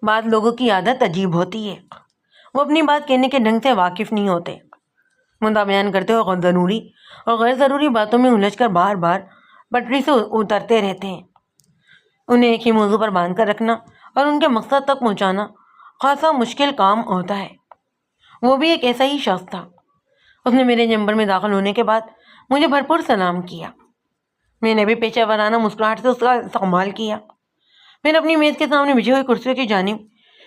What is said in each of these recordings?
بعض لوگوں کی عادت عجیب ہوتی ہے، وہ اپنی بات کہنے کے ڈھنگ سے واقف نہیں ہوتے، مدعا بیان کرتے ہوئے ضروری اور غیر ضروری باتوں میں الجھ کر بار بار پٹری سے اترتے رہتے ہیں۔ انہیں ایک ہی موضوع پر باندھ کر رکھنا اور ان کے مقصد تک پہنچانا خاصا مشکل کام ہوتا ہے۔ وہ بھی ایک ایسا ہی شخص تھا۔ اس نے میرے چیمبر میں داخل ہونے کے بعد مجھے بھرپور سلام کیا۔ میں نے بھی پیشہ ورانہ مسکراہٹ سے اس کا استقبال کیا۔ میں نے اپنی میز کے سامنے بچھی ہوئی کرسیوں کی جانب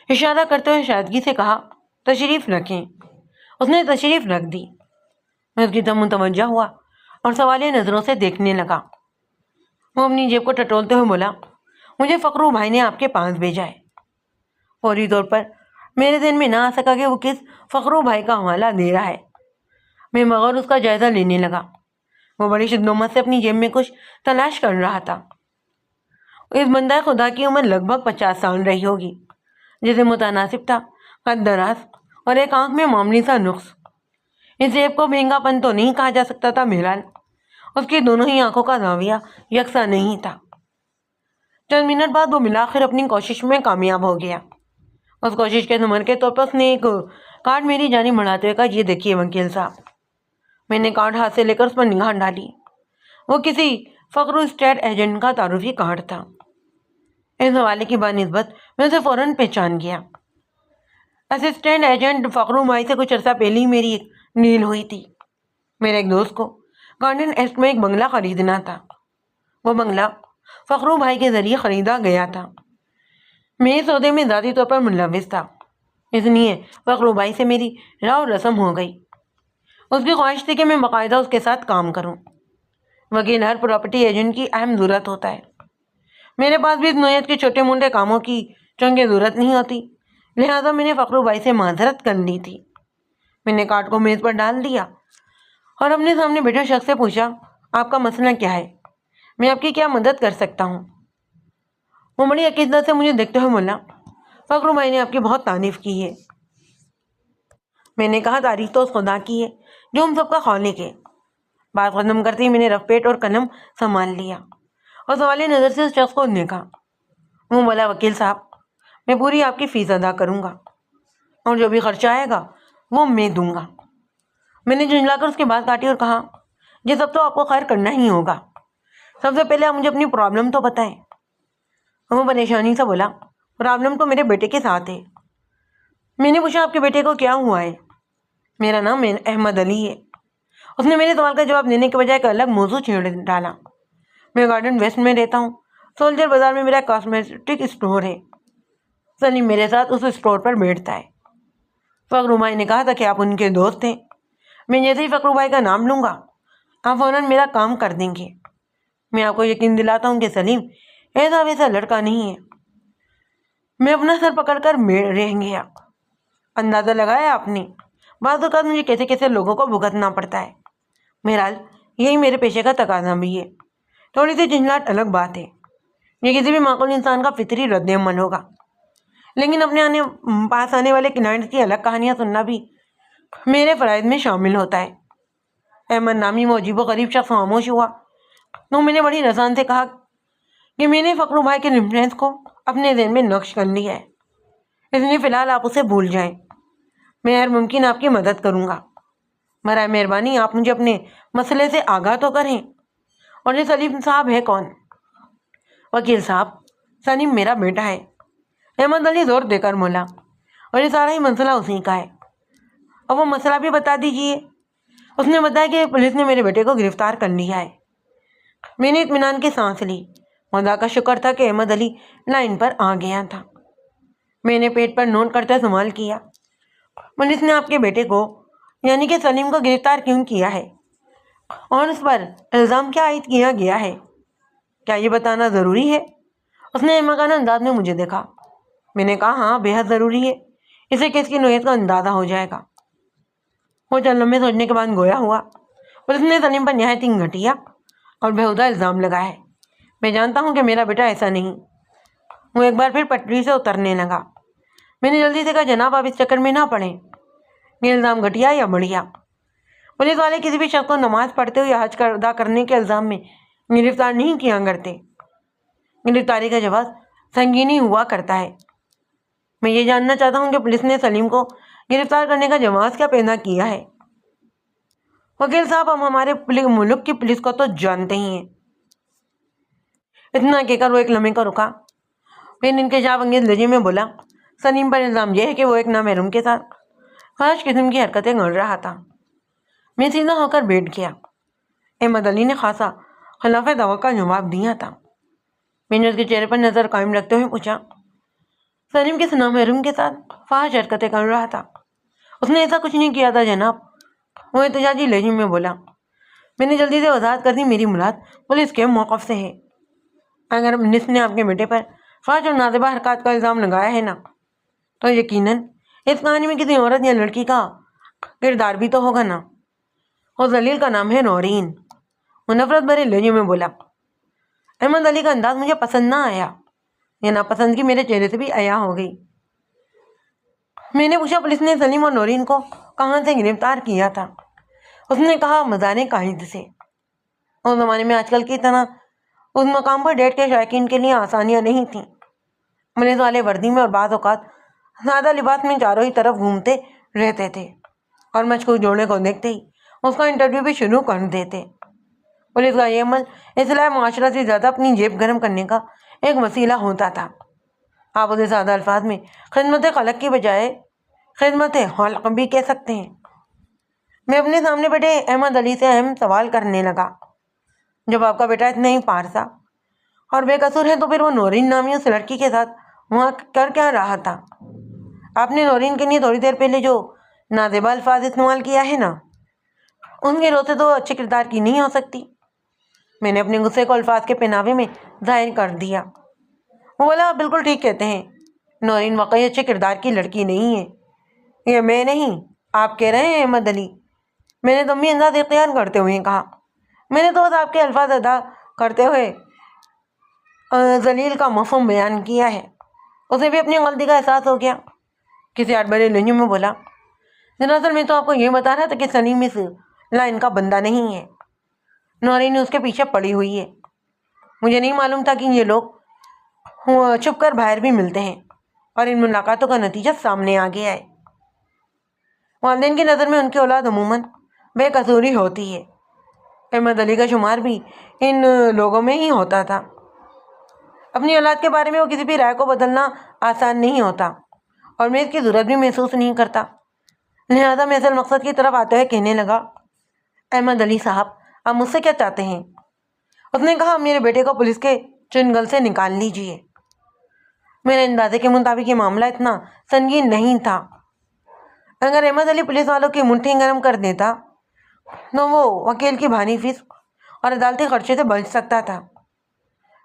اشارہ کرتے ہوئے شائستگی سے کہا، تشریف رکھیں۔ اس نے تشریف رکھ دی۔ میں اس کی طرف متوجہ ہوا اور سوالیہ نظروں سے دیکھنے لگا۔ وہ اپنی جیب کو ٹٹولتے ہوئے بولا، مجھے فخرو بھائی نے آپ کے پاس بھیجا ہے۔ فوری طور پر میرے ذہن میں نہ آ سکا کہ وہ کس فخرو بھائی کا حوالہ دے رہا ہے۔ میں مغور اس کا جائزہ لینے لگا۔ وہ بڑی شدت سے اپنی جیب میں کچھ تلاش کر رہا تھا۔ اس بندہ خدا کی عمر لگ بھگ 50 سال رہی ہوگی، جسے متناسب تھا قد دراز اور ایک آنکھ میں معمولی سا نقص۔ اس جیب کو بھینگا پن تو نہیں کہا جا سکتا تھا، بہرحال اس کی دونوں ہی آنکھوں کا زاویہ یکساں نہیں تھا۔ چند منٹ بعد وہ بالآخر اپنی کوشش میں کامیاب ہو گیا۔ اس کوشش کے ثمر کے طور پر اس نے ایک کارڈ میری جانب بڑھاتے ہوئے کہا، یہ دیکھیے وکیل صاحب۔ میں نے کارڈ ہاتھ سے لے کر اس پر نگاہ ڈالی۔ وہ کسی فخرو اسٹیٹ ایجنٹ کا تعارفی کارڈ تھا۔ اس حوالے کی بانسبت میں اسے فوراً پہچان گیا۔ اسسٹنٹ ایجنٹ فخرو بھائی سے کچھ عرصہ پہلے ہی میری ایک ڈیل ہوئی تھی۔ میرے ایک دوست کو گارڈن ایسٹ میں ایک بنگلہ خریدنا تھا۔ وہ بنگلہ فخرو بھائی کے ذریعے خریدا گیا تھا۔ میں اس سودے میں ذاتی طور پر ملوث تھا، اس لیے فخرو بھائی سے میری راؤ رسم ہو گئی۔ اس کی خواہش تھی کہ میں باقاعدہ اس کے ساتھ کام کروں۔ وکیل ہر پراپرٹی ایجنٹ کی اہم ضرورت ہوتا ہے۔ میرے پاس بھی اس نوعیت کے چھوٹے موٹے کاموں کی چونکہ ضرورت نہیں ہوتی، لہٰذا میں نے فخرو بھائی سے معذرت کر لی تھی۔ میں نے کارڈ کو میز پر ڈال دیا اور اپنے سامنے بیٹھے شخص سے پوچھا، آپ کا مسئلہ کیا ہے؟ میں آپ کی کیا مدد کر سکتا ہوں؟ وہ بڑی عقیدت سے مجھے دیکھتے ہوئے بولا، فخرو بھائی نے آپ کی بہت تعریف کی ہے۔ میں نے کہا، تعریف تو اس خدا کی ہے جو ہم سب کا خالق ہے۔ بات ختم کرتے ہی میں نے رف پیٹ اور قلم سنبھال لیا اور سوالیہ نظر سے اس شخص کو دیکھا۔ وہ بولا، وکیل صاحب، میں پوری آپ کی فیس ادا کروں گا اور جو بھی خرچہ آئے گا وہ میں دوں گا۔ میں نے جھنجلا کر اس کی بات کاٹی اور کہا، یہ سب تو آپ کو خیر کرنا ہی ہوگا۔ سب سے پہلے آپ مجھے اپنی پرابلم تو بتائیں۔ وہ پریشانی سے بولا، پرابلم تو میرے بیٹے کے ساتھ ہے۔ میں نے پوچھا، آپ کے بیٹے کو کیا ہوا ہے؟ میرا نام احمد علی ہے۔ اس نے میرے سوال کا جواب دینے کے بجائے ایک الگ موضوع چھیڑ ڈالا۔ میں گارڈن ویسٹ میں رہتا ہوں، سولجر بازار میں میرا کاسمیٹک اسٹور ہے۔ سلیم میرے ساتھ اس اسٹور پر بیٹھتا ہے۔ فخرو بھائی نے کہا تھا کہ آپ ان کے دوست ہیں۔ میں جیسے ہی فخرو بھائی کا نام لوں گا آپ فوراً میرا کام کر دیں گے۔ میں آپ کو یقین دلاتا ہوں کہ سلیم ایسا ویسا لڑکا نہیں ہے۔ میں اپنا سر پکڑ کر رہ گیا۔ اندازہ لگایا آپ نے؟ بعض اوقات مجھے کیسے کیسے لوگوں کو بھگتنا پڑتا ہے۔ بہرحال یہی میرے پیشے کا تقاضا بھی ہے۔ تھوڑی سی جھنجھلاہٹ الگ بات ہے، یہ کسی بھی معقول انسان کا فطری رد عمل ہوگا، لیکن اپنے پاس آنے والے کلائنٹس کی الگ کہانیاں سننا بھی میرے فرائض میں شامل ہوتا ہے۔ احمد نامی وہ عجیب و غریب شخص خاموش ہوا تو میں نے بڑی رسان سے کہا کہ میں نے فخرو بھائی کے ریفرنس کو اپنے ذہن میں نقش کر لیا ہے، اس لیے فی الحال آپ اسے بھول جائیں۔ میں ہر ممکن آپ کی مدد کروں گا۔ برائے مہربانی آپ مجھے اپنے مسئلے سے آگاہ تو کریں۔ اور یہ سلیم صاحب ہے کون؟ وکیل صاحب، سلیم میرا بیٹا ہے۔ احمد علی زور دے کر بولا، اور یہ سارا ہی مسئلہ اسی کا ہے۔ اب وہ مسئلہ بھی بتا دیجیے۔ اس نے بتایا کہ پولیس نے میرے بیٹے کو گرفتار کر لیا ہے۔ میں نے اطمینان کی سانس لی۔ خدا کا شکر تھا کہ احمد علی لائن پر آ گیا تھا۔ میں نے پیٹ پر نوٹ کرتے سوال کیا، پولیس نے آپ کے بیٹے کو یعنی کہ سلیم کو گرفتار کیوں کیا ہے اور اس پر الزام کیا عائد کیا گیا ہے؟ کیا یہ بتانا ضروری ہے؟ اس نے احمقانہ انداز میں مجھے دیکھا۔ میں نے کہا، ہاں بے حد ضروری ہے، اسے کس کی نوعیت کا اندازہ ہو جائے گا۔ وہ چند لمحے سوچنے کے بعد گویا ہوا، پولیس نے سلیم پر نہایت ہی گھٹیا اور بےہودہ الزام لگایا ہے۔ میں جانتا ہوں کہ میرا بیٹا ایسا نہیں۔ وہ ایک بار پھر پٹری سے اترنے لگا۔ میں نے جلدی سے کہا، جناب آپ اس چکر میں نہ پڑیں، یہ الزام گھٹیا یا بڑھیا؟ پولیس والے کسی بھی شخص کو نماز پڑھتے ہوئے یا حج ادا کرنے کے الزام میں گرفتار نہیں کیا کرتے۔ گرفتاری کا جواز سنگینی ہوا کرتا ہے۔ میں یہ جاننا چاہتا ہوں کہ پولیس نے سلیم کو گرفتار کرنے کا جواز کیا پیدا کیا ہے؟ وکیل صاحب، ہم ہمارے ملک کی پولیس کو تو جانتے ہی ہیں۔ اتنا کہہ کر وہ ایک لمحے کا رکا، پھر انکشاف انگیز لہجے میں بولا، سلیم پر الزام یہ ہے کہ وہ ایک نامحرم کے ساتھ خواہش قسم کی حرکتیں کر رہا تھا۔ میں سیدھا ہو کر بیٹھ گیا۔ احمد علی نے خاصا خلاف توقع جواب دیا تھا۔ میں نے اس کے چہرے پر نظر قائم رکھتے ہوئے پوچھا، سلیم کس نامحرم کے ساتھ فحش حرکتیں کر رہا تھا؟ اس نے ایسا کچھ نہیں کیا تھا جناب، وہ احتجاجی لہجے میں بولا۔ میں نے جلدی سے وضاحت کر دی، میری مراد پولیس کے موقف سے ہے۔ اگر پولیس نے آپ کے بیٹے پر فحش اور نازیبا حرکات کا الزام لگایا ہے نا، تو یقیناً اس کہانی میں کسی عورت یا لڑکی کا کردار بھی تو ہوگا نا۔ اس ذلیل کا نام ہے نورین، وہ نفرت بھرے لہجے میں بولا۔ احمد علی کا انداز مجھے پسند نہ آیا، یہ ناپسندگی میرے چہرے سے بھی عیاں ہو گئی۔ میں نے پوچھا، پولیس نے سلیم اور نورین کو کہاں سے گرفتار کیا تھا؟ اس نے کہا، مزار قائد سے۔ اس زمانے میں آج کل کی طرح اس مقام پر ڈیٹ کے شائقین کے لیے آسانیاں نہیں تھیں۔ پولیس والے وردی میں اور بعض اوقات سادہ لباس میں چاروں ہی طرف گھومتے رہتے تھے اور مشکوک جوڑے کو دیکھتے ہی اس کا انٹرویو بھی شروع کر دیتے۔ پولیس کا یہ عمل اصلاح معاشرہ سے زیادہ اپنی جیب گرم کرنے کا ایک وسیلہ ہوتا تھا۔ آپ اسے سادہ الفاظ میں خدمت خلق کی بجائے خدمت خلق بھی کہہ سکتے ہیں۔ میں اپنے سامنے بیٹھے احمد علی سے اہم سوال کرنے لگا، جب آپ کا بیٹا اتنا ہی پارسا اور بے قصور ہے تو پھر وہ نورین نامی اس لڑکی کے ساتھ وہاں کر کیا رہا تھا؟ آپ نے نورین کے لیے تھوڑی دیر پہلے جو نازیبا الفاظ استعمال کیا ہے نا، ان کے روتے تو اچھے کردار کی نہیں ہو سکتی۔ میں نے اپنے غصے کو الفاظ کے پہناوے میں ظاہر کر دیا۔ وہ بولا، آپ بالکل ٹھیک کہتے ہیں، نورین واقعی اچھے کردار کی لڑکی نہیں ہے۔ یہ میں نہیں، آپ کہہ رہے ہیں احمد علی، میں نے ضمنی انداز اختیار کرتے ہوئے کہا۔ میں نے تو بس آپ کے الفاظ ادا کرتے ہوئے ذلیل کا مفہوم بیان کیا ہے۔ اسے بھی اپنی غلطی کا احساس ہو گیا۔ کسی آٹھ بڑے لہجے میں بولا، دراصل میں تو آپ کو یہ بتا رہا تھا کہ سلیم اس لائن کا بندہ نہیں ہے، نورین اس کے پیچھے پڑی ہوئی ہے۔ مجھے نہیں معلوم تھا کہ یہ لوگ چھپ کر باہر بھی ملتے ہیں اور ان ملاقاتوں کا نتیجہ سامنے آ گیا ہے۔ والدین کی نظر میں ان کی اولاد عموماً بے قصوری ہوتی ہے۔ احمد علی کا شمار بھی ان لوگوں میں ہی ہوتا تھا۔ اپنی اولاد کے بارے میں وہ کسی بھی رائے کو بدلنا آسان نہیں ہوتا اور میں اس کی ضرورت بھی محسوس نہیں کرتا۔ لہٰذا میں اصل مقصد کی طرف آتے ہوئے کہنے لگا، احمد علی صاحب، آپ مجھ سے کیا چاہتے ہیں؟ اس نے کہا، میرے بیٹے کو پولیس کے چنگل سے نکال لیجیے۔ میرے اندازے کے مطابق یہ معاملہ اتنا سنگین نہیں تھا۔ اگر احمد علی پولیس والوں کی منٹھی گرم کر دیتا تو وہ وکیل کی بھاری فیس اور عدالتی خرچے سے بچ سکتا تھا۔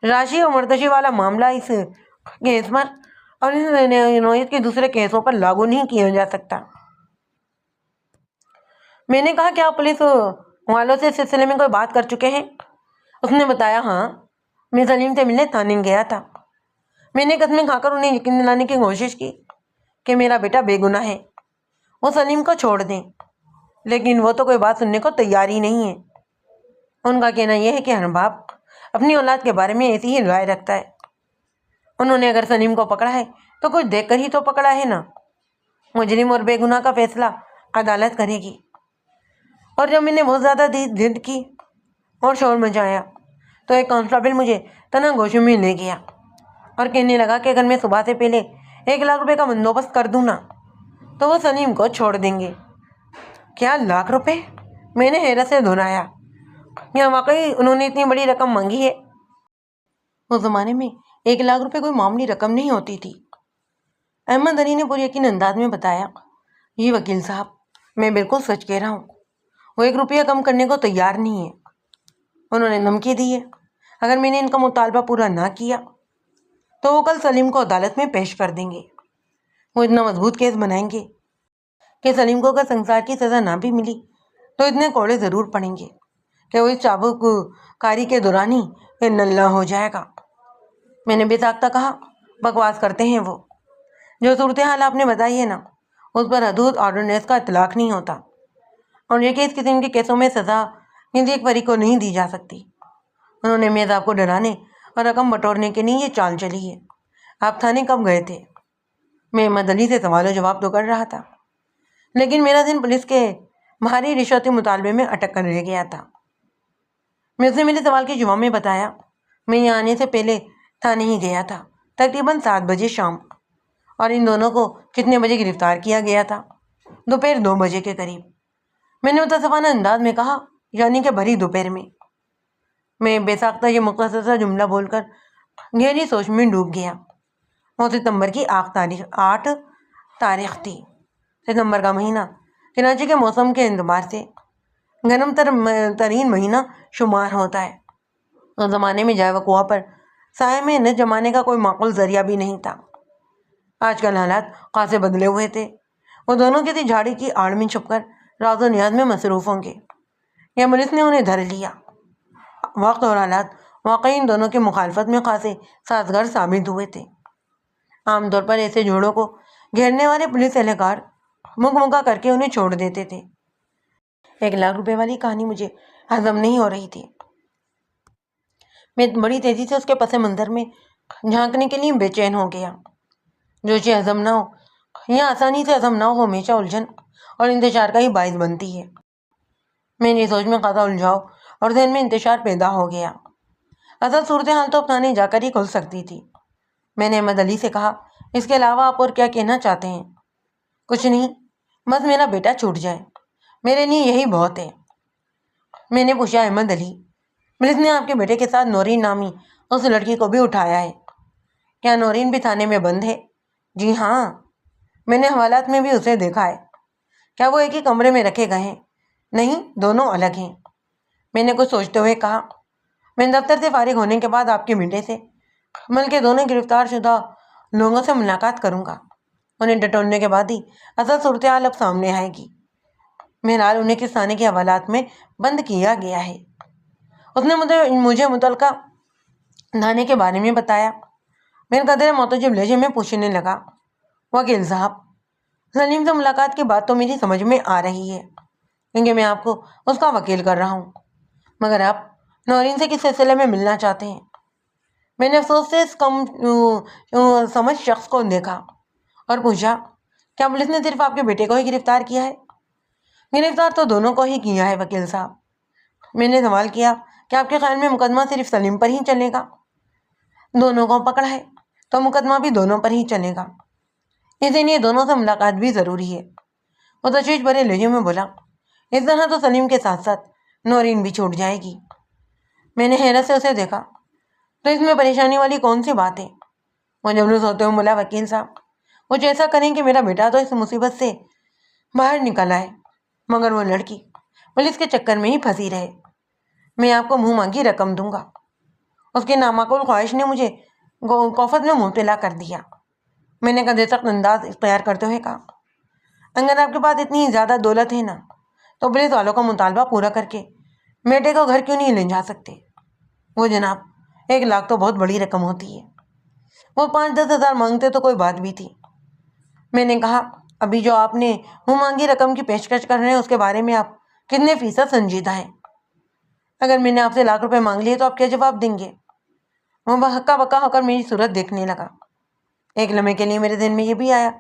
راشی اور مرتشی والا معاملہ اس کیس پر اور اس نوعیت کے دوسرے کیسوں پر لاگو نہیں کیا جا سکتا۔ میں نے کہا، کہ آپ پولیس والوں سے اس سلسلے میں کوئی بات کر چکے ہیں؟ اس نے بتایا، ہاں، میں سلیم سے ملنے تھانے گیا تھا۔ میں نے قسمیں کھا کر انہیں یقین دلانے کی کوشش کی کہ میرا بیٹا بے گناہ ہے، وہ سلیم کو چھوڑ دیں، لیکن وہ تو کوئی بات سننے کو تیار ہی نہیں ہے۔ ان کا کہنا یہ ہے کہ ہر باپ اپنی اولاد کے بارے میں ایسی ہی رائے رکھتا ہے۔ انہوں نے اگر سلیم کو پکڑا ہے تو کچھ دیکھ کر ہی تو پکڑا ہے نا۔ مجرم اور بے گناہ کا فیصلہ عدالت کرے گی۔ اور جب میں نے بہت زیادہ ضد کی اور شور مچایا تو ایک کانسٹیبل مجھے تنہا گوشے میں لے گیا اور کہنے لگا کہ اگر میں صبح سے پہلے 1,00,000 روپے کا بندوبست کر دوں نا تو وہ سلیم کو چھوڑ دیں گے۔ کیا 1,00,000 روپے؟ میں نے حیرت سے دہرایا۔ کیا واقعی انہوں نے اتنی بڑی رقم مانگی ہے؟ اس زمانے میں 1,00,000 روپے کوئی معمولی رقم نہیں ہوتی تھی۔ احمد علی نے پوری یقین انداز میں بتایا، جی وکیل صاحب، میں بالکل سچ کہہ رہا ہوں، وہ 1 روپیہ کم کرنے کو تیار نہیں ہے۔ انہوں نے دھمکی دی ہے، اگر میں نے ان کا مطالبہ پورا نہ کیا تو وہ کل سلیم کو عدالت میں پیش کر دیں گے۔ وہ اتنا مضبوط کیس بنائیں گے کہ سلیم کو اگر سنسار کی سزا نہ بھی ملی تو اتنے کوڑے ضرور پڑیں گے کہ وہ اس چابک کاری کے دوران ہی نلہ ہو جائے گا۔ میں نے بے ساختہ کہا، بکواس کرتے ہیں وہ، جو صورتحال آپ نے بتائی ہے نا، اس پر حدود آرڈیننس کا اطلاق نہیں ہوتا، اور یہ کہ اس قسم کے کیسوں میں سزا کسی ایک فریق کو نہیں دی جا سکتی۔ انہوں نے میز آپ کو ڈرانے اور رقم بٹورنے کے لیے یہ چال چلی ہے۔ آپ تھانے کب گئے تھے؟ میں احمد علی سے سوال و جواب تو کر رہا تھا، لیکن میرا ذہن پولیس کے بھاری رشوتی مطالبے میں اٹک کر رہ گیا تھا۔ میں اسے میرے سوال کے جواب میں بتایا، میں یہاں آنے سے پہلے تھانے ہی گیا تھا، تقریباً 7 بجے شام، اور ان دونوں کو کتنے بجے گرفتار کیا گیا تھا؟ دوپہر 2 بجے کے قریب، میں نے متصفانہ انداز میں کہا، یعنی کہ بھری دوپہر میں۔ میں بے ساختہ یہ مختصر سا جملہ بول کر گہری سوچ میں ڈوب گیا۔ وہ ستمبر کی 8 تاریخ تھی۔ ستمبر کا مہینہ کراچی کے موسم کے اعتبار سے گرم ترین مہینہ شمار ہوتا ہے۔ اس زمانے میں جائے وقوع پر سائے میں نہ جمانے کا کوئی معقول ذریعہ بھی نہیں تھا۔ آج کل حالات خاصے بدلے ہوئے تھے۔ وہ دونوں کسی جھاڑی کی آڑ میں چھپ کر راز و نیاز میں مصروف ہوں گے، یا پولیس نے انہیں دھر لیا۔ وقت اور حالات واقعی ان دونوں کی مخالفت میں خاصے سازگار ثابت ہوئے تھے۔ عام طور پر ایسے جھوڑوں کو گھیرنے والے پولیس اہلکار مکہ کر کے انہیں چھوڑ دیتے تھے۔ 1 لاکھ روپے والی کہانی مجھے ہضم نہیں ہو رہی تھی۔ میں بڑی تیزی سے اس کے پس منظر میں جھانکنے کے لیے بے چین ہو گیا۔ جو چیز ہضم نہ ہو یا آسانی سے ہضم نہ ہو ہمیشہ الجھن اور انتشار کا ہی باعث بنتی ہے۔ میری سوچ میں خاصا الجھاؤ اور ذہن میں انتشار پیدا ہو گیا۔ اصل صورتحال تو تھانے جا کر ہی کھل سکتی تھی۔ میں نے احمد علی سے کہا، اس کے علاوہ آپ اور کیا کہنا چاہتے ہیں؟ کچھ نہیں، بس میرا بیٹا چھوٹ جائے، میرے لیے یہی بہت ہے۔ میں نے پوچھا، احمد علی، پولیس نے آپ کے بیٹے کے ساتھ نورین نامی اس لڑکی کو بھی اٹھایا ہے؟ کیا نورین بھی تھانے میں بند ہے؟ جی ہاں، میں نے حوالات میں بھی اسے دیکھا ہے۔ کیا وہ ایک ہی کمرے میں رکھے گئے ہیں؟ نہیں، دونوں الگ ہیں۔ میں نے کچھ سوچتے ہوئے کہا، میں دفتر سے فارغ ہونے کے بعد آپ کے بیٹے سے بلکہ دونوں گرفتار شدہ لوگوں سے ملاقات کروں گا۔ انہیں ڈٹولنے کے بعد ہی اصل صورتحال اب سامنے آئے گی۔ بہرحال انہیں کس تھانے کے حوالات میں بند کیا گیا ہے؟ اس نے مجھے متعلقہ تھانے کے بارے میں بتایا۔ میں قدر معتجب لہجے میں پوچھنے لگا، وکیل صاحب، سلیم سے ملاقات کی بات تو میری سمجھ میں آ رہی ہے، کیونکہ میں آپ کو اس کا وکیل کر رہا ہوں، مگر آپ نورین سے کس سلسلے میں ملنا چاہتے ہیں؟ میں نے افسوس سے اس کم سمجھ شخص کو دیکھا اور پوچھا، کیا پولیس نے صرف آپ کے بیٹے کو ہی گرفتار کیا ہے؟ گرفتار تو دونوں کو ہی کیا ہے وکیل صاحب۔ میں نے سوال کیا، کہ آپ کے خیال میں مقدمہ صرف سلیم پر ہی چلے گا؟ دونوں کو پکڑا ہے تو مقدمہ بھی دونوں پر ہی چلے گا، اسی لیے دونوں سے ملاقات بھی ضروری ہے۔ وہ تشویش بھرے لہجے میں بولا، اس طرح تو سلیم کے ساتھ ساتھ نورین بھی چھوٹ جائے گی۔ میں نے حیرت سے اسے دیکھا، تو اس میں پریشانی والی کون سی بات ہے؟ وہ جلوس ہوتے ہوئے بولا، وکیل صاحب، کچھ ایسا کریں کہ میرا بیٹا تو اس مصیبت سے باہر نکل آئے، مگر وہ لڑکی پولیس کے چکر میں ہی پھنسی رہے۔ میں آپ کو منہ مانگی رقم دوں گا۔ اس کی نامعقول خواہش نے مجھے کوفت میں مبتلا کر دیا۔ میں نے قدر سخت انداز اختیار کرتے ہوئے کہا، اگر آپ کے پاس اتنی زیادہ دولت ہے نا، تو پولیس والوں کا مطالبہ پورا کر کے بیٹے کو گھر کیوں نہیں لے جا سکتے؟ وہ جناب، 1 لاکھ تو بہت بڑی رقم ہوتی ہے، وہ 5-10 ہزار مانگتے تو کوئی بات بھی تھی۔ میں نے کہا، ابھی جو آپ نے منہ مانگی رقم کی پیشکش کر رہے ہیں، اس کے بارے میں آپ کتنے فیصد سنجیدہ ہیں؟ اگر میں نے آپ سے 1 لاکھ روپے مانگ لیے تو آپ کیا جواب دیں گے؟ وہ بہکا بکا ہو کر میری صورت دیکھنے لگا۔ ایک لمحے کے لیے میرے ذہن میں یہ بھی آیا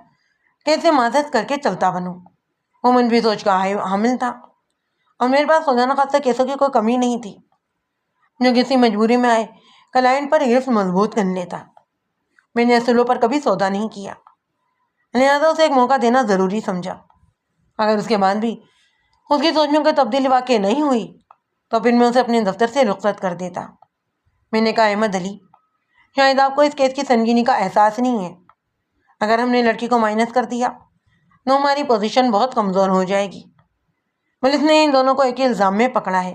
کہ اسے معذرت کر کے چلتا بنوں۔ وہ منفی سوچ کا حامل تھا، اور میرے پاس خدا نخواستہ کیسوں کی کوئی کمی نہیں تھی جو کسی مجبوری میں آئے کلائنٹ پر حرص مضبوط کر لیتا۔ میں نے اصولوں پر کبھی سودا نہیں کیا، لہٰذا اسے ایک موقع دینا ضروری سمجھا۔ اگر اس کے بعد بھی اس کی سوچ میں کوئی تبدیلی واقع نہیں ہوئی تو پھر میں اسے اپنے دفتر سے رخصت کر دیتا۔ میں نے کہا، احمد علی، شاید آپ کو اس کیس کی سنگینی کا احساس نہیں ہے۔ اگر ہم نے لڑکی کو مائنس کر دیا تو ہماری پوزیشن بہت کمزور ہو جائے گی۔ پولیس نے ان دونوں کو ایک ہی الزام میں پکڑا ہے،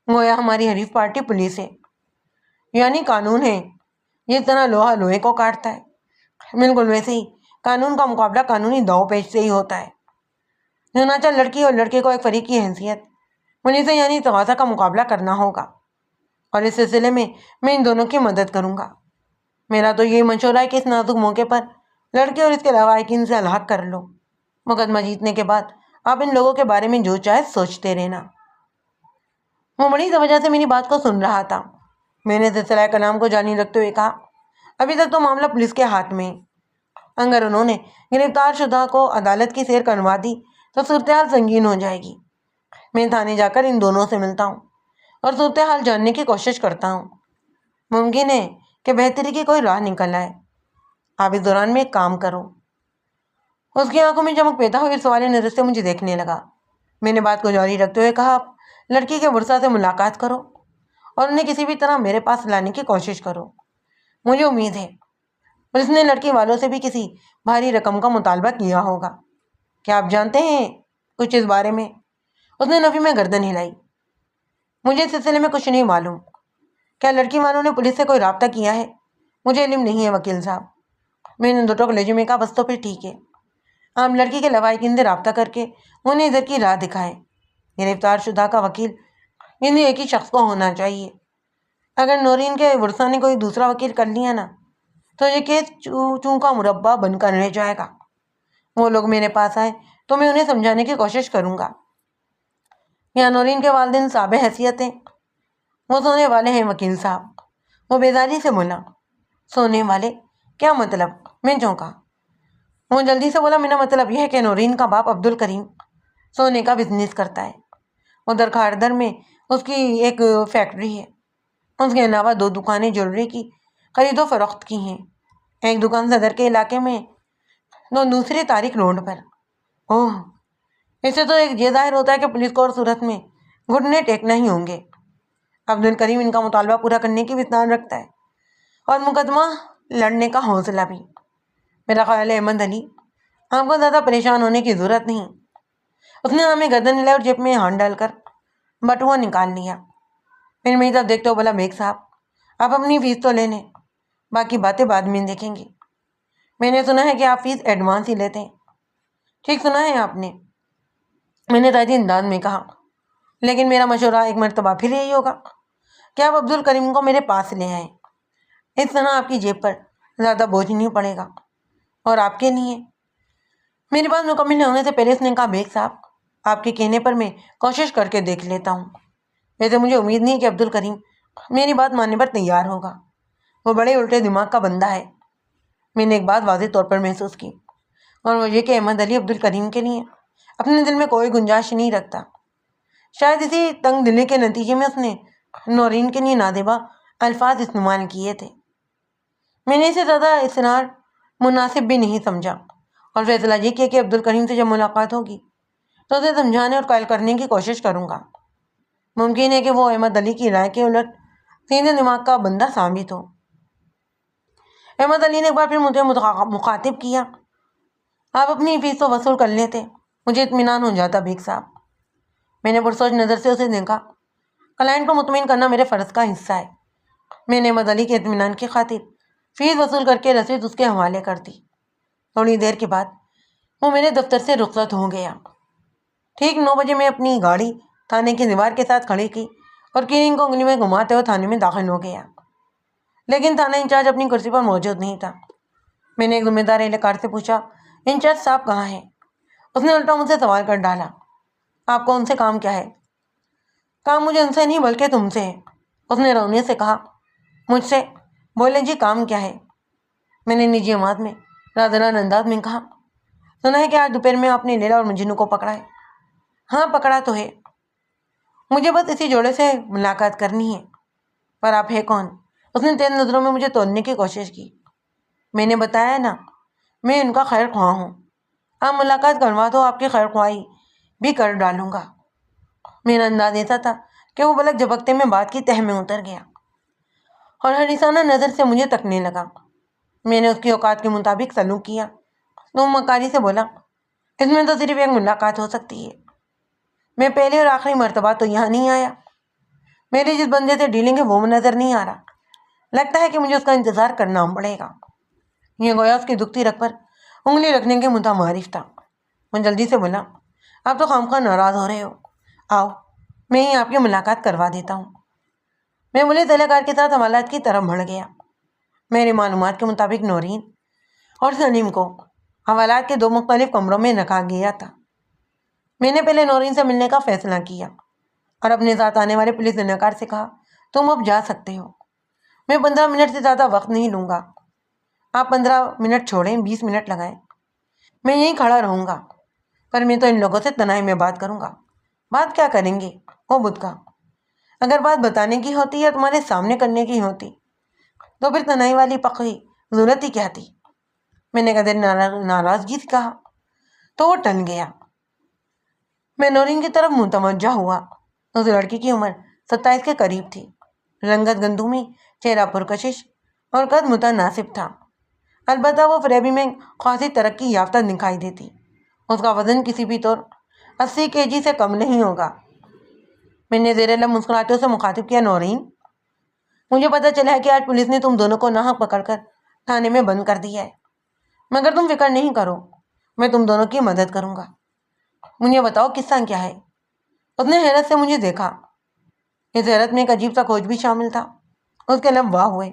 گویا ہماری حریف پارٹی پولیس ہے، یعنی قانون ہے۔ جس طرح لوہا لوہے کو کاٹتا ہے، بالکل ویسے ہی قانون کا مقابلہ قانونی داؤ پیچ سے ہی ہوتا ہے۔ چنانچہ لڑکی اور لڑکے کو ایک فریق کی حیثیت پولیس یعنی تقاضا کا مقابلہ کرنا ہوگا، اور اس سلسلے میں ان دونوں کی مدد کروں گا۔ میرا تو یہی مشورہ ہے کہ اس نازک موقع پر لڑکے اور اس کے لواحقین سے الحاق کر لو۔ مقدمہ جیتنے کے بعد آپ ان لوگوں کے بارے میں جو چاہے سوچتے رہنا۔ وہ بڑی توجہ سے میری بات کو سن رہا تھا۔ میں نے سلسلہ کلام کو جاری رکھتے ہوئے کہا، ابھی تک تو معاملہ پولیس کے ہاتھ میں ہے، اگر انہوں نے گرفتار شدہ کو عدالت کی سیر کروا دی تو صورتحال سنگین ہو جائے گی۔ میں تھانے جا کر ان دونوں سے ملتا ہوں اور صورتحال جاننے کی کوشش کرتا ہوں۔ ممکن ہے کہ بہتری کی کوئی راہ نکل آئے۔ آپ اس دوران میں ایک کام کرو۔ اس کی آنکھوں میں چمک پیدا ہوئی، سوالی نظر سے مجھے دیکھنے لگا۔ میں نے بات کو جاری رکھتے ہوئے کہا، آپ لڑکی کے ورثہ سے ملاقات کرو اور انہیں کسی بھی طرح میرے پاس لانے کی کوشش کرو۔ مجھے امید ہے اس نے لڑکی والوں سے بھی کسی بھاری رقم کا مطالبہ کیا ہوگا۔ کیا آپ جانتے ہیں کچھ اس بارے میں؟ اس نے نفی میں گردن ہلائی۔ مجھے اس سلسلے میں کچھ نہیں معلوم۔ کیا لڑکی والوں نے پولیس سے کوئی رابطہ کیا ہے؟ مجھے علم نہیں ہے وکیل صاحب۔ میں نے دوٹوں کو لہجے میں کہا، بس تو پھر ٹھیک ہے، آپ لڑکی کے لواحقین سے رابطہ کر کے انہیں ادھر کی راہ دکھائیں۔ گرفتار شدہ کا وکیل انہیں ایک ہی شخص کو ہونا چاہیے۔ اگر نورین کے ورثہ نے کوئی دوسرا وکیل کر لیا نا تو یہ کیس چوں کا مربع بن کر رہ جائے گا۔ وہ لوگ میرے پاس آئے تو میں انہیں سمجھانے کی کوشش کروں گا۔ یہاں نورین کے والدین صاحب حیثیت ہیں، وہ سونے والے ہیں وکیل صاحب۔ وہ بیداری سے بولا، سونے والے کیا مطلب؟ میں چونکا۔ وہ جلدی سے بولا، میرا مطلب یہ ہے کہ نورین کا باپ عبد الکریم سونے کا بزنس کرتا ہے۔ ادھر کھاردر میں اس کی ایک فیکٹری ہے۔ اس کے علاوہ 2 دکانیں جویلری کی خرید و فروخت کی ہیں، ایک دکان صدر کے علاقے میں تو دوسری تاریخ روڈ پر۔ اوہ، اس سے تو ایک یہ ظاہر ہوتا ہے کہ پولیس کو اور صورت میں گھٹنے ٹیکنا ہی ہوں گے۔ عبد الکریم ان کا مطالبہ پورا کرنے کی بھی اطلاع رکھتا ہے اور مقدمہ لڑنے کا حوصلہ بھی۔ میرا خیال ہے احمد علی، آپ کو زیادہ پریشان ہونے کی ضرورت نہیں۔ اس نے ہمیں گردن ہلائی اور جیب میں ہاتھ ڈال کر بٹوا نکال لیا۔ پھر میری طرف دیکھتے ہو بولا، بیگ صاحب آپ اپنی فیس تو لے لیں، باقی باتیں بعد میں دیکھیں گے۔ میں نے سنا ہے کہ آپ فیس ایڈوانس ہی لیتے ہیں۔ ٹھیک سنا ہے آپ نے، میں نے تائید انداز میں کہا، لیکن میرا مشورہ ایک مرتبہ پھر یہی ہوگا کہ آپ عبد الکریم کو میرے پاس لے آئیں۔ اس طرح آپ کی جیب پر زیادہ بوجھ نہیں پڑے گا اور آپ کے لیے۔ میری بات مکمل ہونے سے پہلے اس نے کہا، بیگ صاحب آپ کے کہنے پر میں کوشش کر کے دیکھ لیتا ہوں۔ ویسے مجھے امید نہیں کہ عبد الکریم میری بات ماننے پر تیار ہوگا، وہ بڑے الٹے دماغ کا بندہ ہے۔ میں نے ایک بات واضح طور پر محسوس کی، اور وہ یہ کہ احمد علی عبد الکریم کے لیے اپنے دل میں کوئی گنجائش نہیں رکھتا۔ شاید اسی تنگ دلی کے نتیجے میں اس نے نورین کے لیے نادیبہ الفاظ استعمال کیے تھے۔ میں نے اسے زیادہ اصرار مناسب بھی نہیں سمجھا اور فیصلہ یہ کیا کہ عبد الکریم سے جب ملاقات ہوگی تو اسے سمجھانے اور قائل کرنے کی کوشش کروں گا۔ ممکن ہے کہ وہ احمد علی کی رائے کے الٹ سیدھے دماغ کا بندہ ثابت ہو۔ احمد علی نے ایک بار پھر مجھے مخاطب کیا، آپ اپنی فیس تو وصول کر لیتے، مجھے اطمینان ہو جاتا بیگ صاحب۔ میں نے پرسوچ نظر سے اسے دیکھا۔ کلائنٹ کو مطمئن کرنا میرے فرض کا حصہ ہے۔ میں نے احمد علی کے اطمینان کی خاطر فیس وصول کر کے رسید اس کے حوالے کر دی۔ تھوڑی دیر کے بعد وہ میرے دفتر سے رخصت ہو گیا۔ ٹھیک 9 بجے میں اپنی گاڑی تھانے کی دیوار کے ساتھ کھڑی کی اور کیرنگ کو انگلی میں گھماتے ہوئے تھانے میں داخل ہو گیا، لیکن تھانہ انچارج اپنی کرسی پر موجود نہیں تھا۔ میں نے ایک ذمہ دار اہلکار سے پوچھا، انچارج صاحب کہاں ہیں؟ اس نے الٹا مجھ سے سوال کر ڈالا، آپ کو ان سے کام کیا ہے؟ کام مجھے ان سے نہیں بلکہ تم سے ہے، اس نے رونے سے کہا۔ مجھ سے؟ بولے جی کام کیا ہے؟ میں نے نجی آواز میں رازدار انداز میں کہا، سنا ہے کہ آج دوپہر میں آپ نے لیلا اور مجنو کو پکڑا ہے۔ ہاں پکڑا تو ہے، مجھے بس اسی جوڑے سے ملاقات کرنی ہے۔ پر آپ ہے کون؟ اس نے تیز نظروں میں مجھے تولنے کی کوشش کی۔ میں نے بتایا نا، میں ان کا خیر خواہ ہوں۔ آپ ملاقات کروا دو، آپ کی خیر خواہی بھی کر ڈالوں گا۔ میرا انداز ایسا تھا کہ وہ پلک جھپکتے میں بات کی تہہ میں اتر گیا اور حریصانہ نظر سے مجھے تکنے لگا۔ میں نے اس کی اوقات کے مطابق سلوک کیا تو مکاری سے بولا، اس میں تو صرف ایک ملاقات ہو سکتی ہے۔ میں پہلی اور آخری مرتبہ تو یہاں نہیں آیا، میری جس بندے سے ڈیلنگ ہے وہ نظر نہیں آ رہا، لگتا ہے کہ مجھے اس کا انتظار کرنا پڑے گا۔ یہ گویا اس کی دکھتی رگ پر انگلی رکھنے کے متمارف تھا۔ میں جلدی سے بولا، آپ تو خامخواہ ناراض ہو رہے ہو، آؤ میں ہی آپ کی ملاقات کروا دیتا ہوں۔ میں پولیس اہلکار کے ساتھ حوالات کی طرف بڑھ گیا۔ میری معلومات کے مطابق نورین اور سلیم کو حوالات کے 2 مختلف کمروں میں رکھا گیا تھا۔ میں نے پہلے نورین سے ملنے کا فیصلہ کیا اور اپنے ساتھ آنے والے پولیس اہلکار سے کہا، تم اب جا سکتے ہو، میں 15 منٹ سے زیادہ وقت نہیں لوں گا۔ آپ 15 منٹ چھوڑیں، 20 منٹ لگائیں، میں یہیں کھڑا رہوں گا، پر میں تو ان لوگوں سے تنہائی میں بات کروں گا۔ بات کیا کریں گے؟ او بدھ کا، اگر بات بتانے کی ہوتی یا تمہارے سامنے کرنے کی ہوتی تو پھر تنہائی والی پکی ضرورت ہی کیا تھی؟ میں نے قدر ناراضگی سے کہا تو وہ ٹل گیا۔ میں نورین کی طرف متوجہ ہوا۔ اس لڑکی کی عمر 27 کے قریب تھی، رنگت گندمی، چہرہ پرکشش اور قد متناسب تھا، البتہ وہ فریبی میں خاصی ترقی یافتہ دکھائی دیتی۔ اس کا وزن کسی بھی طور 80 kg سے کم نہیں ہوگا۔ میں نے زیر لب مسکراتے اسے مخاطب کیا، نورین، مجھے پتہ چلا ہے کہ آج پولیس نے تم دونوں کو ناحق پکڑ کر تھانے میں بند کر دیا ہے، مگر تم فکر نہیں کرو، میں تم دونوں کی مدد کروں گا۔ مجھے بتاؤ قصہ کیا ہے؟ اس نے حیرت سے مجھے دیکھا۔ اس حیرت میں ایک عجیب سا کھوج بھی شامل تھا۔ اس کے لب واہ ہوئے۔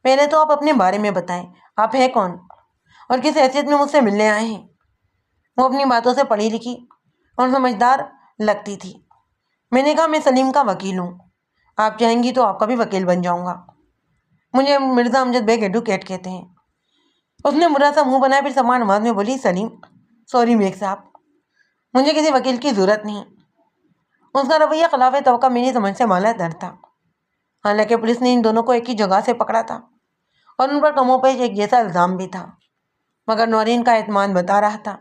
پہلے تو آپ اپنے بارے میں بتائیں، آپ ہیں کون اور کس حیثیت میں مجھ سے ملنے آئے ہیں؟ وہ اپنی باتوں سے پڑھی لکھی اور سمجھدار لگتی تھی۔ میں نے کہا، میں سلیم کا وکیل ہوں، آپ چاہیں گی تو آپ کا بھی وکیل بن جاؤں گا۔ مجھے مرزا امجد بیگ ایڈوکیٹ کہتے ہیں۔ اس نے برا سا منہ بنایا، پھر سمان آواز میں بولی، سلیم، سوری بیگ صاحب، مجھے کسی وکیل کی ضرورت نہیں۔ اس کا رویہ خلاف توقع میری سمجھ سے بالا تر تھا۔ حالانکہ پولیس نے ان دونوں کو ایک ہی جگہ سے پکڑا تھا اور ان پر کم و بیش ایک جیسا الزام بھی تھا، مگر نورین کا اعتماد بتا رہا تھا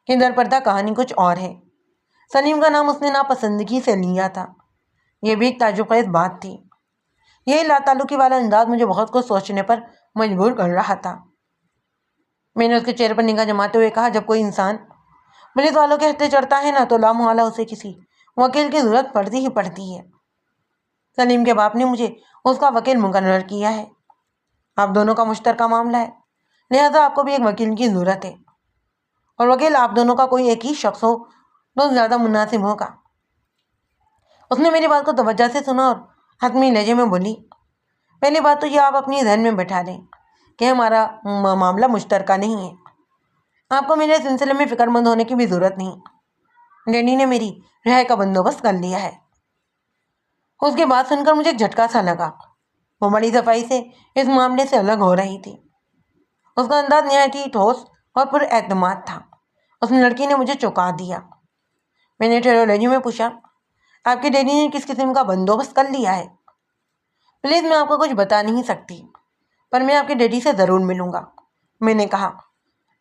کہ در پردہ کہانی کچھ اور ہے۔ سلیم کا نام اس نے ناپسندگی سے لیا تھا، یہ بھی ایک تعجب خیز بات تھی۔ یہی لاتعلقی والا انداز مجھے بہت کچھ سوچنے پر مجبور کر رہا تھا۔ میں نے اس کے چہرے پر نگاہ جماتے ہوئے کہا، جب کوئی انسان پولیس والوں کے ہتھے چڑھتا ہے نا تو لامحالہ اسے کسی وکیل کی ضرورت پڑتی ہی پڑتی ہے۔ سلیم کے باپ نے مجھے اس کا وکیل مقرر کیا ہے۔ آپ دونوں کا مشترکہ معاملہ ہے، لہذا آپ کو بھی ایک وکیل کی ضرورت ہے، اور وکیل آپ دونوں کا کوئی ایک ہی شخص ہو تو زیادہ مناسب ہوگا۔ اس نے میری بات کو توجہ سے سنا اور حتمی لہجے میں بولی، پہلی بات تو یہ آپ اپنی ذہن میں بٹھا لیں کہ ہمارا معاملہ مشترکہ نہیں ہے۔ آپ کو میرے سلسلے میں فکر مند ہونے کی بھی ضرورت نہیں۔ ڈیڈی نے میری رہائی کا بندوبست کر لیا ہے۔ اس کی بات سن کر مجھے جھٹکا سا لگا۔ وہ بڑی صفائی سے اس معاملے سے الگ ہو رہی تھی۔ اس کا انداز نہایت ہی ٹھوس اور پر اعتماد تھا۔ اس لڑکی نے مجھے چونکا دیا۔ میں نے ٹیرولوجی میں پوچھا، آپ کے ڈیڈی نے کس قسم کا بندوبست کر لیا ہے؟ پلیز، میں آپ کو کچھ بتا نہیں سکتی، پر میں آپ کے ڈیڈی سے ضرور ملوں گا۔ میں نے کہا،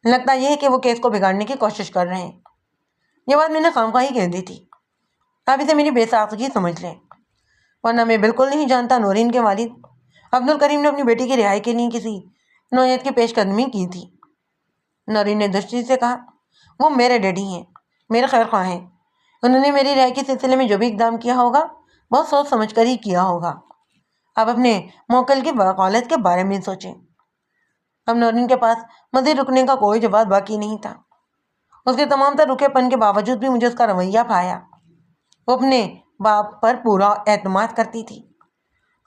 لگتا یہ ہے کہ وہ کیس کو بگاڑنے کی کوشش کر رہے ہیں۔ یہ بات میں نے خامخواہ ہی کہہ دی تھی۔ آپ اسے میری بے ساختگی سمجھ لیں، ورنہ میں بالکل نہیں جانتا نورین کے والد عبد الکریم نے اپنی بیٹی کی رہائی کے لیے کسی نوعیت کی پیش قدمی کی تھی۔ نورین نے دشتی سے کہا، وہ میرے ڈیڈی ہیں، میرے خیر خواہ ہیں، انہوں نے میری رہائی کے سلسلے میں جو بھی اقدام کیا ہوگا بہت سوچ سمجھ کر ہی کیا ہوگا۔ آپ اپنے موکل کی وکالت کے بارے میں سوچیں۔ اب نورین کے پاس مزید رکنے کا کوئی جواب باقی نہیں تھا۔ اس کے تمام تر رکے پن کے باوجود بھی مجھے اس کا رویہ بھایا۔ وہ اپنے باپ پر پورا اعتماد کرتی تھی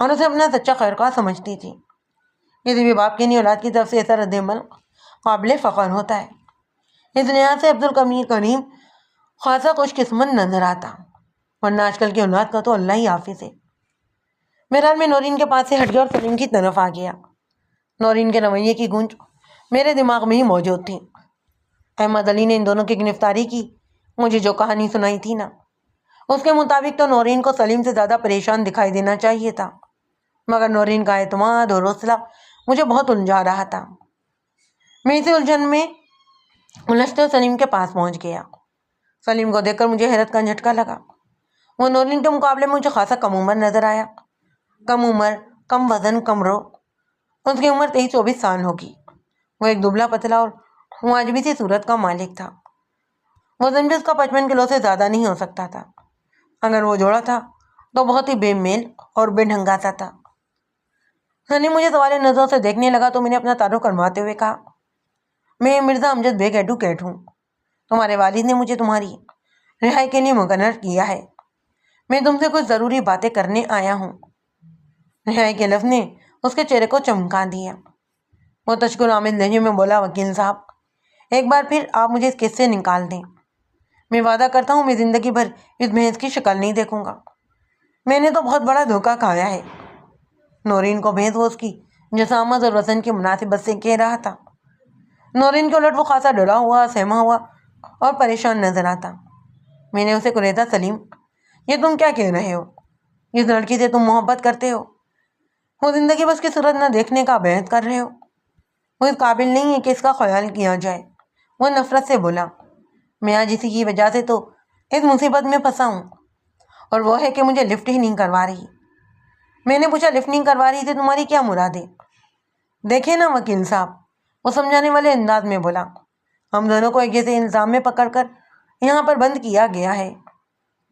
اور اسے اپنا سچا خیر خواہ سمجھتی تھی۔ کسی بھی باپ کی نہیں اولاد کی طرف سے ایسا رد عمل قابل فخر ہوتا ہے۔ اس لحاظ سے عبد الکریم خاصا خوش قسمت نظر آتا، ورنہ آج کل کی اولاد کا تو اللہ ہی حافظ ہے۔ بہرحال میں نورین کے پاس سے ہٹ گیا اور سلیم کی طرف آ گیا۔ نورین کے رویے کی گونج میرے دماغ میں ہی موجود تھی۔ احمد علی نے ان دونوں کی گرفتاری کی مجھے جو کہانی سنائی تھی نا، اس کے مطابق تو نورین کو سلیم سے زیادہ پریشان دکھائی دینا چاہیے تھا، مگر نورین کا اعتماد اور حوصلہ مجھے بہت الجھا رہا تھا۔ میں اسی الجھن میں الجھتے سلیم کے پاس پہنچ گیا۔ سلیم کو دیکھ کر مجھے حیرت کا جھٹکا لگا۔ وہ نورین کے مقابلے میں مجھے خاصا کم عمر نظر آیا۔ کم عمر، کم وزن، کم رو۔ اس کی عمر 23-24 سال ہوگی۔ وہ ایک دبلا پتلا اور معجبی سی صورت کا مالک تھا۔ وزن بھی اس کا 55 کلو سے زیادہ نہیں ہو سکتا تھا۔ اگر وہ جوڑا تھا تو بہت ہی بے میل اور بے ڈھنگا سا تھا۔ سلیم مجھے سوال نظروں سے دیکھنے لگا تو میں نے اپنا تعارف کرواتے ہوئے کہا، میں مرزا امجد بیگ ایڈوکیٹ ہوں۔ تمہارے والد نے مجھے تمہاری رہائی کے لیے مقرر کیا ہے۔ میں تم سے کچھ ضروری باتیں کرنے آیا ہوں۔ رہائی کے لفظ نے اس کے چہرے کو چمکا دیا۔ وہ تشکر آمیز لہجے میں بولا، وکیل صاحب، ایک بار پھر آپ مجھے اس کیس سے نکال دیں۔ میں وعدہ کرتا ہوں میں زندگی بھر اس بھینس کی شکل نہیں دیکھوں گا۔ میں نے تو بہت بڑا دھوکہ کھایا ہے۔ نورین کو بھینس وہ اس کی جسامت اور وزن کی مناسبت سے کہہ رہا تھا۔ نورین کے الٹ وہ خاصا ڈرا ہوا، سہما ہوا اور پریشان نظر آتا۔ میں نے اسے کلیدہ، سلیم یہ تم کیا کہہ رہے ہو؟ اس لڑکی سے تم محبت کرتے ہو؟ وہ زندگی بس کی صورت نہ دیکھنے کا بیعت کر رہے ہو؟ وہ اس قابل نہیں ہے کہ اس کا خیال کیا جائے۔ وہ نفرت سے بولا، میں آج اسی کی وجہ سے تو اس مصیبت میں پھنسا ہوں، اور وہ ہے کہ مجھے لفٹ ہی نہیں کروا رہی۔ میں نے پوچھا، لفٹ نہیں کروا رہی تھی تمہاری کیا مراد ہے؟ دیکھیں نا وکیل صاحب، وہ سمجھانے والے انداز میں بولا، ہم دونوں کو ایک جیسے الزام میں پکڑ کر یہاں پر بند کیا گیا ہے۔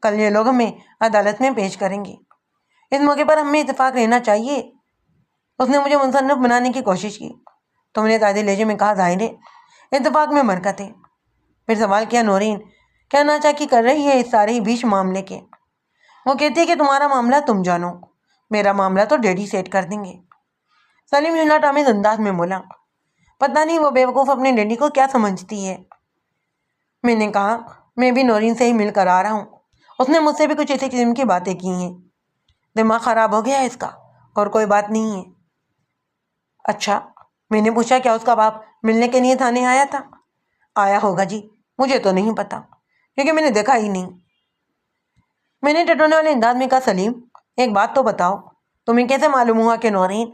کل یہ لوگ ہمیں عدالت میں پیش کریں گے۔ اس موقع پر ہمیں اتفاق رہنا چاہیے۔ اس نے مجھے مصنف بنانے کی کوشش کی۔ تم نے تعدیل لہجے میں کہا، ظاہر ہے اتفاق میں برکت ہے۔ پھر سوال کیا، نورین کیا ناچاکی کر رہی ہے اس سارے بیچ معاملے کے؟ وہ کہتی ہے کہ تمہارا معاملہ تم جانو، میرا معاملہ تو ڈیڈی سیٹ کر دیں گے۔ سلیم ہلاٹ آمیز انداز میں بولا، پتہ نہیں وہ بیوقوف اپنے ڈیڈی کو کیا سمجھتی ہے۔ میں نے کہا، میں بھی نورین سے ہی مل کر آ رہا ہوں، اس نے مجھ سے بھی کچھ اسی قسم کی باتیں کی ہیں۔ دماغ خراب ہو گیا ہے اس کا، اور کوئی بات نہیں ہے۔ اچھا، میں نے پوچھا، کیا اس کا باپ ملنے کے لیے تھانے آیا تھا؟ آیا ہوگا جی، مجھے تو نہیں پتا کیونکہ میں نے دیکھا ہی نہیں۔ میں نے ٹٹونے والے انداز میں کہا، سلیم ایک بات تو بتاؤ، تمہیں کیسے معلوم ہوا کہ نورین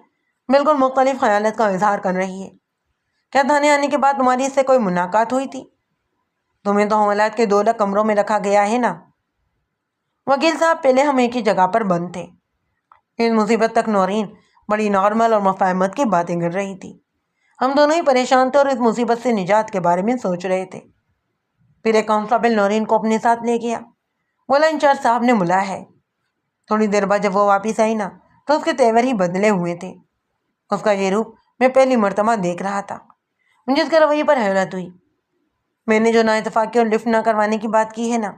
بالکل مختلف خیالات کا اظہار کر رہی ہے؟ کیا تھانے آنے کے بعد تمہاری اس سے کوئی ملاقات ہوئی تھی؟ تمہیں تو حوالات کے 2 الگ کمروں میں رکھا گیا ہے نا؟ وکیل صاحب، پہلے ہم ایک ہی جگہ پر بند تھے۔ اس مصیبت تک نورین بڑی نارمل اور مفاہمت کی باتیں کر رہی تھی۔ ہم دونوں ہی پریشان تھے اور اس مصیبت سے نجات کے بارے میں سوچ رہے تھے۔ پھر ایک کانسٹیبل نورین کو اپنے ساتھ لے گیا، بولا انچارج صاحب نے بلایا ہے۔ تھوڑی دیر بعد جب وہ واپس آئی نا تو اس کے تیور ہی بدلے ہوئے تھے۔ اس کا یہ روپ میں پہلی مرتبہ دیکھ رہا تھا۔ مجھے اس کے رویے پر حیرت ہوئی۔ میں نے جو نا اتفاقی اور لفٹ نہ کروانے کی بات کی ہے نا،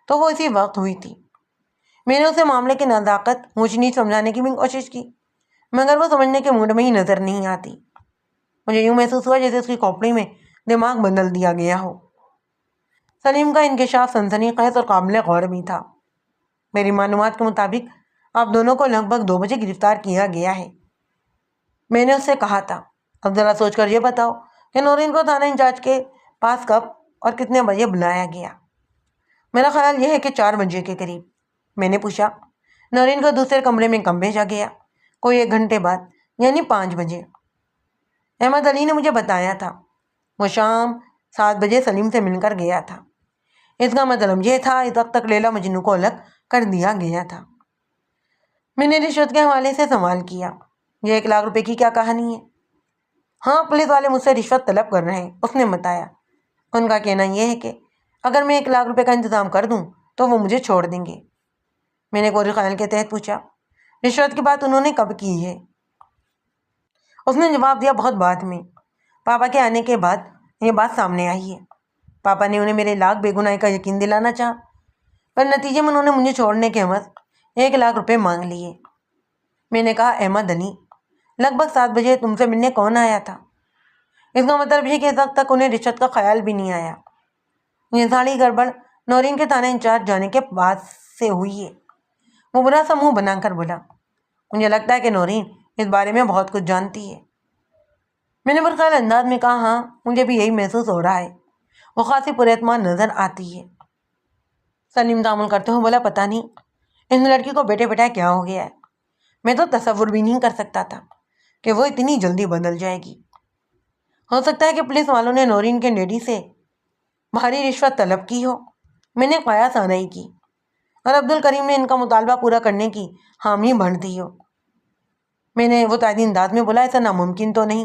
تو وہ اسی وقت ہوئی تھی۔ میں نے اسے معاملے کی نزاکت اونچ نیچ سمجھانے کی بھی کوشش کی، مگر وہ سمجھنے کے موڈ میں ہی نظر نہیں آتی۔ مجھے یوں محسوس ہوا جیسے اس کی کھوپڑی میں دماغ بدل دیا گیا ہو۔ سلیم کا انکشاف سنسنی خیز اور قابل غور بھی تھا۔ میری معلومات کے مطابق آپ دونوں کو لگ بھگ 2 بجے گرفتار کیا گیا ہے۔ میں نے اس سے کہا تھا، اب ذرا سوچ کر یہ بتاؤ کہ نورین کو تھانہ انچارج کے پاس کب اور کتنے بجے بلایا گیا؟ میرا خیال یہ ہے کہ 4 بجے کے قریب۔ میں نے پوچھا، نورین کو دوسرے کمرے میں کب بھیجا گیا؟ کوئی 1 گھنٹے بعد، یعنی 5 بجے۔ احمد علی نے مجھے بتایا تھا، وہ شام 7 بجے سلیم سے مل کر گیا تھا۔ اس کا مطلب یہ تھا اس وقت تک لیلا مجنو کو الگ کر دیا گیا تھا۔ میں نے رشوت کے حوالے سے سوال کیا، یہ 1 لاکھ روپے کی کیا کہانی ہے؟ ہاں، پولیس والے مجھ سے رشوت طلب کر رہے ہیں، اس نے بتایا۔ ان کا کہنا یہ ہے کہ اگر میں 1 لاکھ روپے کا انتظام کر دوں تو وہ مجھے چھوڑ دیں گے۔ میں نے غور خیال کے تحت پوچھا، رشوت کی بات انہوں نے کب کی ہے؟ اس نے جواب دیا، بہت بعد میں، پاپا کے آنے کے بعد یہ بات سامنے آئی ہے۔ پاپا نے انہیں میرے لاکھ بے گناہی کا یقین دلانا چاہا، پر نتیجے میں انہوں نے مجھے چھوڑنے کے عوض 1 لاکھ روپے مانگ لیے۔ میں نے کہا، احمد علی لگ بھگ 7 بجے تم سے ملنے کون آیا تھا؟ اس کا مطلب یہ کہ اس وقت تک انہیں رشوت کا خیال بھی نہیں آیا۔ یہ ساری گڑبڑ نورین کے تھانہ انچارج جانے کے بعد سے ہوئی ہے۔ وہ برا سا منہ بنا کر بولا، مجھے لگتا ہے کہ نورین اس بارے میں بہت کچھ جانتی ہے۔ میں نے برخیال انداز میں کہا، ہاں مجھے بھی یہی محسوس ہو رہا ہے، وہ خاصی پر اعتماد نظر آتی ہے۔ سلیم تعامل کرتے ہوئے بولا، پتہ نہیں اس لڑکی کو بیٹے بیٹا کیا ہو گیا ہے، میں تو تصور بھی نہیں کر سکتا تھا کہ وہ اتنی جلدی بدل جائے گی۔ ہو سکتا ہے کہ پولیس والوں نے نورین کے ڈیڈی سے بھاری رشوت طلب کی ہو، میں نے قیاس آرائی کی، اور عبد الکریم نے ان کا مطالبہ پورا کرنے کی حامی بھر دی ہو۔ میں نے وہ تائیدی انداز میں بولا، ایسا ناممکن تو نہیں،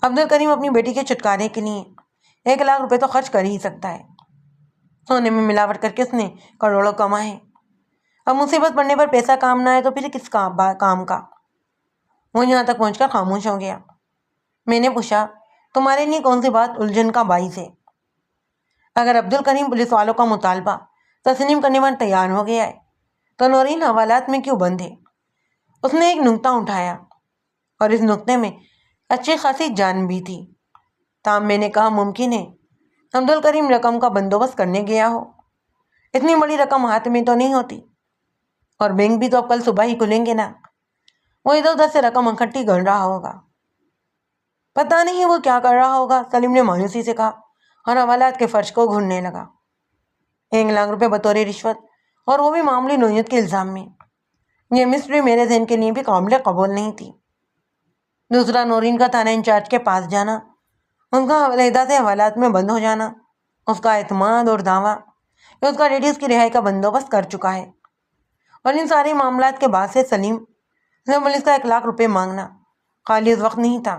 عبد الکریم اپنی بیٹی کے چھٹکارے کے لیے 1 لاکھ روپے تو خرچ کر ہی سکتا ہے۔ سونے میں ملاوٹ کر کے اس نے کروڑوں کمائے، اب مصیبت پڑنے پر پیسہ کام نہ آئے تو پھر کس کام کا؟ وہ یہاں تک پہنچ کر خاموش ہو گیا۔ میں نے پوچھا، تمہارے لیے کون سی بات الجھن کا باعث ہے؟ اگر عبد الکریم پولیس والوں کا مطالبہ تسلیم کرنے پر تیار ہو گیا ہے تو نورین حوالات میں کیوں بند ہے؟ اس نے ایک نکتہ اٹھایا، اور اس نکتے میں اچھی خاصی جان بھی تھی۔ تاہم میں نے کہا، ممکن ہے عبد الکریم رقم کا بندوبست کرنے گیا ہو، اتنی بڑی رقم ہاتھ میں تو نہیں ہوتی، اور بینک بھی تو اب کل صبح ہی کھلیں گے نا۔ وہ ادھر ادھر سے رقم اکٹھی کر رہا ہوگا، پتہ نہیں وہ کیا کر رہا ہوگا، سلیم نے مایوسی سے کہا اور حوالات کے فرش کو گھوننے لگا۔ 1 لاکھ روپے بطور رشوت، اور وہ بھی معمولی نوعیت کے الزام میں۔ یہ مسٹری میرے ذہن کے لیے بھی قابل قبول نہیں تھی۔ دوسرا، نورین کا تھانہ انچارج کے پاس جانا، ان کا علیحدہ سے حوالات میں بند ہو جانا، اس کا اعتماد اور دعویٰ کہ اس کا ڈیڈی اس کی رہائی کا بندوبست کر چکا ہے، اور ان سارے معاملات کے بعد سے سلیم سے پولیس کا 1 لاکھ روپے مانگنا خالص وقت نہیں تھا۔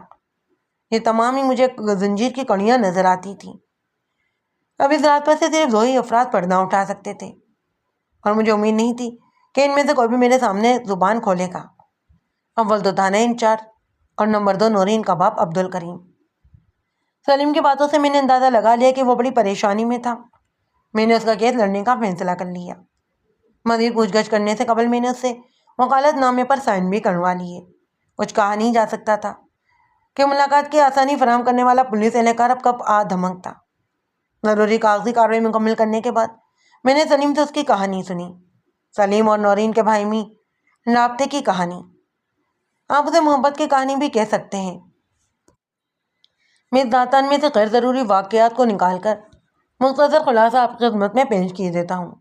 یہ تمام ہی مجھے زنجیر کی کڑیاں نظر آتی تھیں۔ اب اس رات پر سے صرف 2 ہی افراد پردہ اٹھا سکتے تھے، اور مجھے امید نہیں تھی کہ ان میں سے کوئی بھی میرے سامنے زبان کھولے گا۔ اول تو تھانہ انچارج، اور نمبر 2 نورین کا باپ عبد الکریم۔ سلیم کی باتوں سے میں نے اندازہ لگا لیا کہ وہ بڑی پریشانی میں تھا۔ میں نے اس کا کیس لڑنے کا فیصلہ کر لیا۔ مزید پوچھ گچھ کرنے سے قبل میں نے اس سے وکالت نامے پر سائن بھی کروا لیے۔ کچھ کہا نہیں جا سکتا تھا کہ ملاقات کی آسانی فراہم کرنے والا پولیس اہلکار اب کب آ دھمکتا۔ ضروری کاغذی کارروائی مکمل کرنے کے بعد میں نے سلیم سے اس کی کہانی سنی، سلیم اور نورین کے باہمی رابطے کی کہانی، آپ اسے محبت کی کہانی بھی کہہ سکتے ہیں۔ میں اس داستان میں سے غیر ضروری واقعات کو نکال کر مختصر خلاصہ آپ کی خدمت میں پیش کیے دیتا ہوں،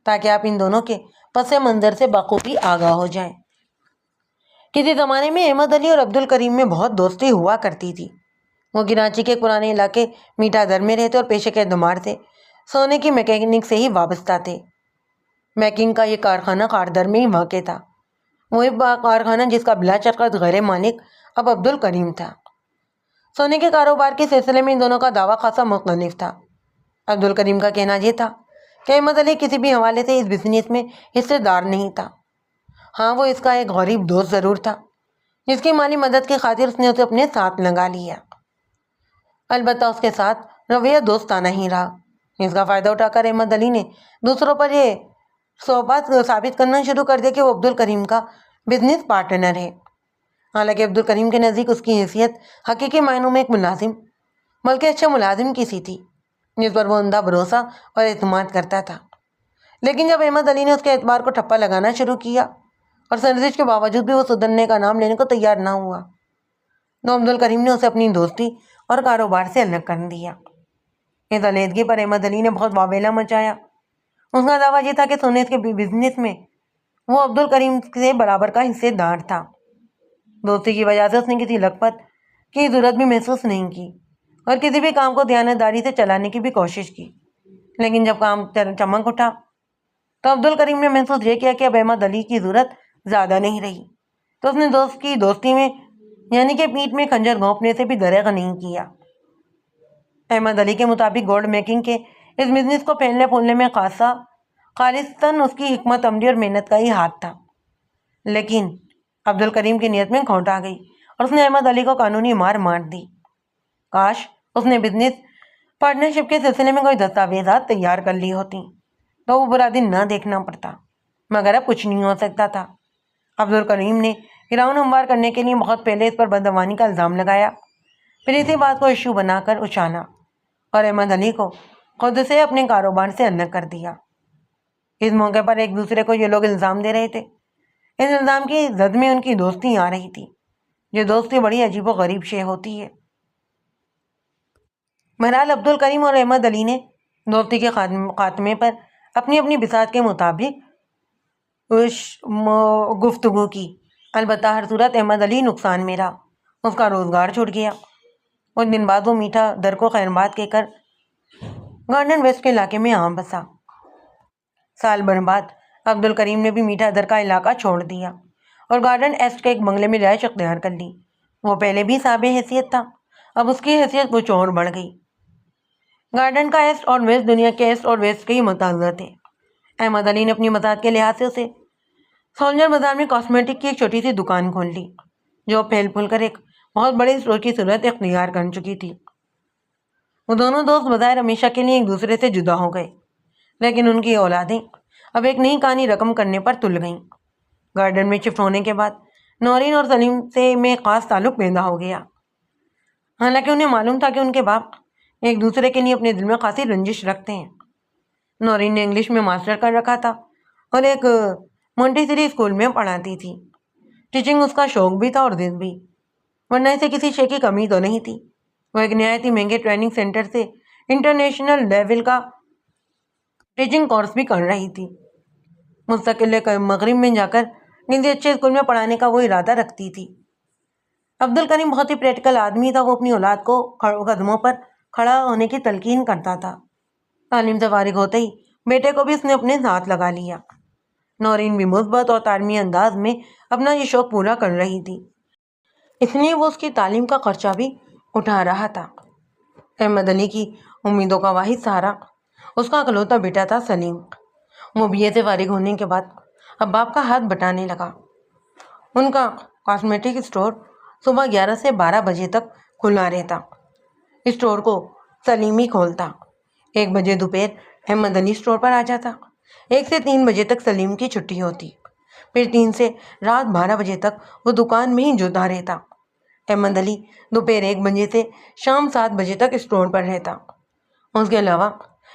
تاکہ آپ ان دونوں کے پس منظر سے بخوبی آگاہ ہو جائیں۔ کسی زمانے میں احمد علی اور عبد الکریم میں بہت دوستی ہوا کرتی تھی۔ وہ کراچی کے پرانے علاقے میٹھا در میں رہتے اور پیشے کے اعتبار سے سونے کی میکینک سے ہی وابستہ تھے۔ میکنگ کا یہ کارخانہ خاردر میں ہی واقع تھا، وہی کارخانہ جس کا بلا شک غیر مالک اب عبد الکریم تھا۔ سونے کے کاروبار کے سلسلے میں ان دونوں کا دعویٰ خاصا مختلف تھا۔ عبد الکریم کا کہنا یہ تھا کہ احمد علی کسی بھی حوالے سے اس بزنس میں حصے دار نہیں تھا۔ ہاں، وہ اس کا ایک غریب دوست ضرور تھا، جس کی مالی مدد کی خاطر اس نے اسے اپنے ساتھ لگا لیا۔ البتہ اس کے ساتھ رویہ دوستانہ ہی رہا۔ اس کا فائدہ اٹھا کر احمد علی نے دوسروں پر یہ صحبت ثابت کرنا شروع کر دیا کہ وہ عبد الکریم کا بزنس پارٹنر ہے۔ حالانکہ عبد الکریم کے نزدیک اس کی حیثیت حقیقی معنوں میں ایک ملازم، بلکہ اچھے ملازم کی سی تھی، جس پر وہ اندھا بھروسہ اور اعتماد کرتا تھا۔ لیکن جب احمد علی نے اس کے اعتبار کو ٹھپا لگانا شروع کیا اور سرزش کے باوجود بھی وہ سدھرنے کا نام لینے کو تیار نہ ہوا، تو عبد الکریم نے اسے اپنی دوستی اور کاروبار سے الگ کر دیا۔ اس علیحدگی پر احمد علی نے بہت واویلا مچایا۔ اس کا دعویٰ یہ تھا کہ سونے کے بزنس میں وہ عبد الکریم سے برابر کا حصے دار تھا۔ دوستی کی وجہ سے اس نے کسی لگپت کی ضرورت بھی محسوس نہیں کی اور کسی بھی کام کو دیانتداری سے چلانے کی بھی کوشش کی۔ لیکن جب کام چمک اٹھا تو عبد الکریم نے محسوس یہ کیا کہ اب احمد علی کی ضرورت زیادہ نہیں رہی، تو اس نے دوست کی دوستی میں یعنی کہ پیٹھ میں خنجر گھونپنے سے بھی دریغ نہیں کیا۔ احمد علی کے مطابق گولڈ میکنگ کے اس بزنس کو پھیلنے پھولنے میں خالصتاً اس کی حکمت عملی اور محنت کا ہی ہاتھ تھا۔ لیکن عبد الکریم کی نیت میں کھوٹ آ گئی اور اس نے احمد علی کو قانونی مار دی۔ کاش اس نے بزنس پارٹنرشپ کے سلسلے میں کوئی دستاویزات تیار کر لی ہوتی تو وہ برا دن نہ دیکھنا پڑتا، مگر اب کچھ نہیں ہو سکتا تھا۔ عبد الکریم نے گراؤنڈ ہموار کرنے کے لیے بہت پہلے اس پر بدعنوانی کا الزام لگایا، پھر اسی بات کو ایشو بنا کر اچھالا اور احمد علی کو خود سے اپنے کاروبار سے الگ کر دیا۔ اس موقع پر ایک دوسرے کو یہ لوگ الزام دے رہے تھے۔ اس الزام کی زد میں ان کی دوستی آ رہی تھی۔ یہ دوستی بڑی عجیب و غریب شے ہوتی ہے۔ بہرحال عبد الکریم اور احمد علی نے دوستی کے خاتمے پر اپنی اپنی بساط کے مطابق گفتگو کی۔ البتہ ہر صورت احمد علی نقصان میں رہا، اس کا روزگار چھوٹ گیا۔ کچھ دن بعد وہ میٹھا در کو خیر بات کہہ کر گارڈن ویسٹ کے علاقے میں آ بسا۔ سال بھر بعد عبد الکریم نے بھی میٹھا در کا علاقہ چھوڑ دیا اور گارڈن ایسٹ کے ایک بنگلے میں رہائش اختیار کر لی۔ وہ پہلے بھی صاحب حیثیت تھا، اب اس کی حیثیت کچھ اور بڑھ گئی۔ گارڈن کا ایسٹ اور ویسٹ دنیا کے ایسٹ اور ویسٹ کے ہی متضاد تھے۔ احمد علی نے اپنی مزاج کے لحاظ سے اسے سولجر بازار میں کاسمیٹک کی ایک چھوٹی سی دکان کھول لی، جو پھیل پھول کر ایک بہت بڑے اسٹور کی صورت اختیار کر چکی تھی۔ وہ دونوں دوست بظاہر ہمیشہ کے لیے ایک دوسرے سے جدا ہو گئے، لیکن ان کی اولادیں اب ایک نئی کہانی رقم کرنے پر تل گئیں۔ گارڈن میں شفٹ ہونے کے بعد نورین اور سلیم سے میں خاص تعلق پیدا ہو گیا۔ حالانکہ انہیں معلوم تھا کہ ان کے باپ ایک دوسرے کے لیے اپنے دل میں خاصی رنجش رکھتے ہیں۔ نورین نے انگلش میں ماسٹر کر رکھا تھا اور ایک مونٹیسری اسکول میں پڑھاتی تھی۔ ٹیچنگ اس کا شوق بھی تھا اور ضد بھی، ورنہ اسے کسی شے کی کمی تو نہیں تھی۔ وہ ایک نہایت ہی مہنگے ٹریننگ سینٹر سے انٹرنیشنل لیول کا ٹیچنگ کورس بھی کر رہی تھی۔ مستقل مغرب میں جا کر کسی اچھے اسکول میں پڑھانے کا وہ ارادہ رکھتی تھی۔ عبد الکریم بہت ہی پریکٹیکل آدمی تھا۔ وہ اپنی اولاد کو قدموں پر کھڑا ہونے کی تلقین کرتا تھا۔ تعلیم سے فارغ ہوتے ہی بیٹے کو بھی اس نے اپنے ساتھ لگا لیا۔ نورین بھی مثبت اور تعلیمی انداز میں اپنا یہ شوق پورا کر رہی تھی، اس لیے وہ اس کی تعلیم کا خرچہ بھی اٹھا رہا تھا۔ احمد علی کی امیدوں کا واحد سہارا اس کا اکلوتا بیٹا تھا سلیم۔ وہ بی اے سے فارغ ہونے کے بعد اب باپ کا ہاتھ بٹانے لگا۔ ان کا کاسمیٹک اسٹور صبح 11 سے 12 بجے تک کھلا رہتا۔ اسٹور کو سلیم ہی کھولتا۔ 1 بجے دوپہر احمد علی اسٹور پر آ جاتا۔ 1 سے 3 بجے تک سلیم کی چھٹی ہوتی، پھر 3 سے رات 12 بجے تک وہ دکان میں ہی جوتا رہتا۔ احمد علی دوپہر 1 بجے سے شام 7 بجے تک اسٹور پر رہتا۔ اس کے علاوہ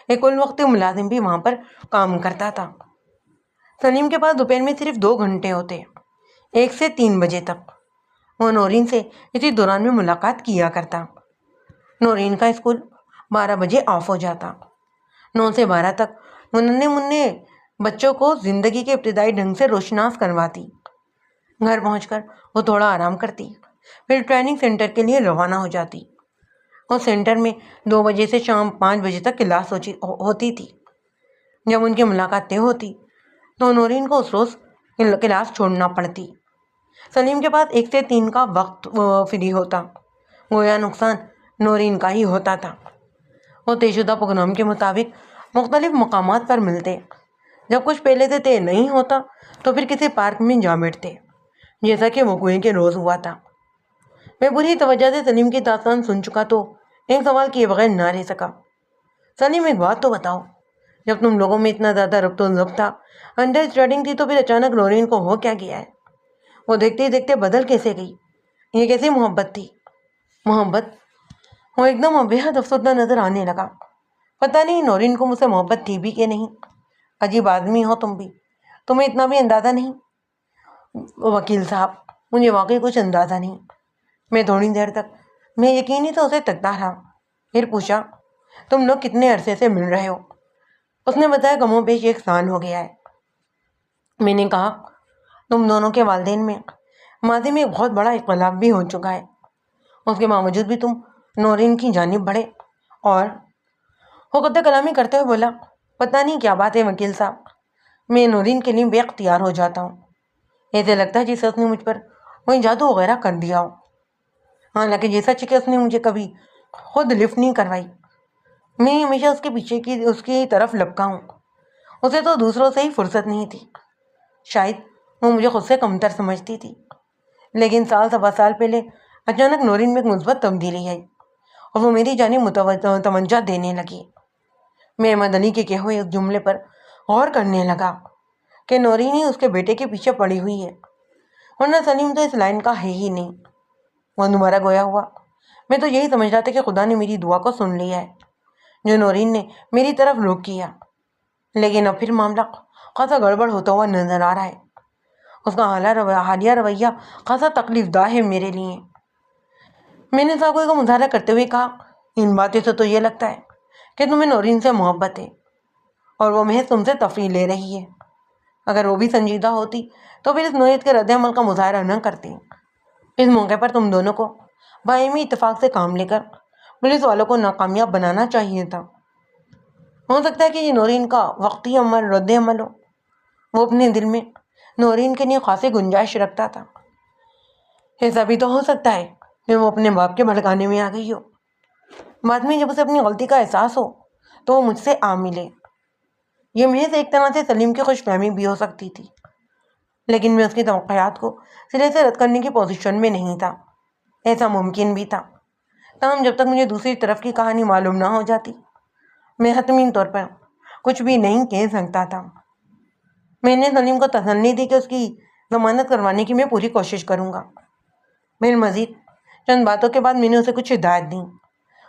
ایک کل وقتی ملازم بھی وہاں پر کام کرتا تھا۔ سلیم کے پاس دوپہر میں صرف 2 گھنٹے ہوتے، 1 سے 3 بجے تک۔ وہ نورین سے اسی دوران میں ملاقات کیا کرتا۔ نورین کا اسکول 12 بجے آف ہو جاتا۔ 9 سے 12 تک وہ ننھے منھے بچوں کو زندگی کے ابتدائی ڈھنگ سے روشناس کرواتی۔ گھر پہنچ کر وہ تھوڑا آرام کرتی، پھر ٹریننگ سینٹر کے لیے روانہ ہو جاتی۔ اور سینٹر میں 2 بجے سے شام 5 بجے تک کلاس ہوتی تھی۔ جب ان کی ملاقات طے ہوتی تو نورین کو اس روز کلاس چھوڑنا پڑتی۔ سلیم کے پاس 1 سے 3 کا وقت فری ہوتا، گویا نقصان نورین کا ہی ہوتا تھا۔ وہ طے شدہ پروگرام کے مطابق مختلف مقامات پر ملتے۔ جب کچھ پہلے سے طے نہیں ہوتا تو پھر کسی پارک میں جا بیٹھتے، جیسا کہ وقوع کے روز ہوا تھا۔ میں پوری توجہ سے سلیم کی داستان سن چکا تو ایک سوال کیے بغیر نہ رہ سکا۔ سلیم، ایک بات تو بتاؤ، جب تم لوگوں میں اتنا زیادہ ربط و ضبط تھا، انڈرسٹینڈنگ تھی، تو پھر اچانک نورین کو ہو کیا گیا ہے؟ وہ دیکھتے ہی دیکھتے بدل کیسے گئی؟ یہ کیسی محبت تھی؟ محبت؟ وہ ایک دم بےحد افسردہ نظر آنے لگا۔ پتہ نہیں نورین کو مجھ سے محبت تھی بھی کہ نہیں۔ عجیب آدمی ہو تم بھی، تمہیں اتنا بھی اندازہ نہیں؟ وکیل صاحب، مجھے واقعی کچھ اندازہ نہیں۔ میں تھوڑی دیر تک میں یقینی تو اسے تکتا رہا، پھر پوچھا، تم لوگ کتنے عرصے سے مل رہے ہو؟ اس نے بتایا کم و بیش 1 سال ہو گیا ہے۔ میں نے کہا، تم دونوں کے والدین میں ماضی میں ایک بہت بڑا اختلاف بھی ہو چکا ہے، اس کے باوجود بھی تم نورین کی جانب بڑھے؟ اور وہ قد کلامی کرتے ہوئے بولا، پتہ نہیں کیا بات ہے وکیل صاحب، میں نورین کے لیے بے اختیار ہو جاتا ہوں۔ ایسے لگتا ہے جیسے اس نے مجھ پر کوئی جادو وغیرہ کر دیا ہو، حالانکہ یہ سچ ہے کہ اس نے مجھے کبھی خود لفٹ نہیں کروائی۔ میں ہمیشہ اس کے پیچھے اس کی طرف لپکا ہوں۔ اسے تو دوسروں سے ہی فرصت نہیں تھی، شاید وہ مجھے خود سے کمتر سمجھتی تھی۔ لیکن 1.25 سال پہلے اچانک نورین میں ایک مثبت تبدیلی آئی اور وہ میری جانب توجہ دینے لگی۔ میں احمد علی کے کہے ہوئے اس جملے پر غور کرنے لگا کہ نورین ہی اس کے بیٹے کے پیچھے پڑی ہوئی ہے، ورنہ سلیم تو اس لائن کا ہے ہی نہیں۔ وہ دوبارہ گویا ہوا، میں تو یہی سمجھ رہا تھا کہ خدا نے میری دعا کو سن لیا ہے جو نورین نے میری طرف رخ کیا، لیکن اب پھر معاملہ خاصا گڑبڑ ہوتا ہوا نظر آ رہا ہے۔ اس کا حالیہ رویہ خاصا تکلیف دہ ہے میرے لیے۔ میں نے ساکوئی کا مظاہرہ کرتے ہوئے کہا، ان باتوں سے تو یہ لگتا ہے کہ تمہیں نورین سے محبت ہے اور وہ محض تم سے تفریح لے رہی ہے۔ اگر وہ بھی سنجیدہ ہوتی تو پھر اس نوعیت کے رد عمل کا مظاہرہ نہ کرتی۔ اس موقع پر تم دونوں کو باہمی اتفاق سے کام لے کر پولیس والوں کو ناکامیاب بنانا چاہیے تھا۔ ہو سکتا ہے کہ یہ نورین کا وقتی رد عمل ہو۔ وہ اپنے دل میں نورین کے لیے خاصی گنجائش رکھتا تھا۔ ایسا بھی تو ہو سکتا ہے کہ وہ اپنے باپ کے بھڑکانے میں آ گئی ہو۔ بعد میں جب اسے اپنی غلطی کا احساس ہو تو وہ مجھ سے آ ملے۔ یہ محض ایک طرح سے سلیم کی خوش فہمی بھی ہو سکتی تھی، لیکن میں اس کی توقعات کو سرے سے رد کرنے کی پوزیشن میں نہیں تھا۔ ایسا ممکن بھی تھا، تاہم جب تک مجھے دوسری طرف کی کہانی معلوم نہ ہو جاتی میں حتمی طور پر کچھ بھی نہیں کہہ سکتا تھا۔ میں نے سلیم کو تسلی دی کہ اس کی ضمانت کروانے کی میں پوری کوشش کروں گا۔ پھر مزید چند باتوں کے بعد میں نے اسے کچھ ہدایت دی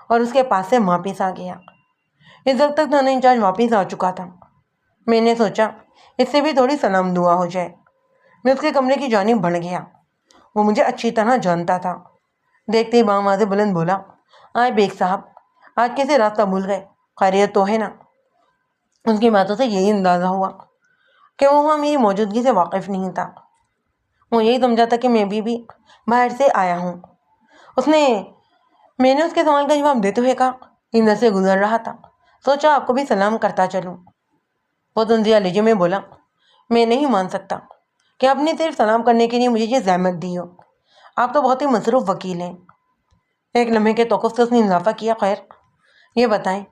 اور اس کے پاس سے واپس آ گیا۔ اس وقت تک تھانہ انچارج واپس آ چکا تھا۔ میں نے سوچا اس سے بھی تھوڑی سلام دعا ہو جائے۔ میں اس کے کمرے کی جانب بڑھ گیا۔ وہ مجھے اچھی طرح جانتا تھا۔ دیکھتے ہی بآواز بلند بولا، آئے بیگ صاحب، آج کیسے راستہ بھول گئے؟ خیریت تو ہے نا؟ اس کی باتوں سے یہی اندازہ ہوا کہ وہ وہاں میری موجودگی سے واقف نہیں تھا۔ وہ یہی سمجھا تھا کہ میں بھی باہر سے آیا ہوں۔ میں نے اس کے سوال کا جواب دیتے ہوئے کہا، ادھر سے گزر رہا تھا، سوچا آپ کو بھی سلام کرتا چلوں۔ وہ تنزیہ لہجے میں بولا، میں نہیں مان سکتا کہ آپ نے صرف سلام کرنے کے لیے مجھے یہ زحمت دی ہو۔ آپ تو بہت ہی مصروف وکیل ہیں۔ ایک لمحے کے توقف سے اس نے اضافہ کیا، خیر یہ بتائیں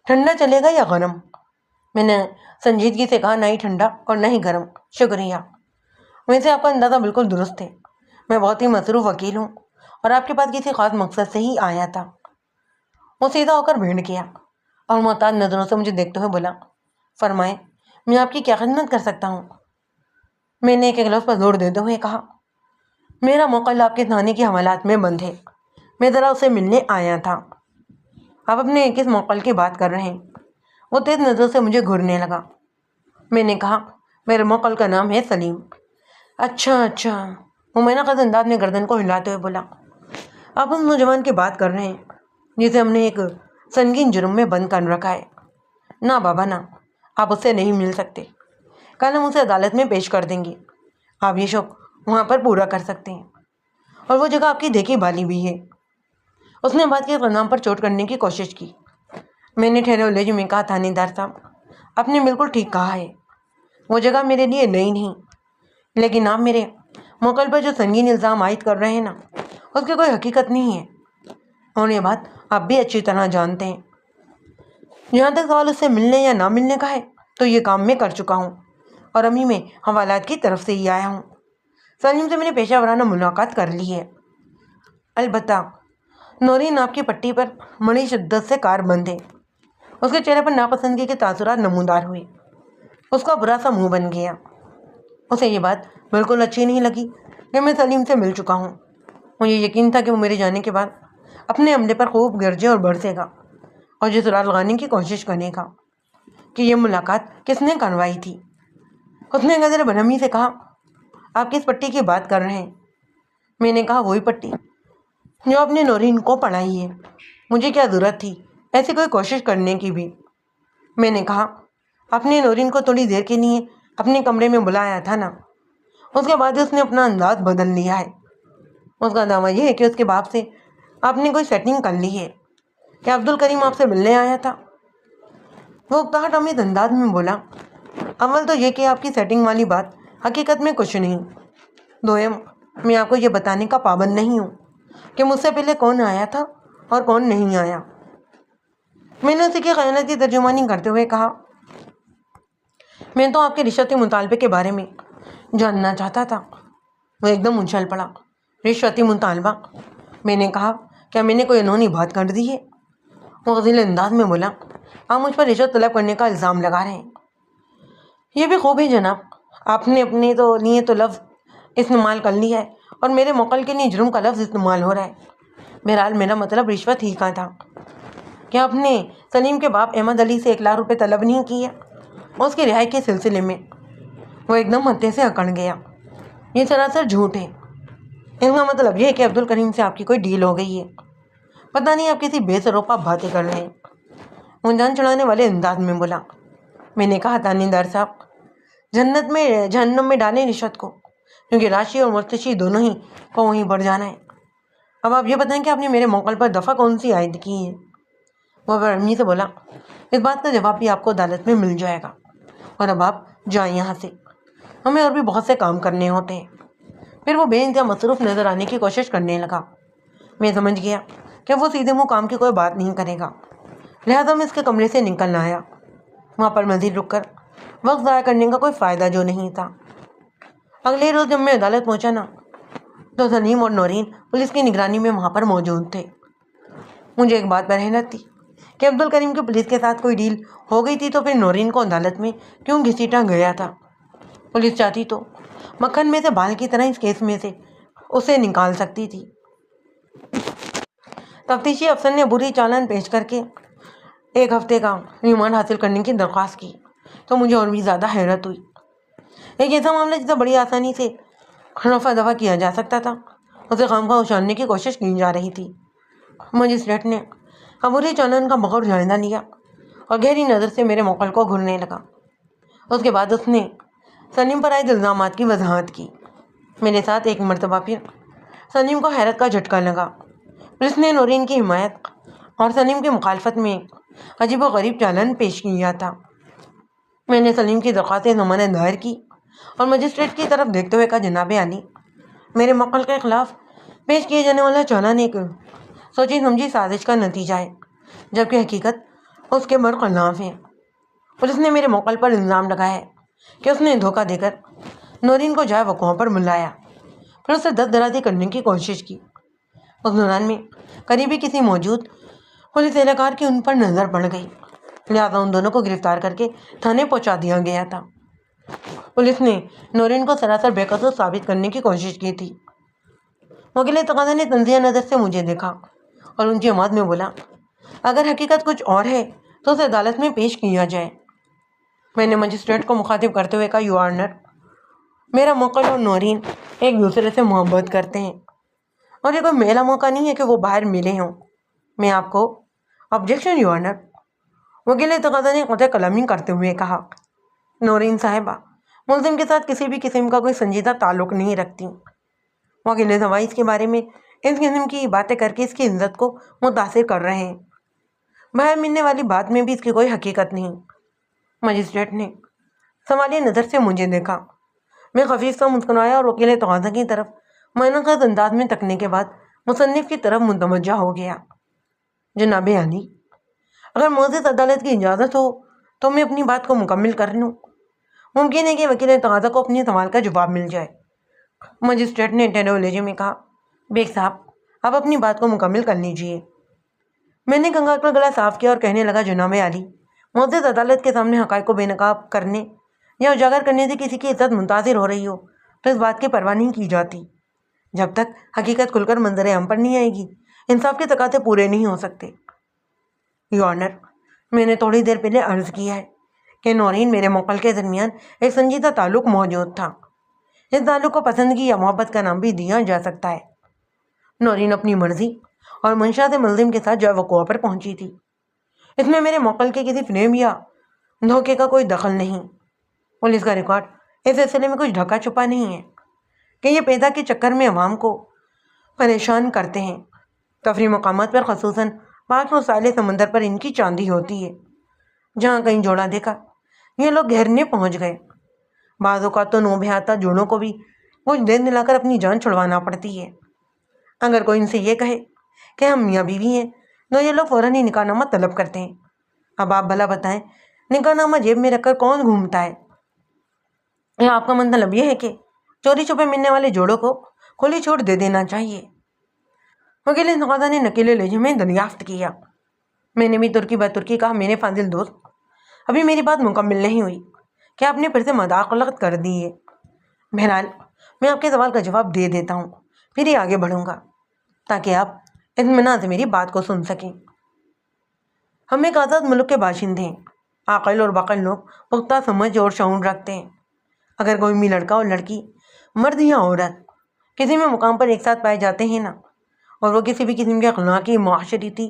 ٹھنڈا چلے گا یا گرم؟ میں نے سنجیدگی سے کہا، نہ ہی ٹھنڈا اور نہ ہی گرم، شکریہ۔ ویسے آپ کا اندازہ بالکل درست ہے، میں بہت ہی مصروف وکیل ہوں اور آپ کے پاس کسی خاص مقصد سے ہی آیا تھا۔ وہ سیدھا ہو کر بیٹھ گیا اور محتاط نظروں سے مجھے دیکھتے ہوئے بولا، فرمائیں میں آپ کی کیا خدمت کر سکتا ہوں؟ میں نے ایک لفظ پر زور دیتے ہوئے کہا، میرا موقع آپ کے تھانے کے حوالات میں بند ہے، میں ذرا اسے ملنے آیا تھا۔ آپ اپنے کس موقع کی بات کر رہے ہیں؟ وہ تیز نظروں سے مجھے گھورنے لگا۔ میں نے کہا، میرے موقع کا نام ہے سلیم۔ اچھا، وہ میں ناقص انداز میں گردن کو ہلاتے ہوئے بولا، آپ اس نوجوان کی بات کر رہے ہیں جسے ہم نے ایک سنگین جرم میں بند کر رکھا ہے؟ نہ بابا نہ، آپ اس سے نہیں مل سکتے، کل ہم اسے عدالت میں پیش کر دیں گے، آپ یہ شوق وہاں پر پورا کر سکتے ہیں، اور وہ جگہ آپ کی دیکھی بھالی بھی ہے۔ اس نے بات کے نام پر چوٹ کرنے کی کوشش کی۔ میں نے ٹھہرے ہوئے لہجے میں کہا، تھانے دار صاحب آپ نے بالکل ٹھیک کہا ہے، وہ جگہ میرے لیے نئی نہیں، لیکن آپ میرے موقع پر جو سنگین الزام عائد کر رہے ہیں نا، اس کی کوئی حقیقت نہیں ہے، اور یہ بات آپ بھی اچھی طرح جانتے ہیں۔ جہاں تک سوال اس سے ملنے یا نہ ملنے کا ہے تو یہ کام میں کر چکا ہوں اور ابھی میں حوالات کی طرف سے ہی آیا ہوں۔ سلیم سے میں نے پیشہ ورانہ ملاقات کر لی ہے، البتہ نورین آپ کی پٹی پر بڑی شدت سے کار بند ہے۔ اس کے چہرے پر ناپسندگی کے تاثرات نمودار ہوئے، اس کا برا سا منہ بن گیا۔ اسے یہ بات بالکل اچھی نہیں لگی کہ میں سلیم سے مل چکا ہوں۔ مجھے یقین تھا کہ وہ میرے جانے کے بعد اپنے عملے پر خوب گرجے اور برسے گا اور یہ سراغ لگانے کی کوشش کرنے گا کہ یہ ملاقات کس نے کروائی تھی۔ اس نے غیر برہمی سے کہا، آپ کس پٹی کی بات کر رہے ہیں؟ میں نے کہا، وہی پٹی جو آپ نے نورین کو پڑھائی ہے، مجھے کیا ضرورت تھی ایسی کوئی کوشش کرنے کی بھی؟ میں نے کہا، آپ نے نورین کو تھوڑی دیر کے لیے اپنے کمرے میں بلایا تھا نا، اس کے بعد اس نے اپنا انداز بدل لیا ہے۔ اس کا دعویٰ یہ ہے کہ اس کے باپ سے آپ نے کوئی سیٹنگ کر لی ہے، کیا عبدالکریم آپ سے ملنے آیا تھا؟ وہ اکتاہٹ آمیز انداز میں بولا، اول تو یہ کہ آپ کی سیٹنگ والی بات حقیقت میں کچھ نہیں، دوم میں آپ کو یہ بتانے کا پابند نہیں ہوں کہ مجھ سے پہلے کون آیا تھا اور کون نہیں آیا۔ میں نے اسی کی خیانت کی ترجمانی کرتے ہوئے کہا، میں تو آپ کے رشوتی مطالبے کے بارے میں جاننا چاہتا تھا۔ وہ ایک دم اچھل پڑا، رشوتی مطالبہ؟ میں نے کہا، کیا میں نے کوئی انہونی بات کر دی ہے؟ وہ غضیل انداز میں بولا، آپ مجھ پر رشوت طلب کرنے کا الزام لگا رہے ہیں۔ یہ بھی خوب ہے جناب، آپ نے اپنے لیے تو لفظ استعمال کر لیا ہے اور میرے موکل کے لیے جرم کا لفظ استعمال ہو رہا ہے۔ بہرحال میرا مطلب رشوت ہی کا تھا۔ کیا آپ نے سلیم کے باپ احمد علی سے 1 لاکھ روپے طلب نہیں کیے اس کی رہائی کے سلسلے میں؟ وہ ایک دم ہتھے سے اکڑ گیا، یہ سراسر جھوٹ ہے۔ اس کا مطلب یہ ہے کہ عبدالکریم سے آپ کی کوئی ڈیل ہو گئی ہے، پتہ نہیں آپ کسی بے سروپا باتیں کر رہے ہیں، وہ جان چڑھانے والے انداز میں بولا۔ میں نے کہا، تھانے صاحب جہنم میں ڈالیں رشوت کو، کیونکہ راشی اور مرتشی دونوں ہی کو وہیں بڑھ جانا ہے۔ اب آپ یہ بتائیں کہ آپ نے میرے موکل پر دفعہ کون سی عائد کی ہے؟ وہ برہمی سے بولا، اس بات کا جواب بھی آپ کو عدالت میں مل جائے گا، اور اب آپ جائیں یہاں سے، ہمیں اور بھی بہت سے کام کرنے ہوتے ہیں۔ پھر وہ بے انتہا مصروف نظر آنے کی کوشش کرنے لگا۔ میں سمجھ گیا کہ وہ سیدھے منہ کام کی کوئی بات نہیں کرے گا، لہٰذا میں اس کے کمرے سے نکل آیا۔ وہاں پر مزید رک کر وقت ضائع کرنے کا کوئی فائدہ جو نہیں تھا۔ اگلے روز جب میں عدالت پہنچا نا، تو سلیم اور نورین پولیس کی نگرانی میں وہاں پر موجود تھے۔ مجھے ایک بات پر حیرت تھی کہ عبدالکریم کی پولیس کے ساتھ کوئی ڈیل ہو گئی تھی تو پھر نورین کو عدالت میں کیوں گھسیٹا گیا تھا؟ پولیس چاہتی تو مکھن میں سے بال کی طرح اس کیس میں سے اسے نکال سکتی تھی۔ تفتیشی افسر نے بری چالان پیش کر کے 1 ہفتے کا ریمانڈ حاصل کرنے کی درخواست کی تو مجھے اور بھی زیادہ حیرت ہوئی۔ ایک ایسا معاملہ جسے بڑی آسانی سے رفع دفع کیا جا سکتا تھا، اسے خامخواہ اچھالنے کی کوشش کی جا رہی تھی۔ مجسٹریٹ نے عبوری چالان کا بغور جائزہ لیا اور گہری نظر سے میرے موکل کو گھورنے لگا۔ اس کے بعد اس نے سلیم پر عائد الزامات کی وضاحت کی۔ میرے ساتھ ایک مرتبہ پھر سلیم کو حیرت کا جھٹکا لگا۔ پولیس نے نورین کی حمایت اور سلیم کی مخالفت میں ایک عجیب و غریب چالان پیش کیا تھا۔ میں نے سلیم کی درخواست ضمانت دائر کی اور مجسٹریٹ کی طرف دیکھتے ہوئے کہا، جناب عالی، میرے موکل کے خلاف پیش کیے جانے والا چالان ایک سوچی سمجھی سازش کا نتیجہ ہے، جبکہ حقیقت اس کے برخلاف ہے۔ پولیس نے میرے موکل پر الزام لگایا ہے کہ اس نے دھوکہ دے کر نورین کو جائے وقوع پر بلایا، پھر اسے دست درازی کرنے کی کوشش کی۔ اس دوران میں قریبی کسی موجود پولیس اہلکار کی ان پر نظر پڑ گئی، لہٰذا ان دونوں کو گرفتار کر کے تھانے پہنچا دیا گیا تھا۔ پولیس نے نورین کو سراسر بے قصور ثابت کرنے کی کوشش کی تھی۔ وکیل تقاضا نے تنزیہ نظر سے مجھے دیکھا اور اونچی آواز میں بولا، اگر حقیقت کچھ اور ہے تو اسے عدالت میں پیش کیا جائے۔ میں نے مجسٹریٹ کو مخاطب کرتے ہوئے کہا، یو آنر، میرا موکل اور نورین ایک دوسرے سے محبت کرتے ہیں اور یہ کوئی میلا موقع نہیں ہے کہ وہ باہر ملے ہوں۔ میں آپ کو آبجیکشن یو آنر۔ وکیل تقاضا نے قطع کلامی کرتے ہوئے کہا، نورین صاحبہ ملزم کے ساتھ کسی بھی قسم کا کوئی سنجیدہ تعلق نہیں رکھتی۔ وکیل دوائی اس کے بارے میں اس قسم کی باتیں کر کے اس کی عزت کو متاثر کر رہے ہیں۔ باہر ملنے والی بات میں بھی اس کی کوئی حقیقت نہیں۔ مجسٹریٹ نے سوالیہ نظر سے مجھے دیکھا۔ میں خفیف سا مسکرایا اور وکیل تقاضا کی طرف معنی خیز انداز میں تکنے کے بعد مصنف کی طرف متوجہ ہو گیا۔ جناب عالی، اگر معزز عدالت کی اجازت ہو تو میں اپنی بات کو مکمل کر لوں۔ ممکن ہے کہ وکیل تقاضا کو اپنے سوال کا جواب مل جائے۔ مجسٹریٹ نے ٹیڑھے لہجے میں کہا، بیگ صاحب آپ اپنی بات کو مکمل کر لیجیے۔ میں نے کنگال پر گلا صاف کیا اور کہنے لگا، جناب عالی، معزز عدالت کے سامنے حقائق کو بے نقاب کرنے یا اجاگر کرنے سے کسی کی عزت متاثر ہو رہی ہو تو اس بات کی پرواہ نہیں کی جاتی۔ جب تک حقیقت کھل کر منظر عام پر نہیں آئے گی، انصاف کے تقاضے پورے نہیں ہو سکتے۔ یو آنر، میں نے تھوڑی دیر پہلے عرض کیا ہے کہ نورین میرے موکل کے درمیان ایک سنجیدہ تعلق موجود تھا۔ اس تعلق کو پسندگی یا محبت کا نام بھی دیا جا سکتا ہے۔ نورین اپنی مرضی اور منشا سے ملزم کے ساتھ جائے وقوع پر پہنچی تھی۔ اس میں میرے موکل کے کسی فریب یا دھوکے کا کوئی دخل نہیں۔ پولیس کا ریکارڈ اس سلسلے میں کچھ ڈھکا چھپا نہیں ہے کہ یہ پیدا کے چکر میں عوام کو پریشان کرتے ہیں۔ تفریح مقامات پر خصوصاً پاک و سائل سمندر پر ان کی چاندی ہوتی ہے۔ جہاں کہیں جوڑا دیکھا یہ لوگ گھیرنے پہنچ گئے۔ بعض اوقات تو نوبہتہ جوڑوں کو بھی کچھ دیر دلا کر اپنی جان چھڑوانا پڑتی ہے۔ اگر کوئی ان سے یہ کہے کہ ہم میاں بیوی ہیں تو یہ لوگ فوراً ہی نکاح نامہ طلب کرتے ہیں۔ اب آپ بھلا بتائیں، نکاح نامہ جیب میں رکھ کر کون گھومتا ہے؟ یا آپ کا مطلب یہ ہے کہ چوری چھپے ملنے والے جوڑوں کو کھلی چھوٹ دے دینا چاہیے؟ وکیل تقاضا نے نکیلے لہجے میں دریافت کیا۔ میں نے بھی ترکی بہ ترکی کہا، میرے فاضل دوست، ابھی میری بات مکمل نہیں ہوئی کہ آپ نے پھر سے مداخلت کر دی ہے۔ بہرحال میں آپ کے سوال کا جواب دے دیتا ہوں، پھر ہی آگے بڑھوں گا تاکہ آپ اطمینان سے میری بات کو سن سکیں۔ ہم ایک آزاد ملک کے باشندے ہیں۔ عاقل اور باقل لوگ پختہ سمجھ اور شعور رکھتے ہیں۔ اگر کوئی بھی لڑکا اور لڑکی، مرد یا عورت کسی بھی مقام پر ایک ساتھ پائے جاتے ہیں نا، اور وہ کسی بھی قسم کے اخلاقی، معاشرتی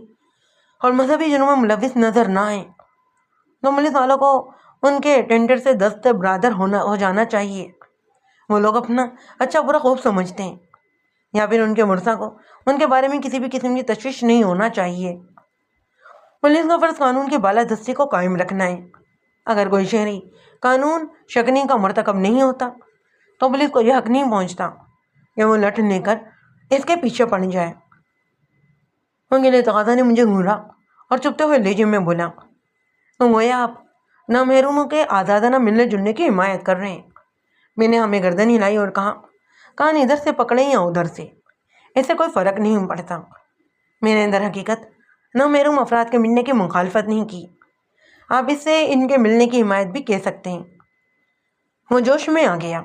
اور مذہبی جرم میں ملوث نظر نہ آئیں، تو پولیس والوں کو ان کے ٹینڈر سے دست برادر ہو جانا چاہیے۔ وہ لوگ اپنا اچھا برا خوب سمجھتے ہیں، یا پھر ان کے مرثا کو ان کے بارے میں کسی بھی قسم کی تشویش نہیں ہونا چاہیے۔ پولیس کا فرض قانون کی بالادستی کو قائم رکھنا ہے۔ اگر کوئی شہری قانون شکنی کا مرتکب نہیں ہوتا تو پولیس کو یہ حق نہیں پہنچتا کہ وہ لٹ لے کر اس کے پیچھے پڑ جائے۔ وکیل تقاضا نے مجھے گھورا اور چپتے ہوئے لہجے میں بولا، تو گویا آپ نامحروموں کے آزادانہ ملنے جلنے کی حمایت کر رہے ہیں۔ میں نے ہمیں گردن ہلائی اور کہا، کان ادھر سے پکڑیں یا ادھر سے، اس سے کوئی فرق نہیں پڑتا۔ میں نے در حقیقت نامحروم افراد کے ملنے کی مخالفت نہیں کی، آپ اس سے ان کے ملنے کی حمایت بھی کہہ سکتے ہیں۔ وہ جوش میں آ گیا،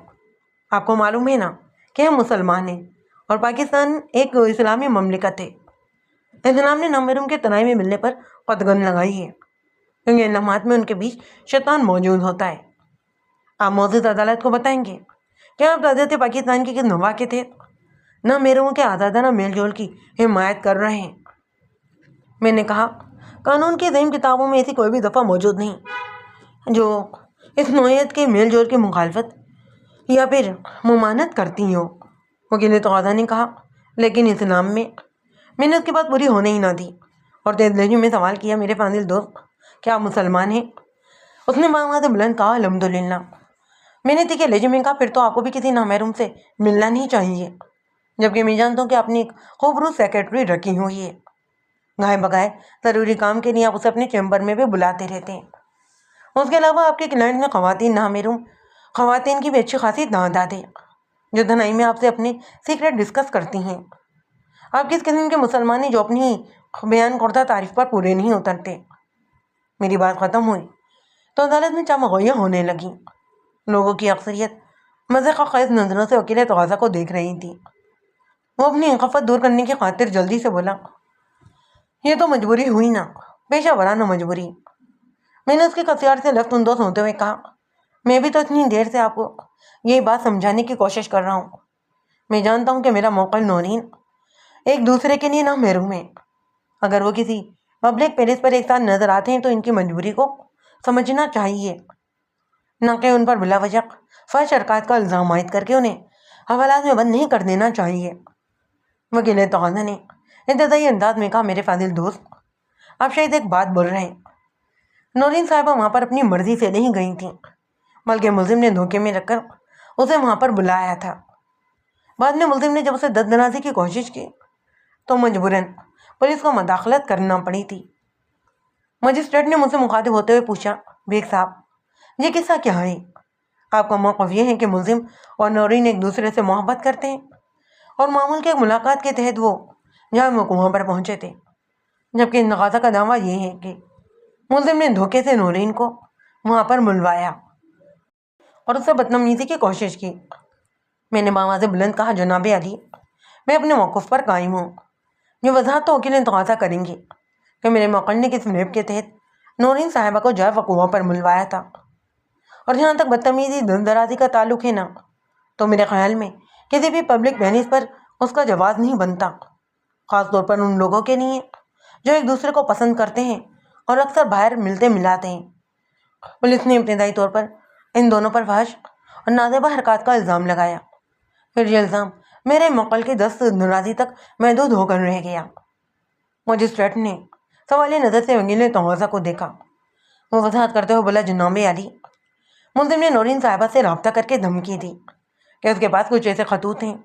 آپ کو معلوم ہے نا کہ ہم مسلمان ہیں اور پاکستان ایک اسلامی مملکت ہے۔ اسلام نے نامحروم کے تنہائی میں ملنے پر قدغن لگائی ہے، کیونکہ ان لمحات میں ان کے بیچ شیطان موجود ہوتا ہے۔ آپ معزز عدالت کو بتائیں گے کہ آپ تعزیت پاکستان کی کس نوا کے تحت نہ میروں کے آزادانہ میل جول کی حمایت کر رہے ہیں۔ میں نے کہا قانون کی ذہن کتابوں میں ایسی کوئی بھی دفعہ موجود نہیں جو اس نوعیت کے میل جول کی مخالفت یا پھر ممانعت کرتی ہو۔ وکیل تقاضا نے کہا لیکن اسلام میں نے اس کی بات پوری ہونے ہی نہ دی اور تیز لہجے میں سوال کیا، میرے فاضل دوست کیا آپ مسلمان ہیں؟ اس نے آواز سے بلند کہا الحمدللہ۔ میں نے تیکھے لہجے میں کہا پھر تو آپ کو بھی کسی نامحرم سے ملنا نہیں چاہیے، جبکہ میں جانتا ہوں کہ آپ نے ایک خوبصورت سیکرٹری رکھی ہوئی ہے، گائے بگائے ضروری کام کے لیے آپ اسے اپنے چیمبر میں بھی بلاتے رہتے ہیں۔ اس کے علاوہ آپ کے کلائنٹ میں خواتین نامحرم خواتین کی بھی اچھی خاصی تعداد ہے جو دھنائی میں آپ سے اپنے سیکرٹ ڈسکس کرتی ہیں۔ آپ کس قسم کے مسلمان ہیں جو اپنی بیان کردہ تعریف پر پورے نہیں اترتے؟ میری بات ختم ہوئی تو عدالت میں چامغویاں ہونے لگیں۔ لوگوں کی اکثریت مزے کا خیز نظروں سے وکیل تقاضا کو دیکھ رہی تھی۔ وہ اپنی انخفت دور کرنے کی خاطر جلدی سے بولا یہ تو مجبوری ہوئی نا، پیشہ ورانہ مجبوری۔ میں نے اس کے کسیار سے لطف اندوز ہوتے ہوئے کہا میں بھی تو اتنی دیر سے آپ کو یہی بات سمجھانے کی کوشش کر رہا ہوں۔ میں جانتا ہوں کہ میرا موقع نورین ایک دوسرے کے لیے نہ محروم ہے۔ اگر وہ کسی پبلک پیلس پر ایک ساتھ نظر آتے ہیں تو ان کی مجبوری کو سمجھنا چاہیے، نہ کہ ان پر بلا وجہ فحش حرکات کا الزام عائد کر کے انہیں حوالات میں بند نہیں کر دینا چاہیے۔ وکیل تقاضا نے ابتدائی انداز میں کہا میرے فاضل دوست آپ شاید ایک بات بول رہے ہیں، نورین صاحبہ وہاں پر اپنی مرضی سے نہیں گئی تھیں بلکہ ملزم نے دھوکے میں رکھ کر اسے وہاں پر بلایا تھا۔ بعد میں ملزم نے جب اسے دست درازی کی کوشش کی تو مجبوراً پولیس کو مداخلت کرنا پڑی تھی۔ مجسٹریٹ نے مجھ سے مخاطب ہوتے ہوئے پوچھا بیگ صاحب یہ قصہ کیا ہے؟ آپ کا موقف یہ ہے کہ ملزم اور نورین ایک دوسرے سے محبت کرتے ہیں اور معمول کے ملاقات کے تحت وہ جہاں وہاں پر پہنچے تھے، جبکہ تقاضا کا دعویٰ یہ ہے کہ ملزم نے دھوکے سے نورین کو وہاں پر ملوایا اور اس سے بدتمیزی کی کوشش کی۔ میں نے آواز بلند کہا جناب علی میں اپنے موقف پر قائم ہوں۔ یہ وضاحت تو وکیل تقاضا کریں گے کہ میرے موکل نے کس فریب کے تحت نورین صاحبہ کو جائے وقوع پر ملوایا تھا، اور جہاں تک بدتمیزی درازی کا تعلق ہے نا تو میرے خیال میں کسی بھی پبلک بینس پر اس کا جواز نہیں بنتا، خاص طور پر ان لوگوں کے لیے جو ایک دوسرے کو پسند کرتے ہیں اور اکثر باہر ملتے ملاتے ہیں۔ پولیس نے ابتدائی طور پر ان دونوں پر فحش اور نازیبا حرکات کا الزام لگایا، پھر یہ الزام میرے موکل کے دست درازی تک محدود ہو کر رہ گیا۔ مجسٹریٹ نے سوالیہ نظر سے وکیل تقاضا کو دیکھا۔ وہ وضاحت کرتے ہوئے بولا جناب علی ملزم نے نورین صاحبہ سے رابطہ کر کے دھمکی دی کہ اس کے پاس کچھ ایسے خطوط ہیں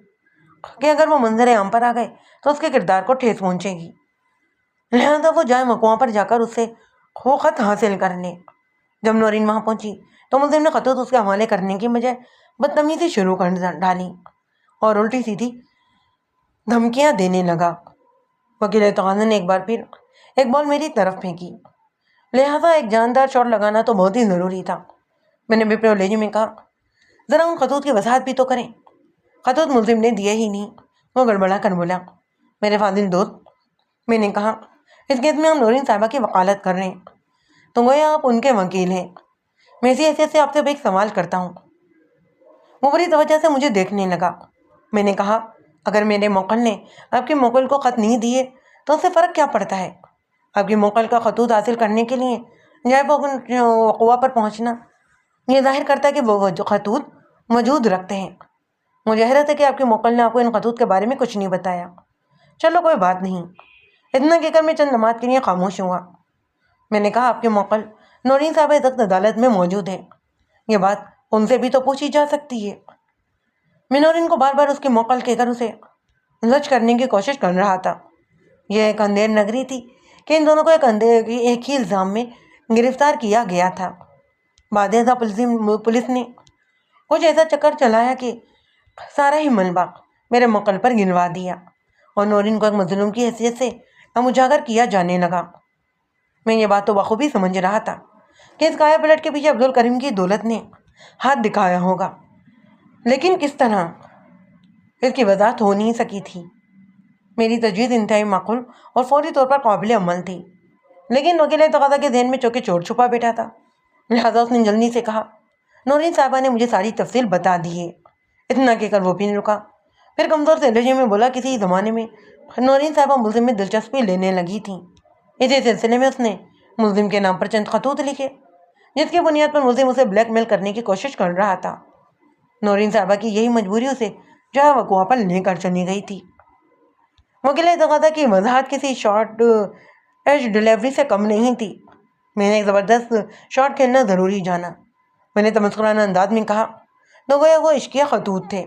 کہ اگر وہ منظر عام پر آ گئے تو اس کے کردار کو ٹھیس پہنچے گی، لہذا وہ جائے وقوع پر جا کر اس سے وہ خط حاصل کر لے۔ جب نورین وہاں پہنچی تو ملزم نے خطوط اس کے حوالے کرنے کی بجائے بدتمیزی شروع کر ڈالی اور الٹی سیدھی دھمکیاں دینے لگا۔ وکیل تقاضا نے ایک بار پھر ایک بال میری طرف پھینکی، لہذا ایک جاندار شاٹ لگانا تو بہت ہی ضروری تھا۔ میں نے بے لہجے میں کہا ذرا ان خطوط کی وضاحت بھی تو کریں۔ خطوط ملزم نے دیے ہی نہیں، وہ گڑبڑا کر بولا میرے فاضل دوست میں نے کہا اس کیس میں ہم نورین صاحبہ کی وکالت کر رہے ہیں تو گویا آپ ان کے وکیل ہیں۔ میں اسی حیثیت سے آپ سے ایک سوال کرتا ہوں۔ وہ بڑی توجہ سے مجھے دیکھنے لگا۔ میں نے کہا اگر میرے موکل نے آپ کے موکل کو خط نہیں دیے تو اس سے فرق کیا پڑتا ہے؟ آپ کے موکل کا خطوط حاصل کرنے کے لیے جائے وقوع پر پہنچنا یہ ظاہر کرتا ہے کہ وہ جو خطوط موجود رکھتے ہیں۔ مجھے حیرت ہے کہ آپ کے موکل نے آپ کو ان خطوط کے بارے میں کچھ نہیں بتایا۔ چلو کوئی بات نہیں، اتنا کہہ کر میں چند لمحات کے لیے خاموش ہوا۔ میں نے کہا آپ کے موکل نورین صاحبہ اس وقت عدالت میں موجود ہے، یہ بات ان سے بھی تو پوچھی جا سکتی ہے۔ میں نورین کو بار بار اس کے موکل کہہ کر اسے لچ کرنے کی کوشش کر رہا تھا۔ یہ ایک اندھیر نگری تھی کہ ان دونوں کو ایک ہی الزام میں گرفتار کیا گیا تھا۔ بعد ازاں پولیس نے کچھ ایسا چکر چلایا کہ سارا ہی ملبہ میرے موکل پر گروا دیا اور نورین کو ایک مظلوم کی حیثیت سے اجاگر کیا جانے لگا۔ میں یہ بات تو بخوبی سمجھ رہا تھا کہ اس کایا پلٹ کے پیچھے عبدالکریم کی دولت نے ہاتھ دکھایا ہوگا، لیکن کس طرح اس کی وضاحت ہو نہیں سکی تھی۔ میری تجویز انتہائی معقول اور فوری طور پر قابل عمل تھی، لیکن وکیل تقاضا کے ذہن میں چونکہ چور چھپا بیٹھا تھا، لہٰذا اس نے جلدی سے کہا نورین صاحبہ نے مجھے ساری تفصیل بتا دی ہے۔ اتنا کہہ کر وہ پھر رکا، پھر کمزور سے لہجے میں بولا، کسی زمانے میں نورین صاحبہ ملزم میں دلچسپی لینے لگی تھیں، اسی سلسلے میں اس نے ملزم کے نام پر چند خطوط لکھے جس کی بنیاد پر ملزم اسے بلیک میل کرنے کی کوشش کر رہا تھا۔ نورین صاحبہ کی یہی مجبوری اسے جہاں وقوع پر لے کر چلی گئی تھی۔ وکیل تقاضا کی وضاحت کسی شارٹ ایج ڈیلیوری سے کم نہیں تھی۔ میں نے ایک زبردست شارٹ کھیلنا ضروری جانا۔ میں نے تمسخرانہ انداز میں کہا، تو گویا وہ عشقیہ خطوط تھے۔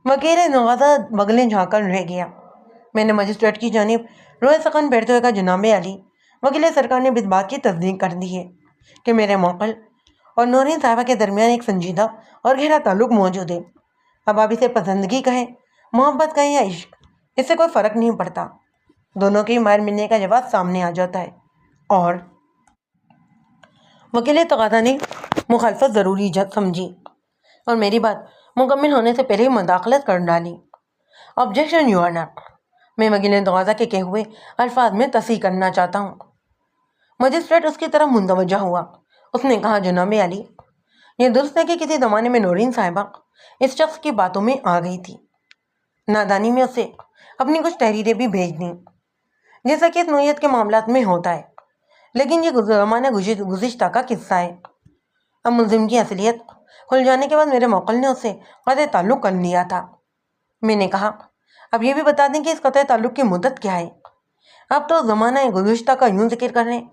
وکیل تقاضا بغلیں جھانک کر رہ گیا۔ میں نے مجسٹریٹ کی جانب روئے سخن پھیرتے ہوئے کہا، جناب عالی، وکیل سرکار نے اس بات کی تصدیق کر دی ہے کہ میرے موکل اور نورین صاحبہ کے درمیان ایک سنجیدہ اور گہرا تعلق موجود ہے۔ اب آپ اسے پسندگی کہیں، محبت کہیں یا عشق، اس سے کوئی فرق نہیں پڑتا، دونوں کے ماہر ملنے کا جواز سامنے آ جاتا ہے۔ اور وکیل تقاضا نے مخالفت ضروری سمجھی اور میری بات مکمل ہونے سے پہلے ہی مداخلت کر ڈالی۔ آبجیکشن یور آنر، میں وکیل تقاضا کے کہے ہوئے الفاظ میں تصحیح کرنا چاہتا ہوں۔ مجسٹریٹ اس کی طرف متوجہ ہوا۔ اس نے کہا، جناب عالی، یہ درست ہے کہ کسی زمانے میں نورین صاحبہ اس شخص کی باتوں میں آ گئی تھی۔ نادانی میں اسے اپنی کچھ تحریریں بھی بھیج دیں، جیسا کہ اس نوعیت کے معاملات میں ہوتا ہے، لیکن یہ زمانہ گزشتہ کا قصہ ہے۔ اب ملزم کی اصلیت کھل جانے کے بعد میرے موکل نے اس سے قطع تعلق کر لیا تھا۔ میں نے کہا، اب یہ بھی بتا دیں کہ اس قطع تعلق کی مدت کیا ہے؟ اب تو زمانہ گزشتہ کا یوں ذکر کر رہے ہیں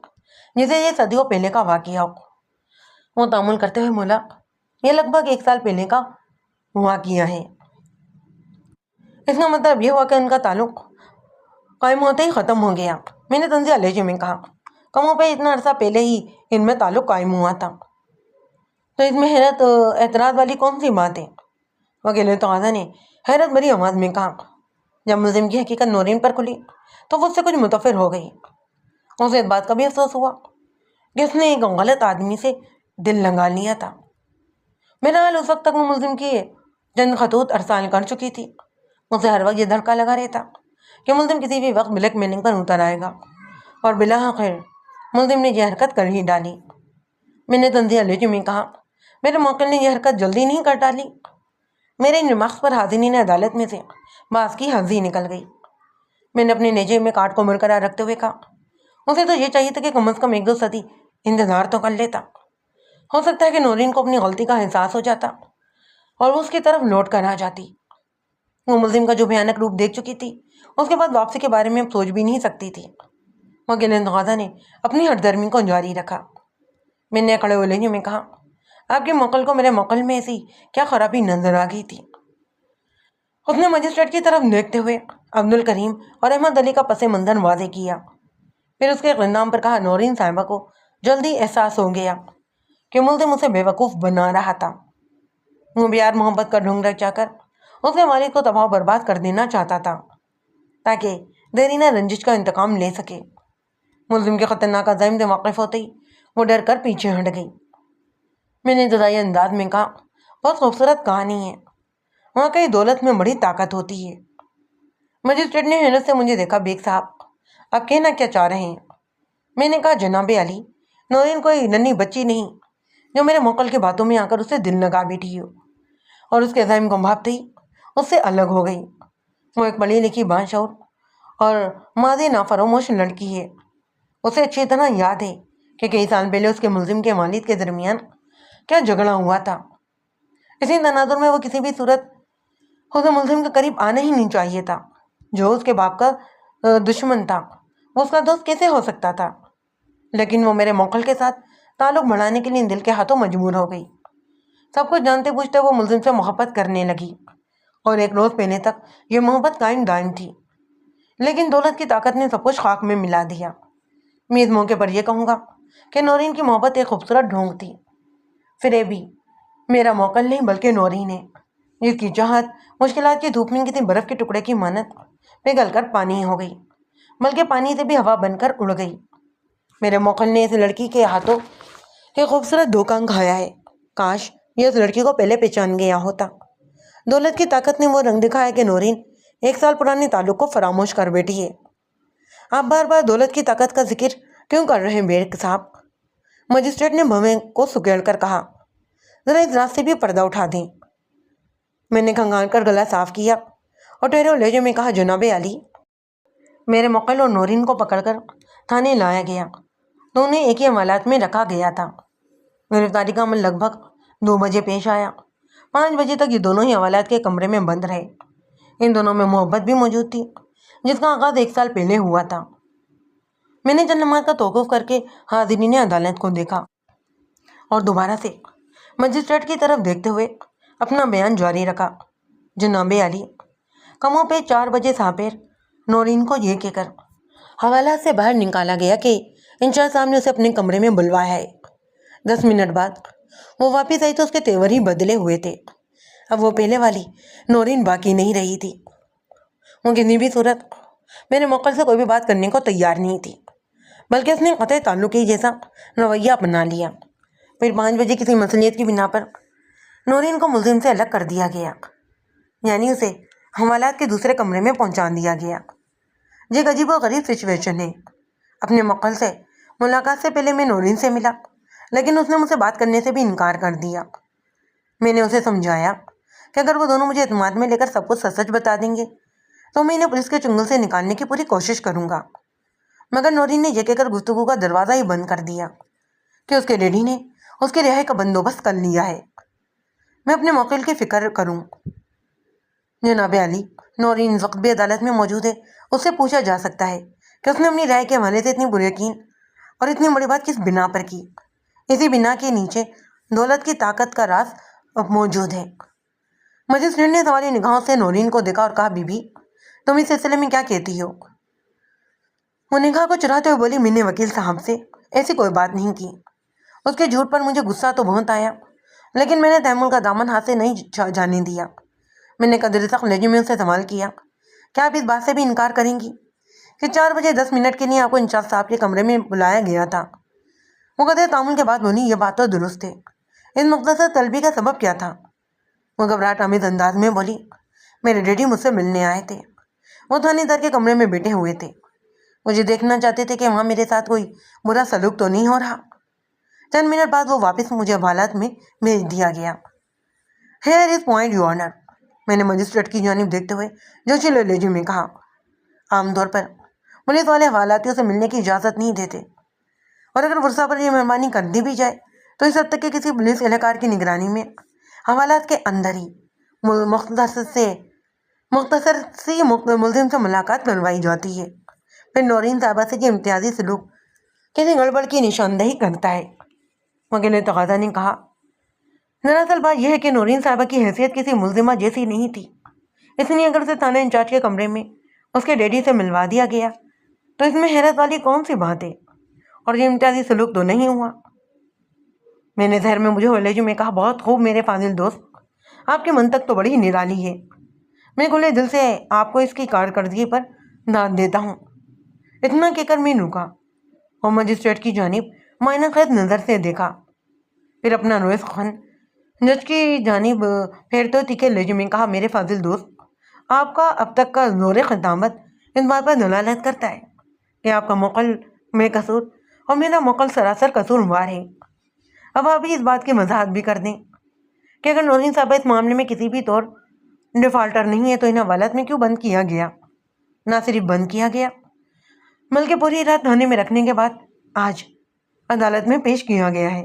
جسے یہ صدیوں پہلے کا واقعہ ہو۔ وہ تعامل کرتے ہوئے بولا، یہ لگ بھگ 1 سال پہلے کا واقعہ ہے۔ اس کا مطلب یہ ہوا کہ ان کا تعلق قائم ہوتے ہی ختم ہو گیا۔ میں نے طنزیہ لہجے میں کہا، کموں پہ اتنا عرصہ پہلے ہی ان میں تعلق قائم ہوا تھا، تو اس میں حیرت اعتراض والی کون سی بات ہے؟ وکیل تقاضا نے حیرت بھری آواز میں کہا، جب ملزم کی حقیقت نورین پر کھلی تو وہ اس سے کچھ متفر ہو گئی۔ اسے اس بات کا بھی افسوس ہوا کہ اس نے ایک غلط آدمی سے دل لگا لیا تھا۔ میرا حال اس وقت تک وہ ملزم کی چند خطوط ارسال کر چکی تھی۔ اسے ہر وقت یہ دھڑکا لگا رہتا کہ ملزم کسی بھی وقت بلیک میلنگ پر اتر آئے گا، اور بلاخر ملزم نے یہ حرکت کر ہی ڈالی۔ میں نے طنزیہ لہجے میں کہا، میرے موکل نے یہ حرکت جلدی نہیں کر ڈالی؟ میرے ان ریمارکس پر حاضرین عدالت میں سے بعض کی ہنسی نکل گئی۔ میں نے اپنے نیزے میں کاٹ کو برقرار رکھتے ہوئے کہا، اسے تو یہ چاہیے تھا کہ کم از کم 1-2 صدی انتظار تو کر لیتا۔ ہو سکتا ہے کہ نورین کو اپنی غلطی کا احساس ہو جاتا اور وہ اس کی طرف لوٹ کر آ جاتی۔ وہ ملزم کا جو بھیانک روپ دیکھ چکی تھی، اس کے بعد واپسی کے بارے میں اب سوچ بھی نہیں سکتی تھی۔ وکیل تقاضا نے اپنی ہردرمی کو جاری رکھا۔ میں نے کڑے ہوئے لہجے میں کہا، آپ کے موکل کو میرے موکل میں ایسی کیا خرابی نظر آ گئی تھی؟ اس نے مجسٹریٹ کی طرف دیکھتے ہوئے عبد الکریم اور احمد علی کا پس منظر واضح کیا، پھر اس کے اقدام پر کہا، نورین صاحبہ کو جلدی احساس ہو گیا کہ ملزم اسے بے وقوف بنا رہا تھا۔ وہ پیار محبت کا ڈھونگ رچا کر اس کے والد کو تباہ و برباد کر دینا چاہتا تھا تاکہ دیرینہ رنجش کا انتقام لے سکے۔ ملزم کے خطرناک عزائم سے واقف ہوتے ہی وہ ڈر کر پیچھے ہٹ گئی۔ میں نے جزائی انداز میں کہا، بہت خوبصورت کہانی ہے، واقعی دولت میں بڑی طاقت ہوتی ہے۔ مجسٹریٹ نے حیرت سے مجھے دیکھا، بیگ صاحب آپ کہنا کیا چاہ رہے ہیں؟ میں نے کہا، جناب عالی، نورین کوئی ننھی بچی نہیں جو میرے موکل کی باتوں میں آ کر اسے دل لگا بیٹھی ہو اور اس کے عزائم کو بھاپتے ہی اس سے الگ ہو گئی۔ وہ ایک پڑھی لکھی باشعور اور ماضی نافراموش لڑکی ہے۔ اسے اچھی طرح یاد ہے کہ کئی سال پہلے اس کے ملزم کے والد کے درمیان کیا جھگڑا ہوا تھا۔ اسی تناظر میں وہ کسی بھی صورت اسے ملزم کے قریب آنا ہی نہیں چاہیے تھا۔ جو اس کے باپ کا دشمن تھا، وہ اس کا دوست کیسے ہو سکتا تھا؟ لیکن وہ میرے موکل کے ساتھ تعلق بڑھانے کے لیے دل کے ہاتھوں مجبور ہو گئی۔ سب کچھ جانتے بوجھتے وہ ملزم سے محبت کرنے لگی، اور 1 روز پہلے تک یہ محبت قائم دائم تھی، لیکن دولت کی طاقت نے سب کچھ خاک میں ملا دیا۔ میں اس موقع پر یہ کہوں گا کہ نورین کی محبت ایک خوبصورت ڈھونگ تھی۔ فریبی میرا موکل نہیں بلکہ نورین ہے، جس کی چاہت مشکلات کی دھوپ میں کسی برف کے ٹکڑے کی مانند پگھل کر پانی ہو گئی، بلکہ پانی سے بھی ہوا بن کر اڑ گئی۔ میرے موکل نے اس لڑکی کے ہاتھوں ایک خوبصورت دھوکہ کھایا ہے۔ کاش یہ اس لڑکی کو پہلے پہچان گیا ہوتا۔ دولت کی طاقت نے وہ رنگ دکھایا کہ نورین 1 سال پرانے تعلق کو فراموش کر بیٹھی ہے۔ آپ بار بار دولت کی طاقت کا ذکر کیوں کر رہے ہیں بیگ صاحب؟ مجسٹریٹ نے بھویں کو سکیڑ کر کہا، ذرا اس رات سے بھی پردہ اٹھا دیں۔ میں نے کھنگان کر گلا صاف کیا اور ٹھہرے لہجے میں کہا، جناب عالی، میرے موکل اور نورین کو پکڑ کر تھانے لایا گیا تو انہیں ایک ہی حوالات میں رکھا گیا تھا۔ گرفتاری کا عمل لگ بھگ 2 بجے پیش آیا۔ 5 بجے تک یہ دونوں ہی حوالات کے کمرے میں بند رہے۔ ان دونوں میں محبت بھی موجود تھی، جس کا آغاز 1 سال پہلے ہوا تھا۔ میں نے چند لمحات کا توقف کر کے حاضرین عدالت کو دیکھا اور دوبارہ سے مجسٹریٹ کی طرف دیکھتے ہوئے اپنا بیان جاری رکھا۔ جناب عالی، کموں پہ 4 بجے ساپیر نورین کو یہ کہہ کر حوالات سے باہر نکالا گیا کہ انچارج صاحب نے اسے اپنے کمرے میں بلوایا ہے۔ 10 منٹ بعد وہ واپس آئی تو اس کے تیور ہی بدلے ہوئے تھے۔ اب وہ پہلے والی نورین باقی نہیں رہی تھی۔ وہ کسی بھی صورت میرے موکل سے کوئی بھی بات کرنے کو تیار نہیں تھی، بلکہ اس نے قطع تعلق ہی جیسا رویہ اپنا لیا۔ پھر 5 بجے کسی مصلیت کی بنا پر نورین کو ملزم سے الگ کر دیا گیا، یعنی اسے حوالات کے دوسرے کمرے میں پہنچا دیا گیا۔ یہ عجیب و غریب سچویشن ہے۔ اپنے موکل سے ملاقات سے پہلے میں نورین سے ملا، لیکن اس نے مجھ سے بات کرنے سے بھی انکار کر دیا۔ میں نے اسے سمجھایا کہ اگر وہ دونوں مجھے اعتماد میں لے کر سب کچھ سچ بتا دیں گے تو میں انہیں پولیس کے چنگل سے نکالنے کی پوری کوشش کروں گا، مگر نورین نے یہ کہہ کر گفتگو کا دروازہ ہی بند کر دیا کہ اس کے ڈیڈی نے اس کی رہائی کا بندوبست کر لیا ہے۔ میں اپنے موکل کی فکر کروں۔ جناب عالی، نورین اس وقت بھی عدالت میں موجود ہے۔ اس سے پوچھا جا سکتا ہے کہ اس نے اپنی رائے کے حوالے سے اتنی بری یقین اور اتنی بڑی بات کس بنا پر کی۔ اسی بنا کے نیچے دولت کی طاقت کا راز موجود ہے۔ مجسٹریٹ نے سوالی نگاہوں سے نورین کو دیکھا اور کہا، بی بی، تم اس سلسلے میں کیا کہتی ہو؟ وہ نگاہ کو چراتے ہوئے بولی، میں نے وکیل صاحب سے ایسی کوئی بات نہیں کی۔ اس کے جھوٹ پر مجھے غصہ تو بہت آیا، لیکن میں نے تحمل کا دامن ہاتھ سے نہیں جانے دیا۔ میں نے قدر سخت لہجے میں اسے سوال کیا، کیا آپ اس بات سے بھی انکار کریں گی کہ 4 بجے 10 منٹ کے لیے آپ کو انچارج صاحب کے کمرے میں بلایا گیا تھا؟ وہ قدر تعامل کے بعد بولی، یہ بات تو درست ہے، اس مختصر طلبی کا سبب کیا تھا؟ وہ گھبراہٹ آمیز انداز میں بولی، میرے ڈیڈی مجھ سے ملنے آئے تھے۔ وہ تھانے دار کے کمرے میں بیٹھے ہوئے تھے، مجھے دیکھنا چاہتے تھے کہ وہاں میرے ساتھ کوئی برا سلوک تو نہیں ہو رہا۔ چند منٹ بعد وہ واپس مجھے حوالات میں بھیج دیا گیا۔ Here is point your owner, میں نے مجسٹریٹ کی جانب دیکھتے ہوئے جوشیلے لہجے میں کہا۔ عام طور پر پولیس والے حوالاتیوں سے ملنے کی اجازت نہیں دیتے، اور اگر ورثہ پر یہ مہربانی کر دی بھی جائے تو اس حد تک کہ کسی پولیس اہلکار کی نگرانی میں حوالات کے اندر ہی مختصر سی ملزم سے ملاقات کروائی جاتی ہے۔ پھر نورین صاحبہ سے یہ امتیازی سلوک کسی گڑبڑ کی نشاندہی کرتا ہے۔ وکیل تقاضا نے کہا، دراصل بات یہ ہے کہ نورین صاحبہ کی حیثیت کسی ملزمہ جیسی نہیں تھی، اس لیے اگر اسے تھانہ انچارج کے کمرے میں اس کے ڈیڈی سے ملوا دیا گیا تو اس میں حیرت والی کون سی بات ہے، اور یہ امتیازی سلوک تو نہیں ہوا۔ میں نے ظہر میں مجھے لہجے میں کہا، بہت خوب میرے فاضل دوست، آپ کی منطق تو بڑی نرالی ہے۔ میں کھلے دل سے آپ کو اس کی کارکردگی پر داد دیتا ہوں۔ اتنا کہہ کر میں رکا اور مجسٹریٹ کی جانب معائنہ خیز نظر سے دیکھا، پھر اپنا رویس خن جج کی جانب پھیرتے ہوئے تیکھے لہجے میں کہا، میرے فاضل دوست، آپ کا اب تک کا زور خطابت اس بات پر دلالت کرتا ہے کہ آپ کا موکل بے قصور اور میرا موکل سراسر قصوروار ہے۔ اب آپ اس بات کی وضاحت بھی کر دیں کہ اگر نورین صاحبہ اس معاملے میں کسی بھی طور ڈیفالٹر نہیں ہے تو انہیں حوالات میں کیوں بند کیا گیا؟ نہ صرف بند کیا گیا بلکہ پوری رات تھانے میں رکھنے کے بعد آج عدالت میں پیش کیا گیا ہے۔